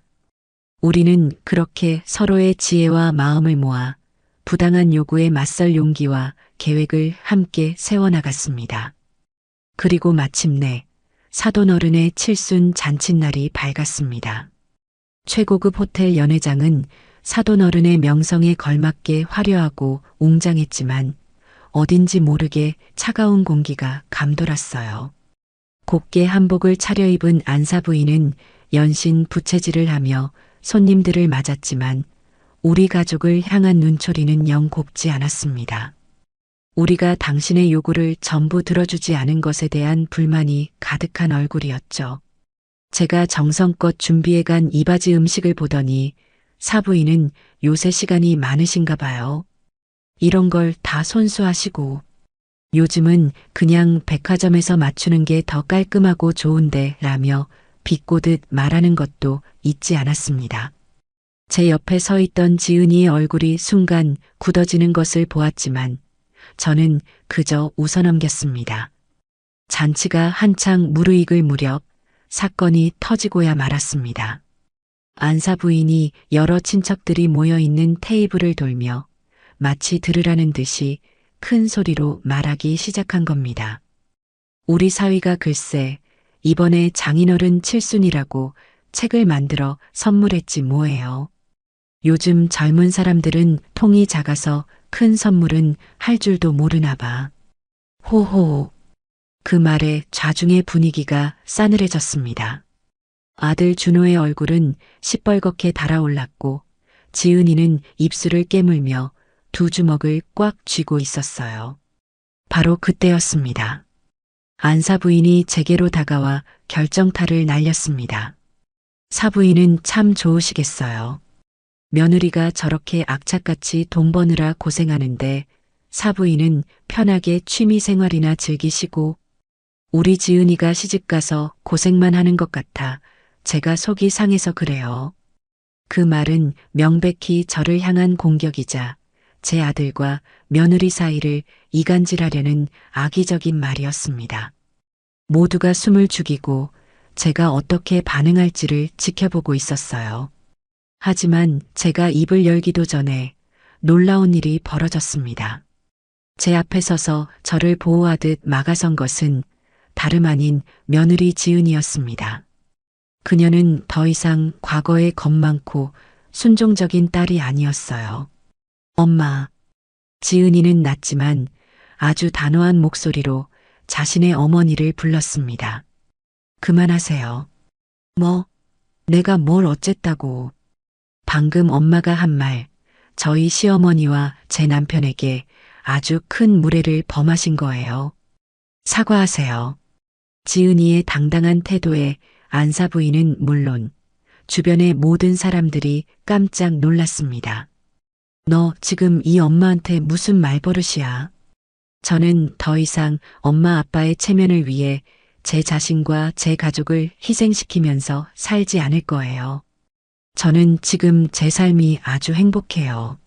우리는 그렇게 서로의 지혜와 마음을 모아 부당한 요구에 맞설 용기와 계획을 함께 세워나갔습니다. 그리고 마침내 사돈어른의 칠순 잔칫날이 밝았습니다. 최고급 호텔 연회장은 사돈어른의 명성에 걸맞게 화려하고 웅장했지만 어딘지 모르게 차가운 공기가 감돌았어요. 곱게 한복을 차려입은 안사 부인은 연신 부채질을 하며 손님들을 맞았지만 우리 가족을 향한 눈초리는 영 곱지 않았습니다. 우리가 당신의 요구를 전부 들어주지 않은 것에 대한 불만이 가득한 얼굴이었죠. 제가 정성껏 준비해간 이바지 음식을 보더니 사부인은 요새 시간이 많으신가 봐요. 이런 걸 다 손수하시고 요즘은 그냥 백화점에서 맞추는 게 더 깔끔하고 좋은데 라며 비꼬듯 말하는 것도 잊지 않았습니다. 제 옆에 서 있던 지은이의 얼굴이 순간 굳어지는 것을 보았지만 저는 그저 웃어넘겼습니다. 잔치가 한창 무르익을 무렵 사건이 터지고야 말았습니다. 안사 부인이 여러 친척들이 모여있는 테이블을 돌며 마치 들으라는 듯이 큰 소리로 말하기 시작한 겁니다. 우리 사위가 글쎄 이번에 장인어른 칠순이라고 책을 만들어 선물했지 뭐예요. 요즘 젊은 사람들은 통이 작아서 큰 선물은 할 줄도 모르나 봐. 호호. 그 말에 좌중의 분위기가 싸늘해졌습니다. 아들 준호의 얼굴은 시뻘겋게 달아올랐고 지은이는 입술을 깨물며 두 주먹을 꽉 쥐고 있었어요. 바로 그때였습니다. 안사 부인이 제게로 다가와 결정타를 날렸습니다. 사부인은 참 좋으시겠어요. 며느리가 저렇게 악착같이 돈 버느라 고생하는데 사부인은 편하게 취미 생활이나 즐기시고 우리 지은이가 시집가서 고생만 하는 것 같아 제가 속이 상해서 그래요. 그 말은 명백히 저를 향한 공격이자 제 아들과 며느리 사이를 이간질하려는 악의적인 말이었습니다. 모두가 숨을 죽이고 제가 어떻게 반응할지를 지켜보고 있었어요. 하지만 제가 입을 열기도 전에 놀라운 일이 벌어졌습니다. 제 앞에 서서 저를 보호하듯 막아선 것은 다름 아닌 며느리 지은이었습니다. 그녀는 더 이상 과거에 겁 많고 순종적인 딸이 아니었어요. 엄마. 지은이는 낮지만 아주 단호한 목소리로 자신의 어머니를 불렀습니다. 그만하세요. 뭐? 내가 뭘 어쨌다고. 방금 엄마가 한 말, 저희 시어머니와 제 남편에게 아주 큰 무례를 범하신 거예요. 사과하세요. 지은이의 당당한 태도에 안사 부인은 물론 주변의 모든 사람들이 깜짝 놀랐습니다. 너 지금 이 엄마한테 무슨 말버릇이야? 저는 더 이상 엄마 아빠의 체면을 위해 제 자신과 제 가족을 희생시키면서 살지 않을 거예요. 저는 지금 제 삶이 아주 행복해요.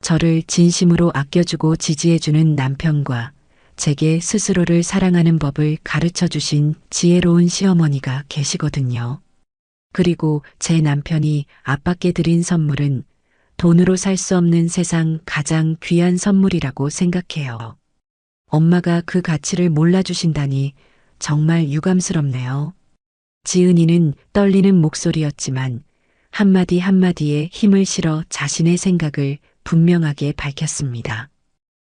저를 진심으로 아껴주고 지지해주는 남편과 제게 스스로를 사랑하는 법을 가르쳐 주신 지혜로운 시어머니가 계시거든요. 그리고 제 남편이 아빠께 드린 선물은 돈으로 살 수 없는 세상 가장 귀한 선물이라고 생각해요. 엄마가 그 가치를 몰라주신다니 정말 유감스럽네요. 지은이는 떨리는 목소리였지만 한마디 한마디에 힘을 실어 자신의 생각을 분명하게 밝혔습니다.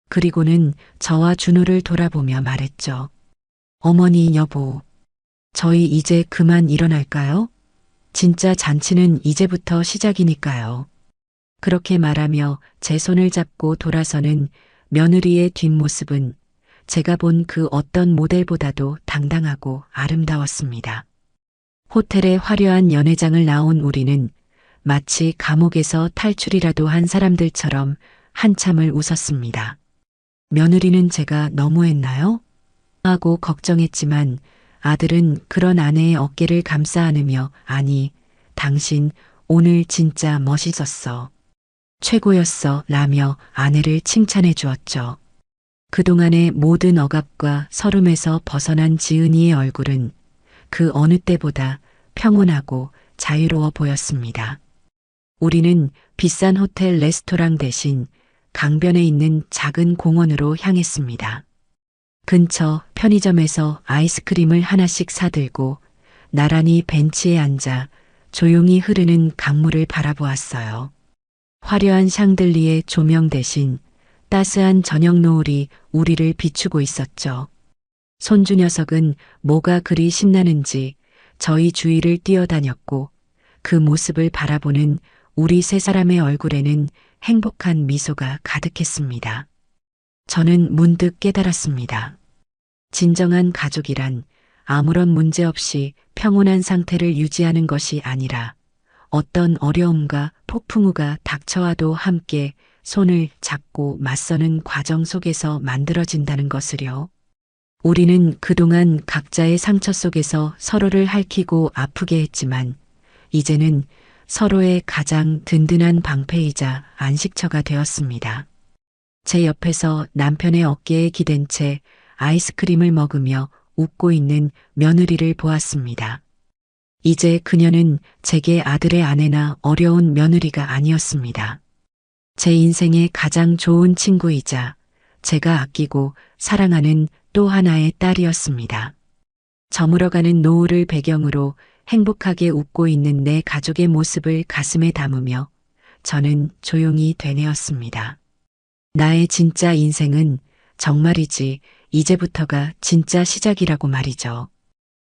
그리고는 저와 준호를 돌아보며 말했죠. 어머니, 여보, 저희 이제 그만 일어날까요? 진짜 잔치는 이제부터 시작이니까요. 그렇게 말하며 제 손을 잡고 돌아서는 며느리의 뒷모습은 제가 본 그 어떤 모델보다도 당당하고 아름다웠습니다. 호텔의 화려한 연회장을 나온 우리는 마치 감옥에서 탈출이라도 한 사람들처럼 한참을 웃었습니다. 며느리는 제가 너무했나요? 하고 걱정했지만 아들은 그런 아내의 어깨를 감싸 안으며 아니, 당신 오늘 진짜 멋있었어. 최고였어 라며 아내를 칭찬해 주었죠. 그동안의 모든 억압과 서름에서 벗어난 지은이의 얼굴은 그 어느 때보다 평온하고 자유로워 보였습니다. 우리는 비싼 호텔 레스토랑 대신 강변에 있는 작은 공원으로 향했습니다. 근처 편의점에서 아이스크림을 하나씩 사들고 나란히 벤치에 앉아 조용히 흐르는 강물을 바라보았어요. 화려한 샹들리에 조명 대신 따스한 저녁 노을이 우리를 비추고 있었죠. 손주 녀석은 뭐가 그리 신나는지 저희 주위를 뛰어다녔고 그 모습을 바라보는 우리 세 사람의 얼굴에는 행복한 미소가 가득했습니다. 저는 문득 깨달았습니다. 진정한 가족이란 아무런 문제 없이 평온한 상태를 유지하는 것이 아니라 어떤 어려움과 폭풍우가 닥쳐와도 함께 손을 잡고 맞서는 과정 속에서 만들어진다는 것을요. 우리는 그동안 각자의 상처 속에서 서로를 핥히고 아프게 했지만 이제는 서로의 가장 든든한 방패이자 안식처가 되었습니다. 제 옆에서 남편의 어깨에 기댄 채 아이스크림을 먹으며 웃고 있는 며느리를 보았습니다. 이제 그녀는 제게 아들의 아내나 어려운 며느리가 아니었습니다. 제 인생의 가장 좋은 친구이자 제가 아끼고 사랑하는 또 하나의 딸이었습니다. 저물어가는 노을을 배경으로 행복하게 웃고 있는 내 가족의 모습을 가슴에 담으며 저는 조용히 되뇌었습니다. 나의 진짜 인생은 정말이지 이제부터가 진짜 시작이라고 말이죠.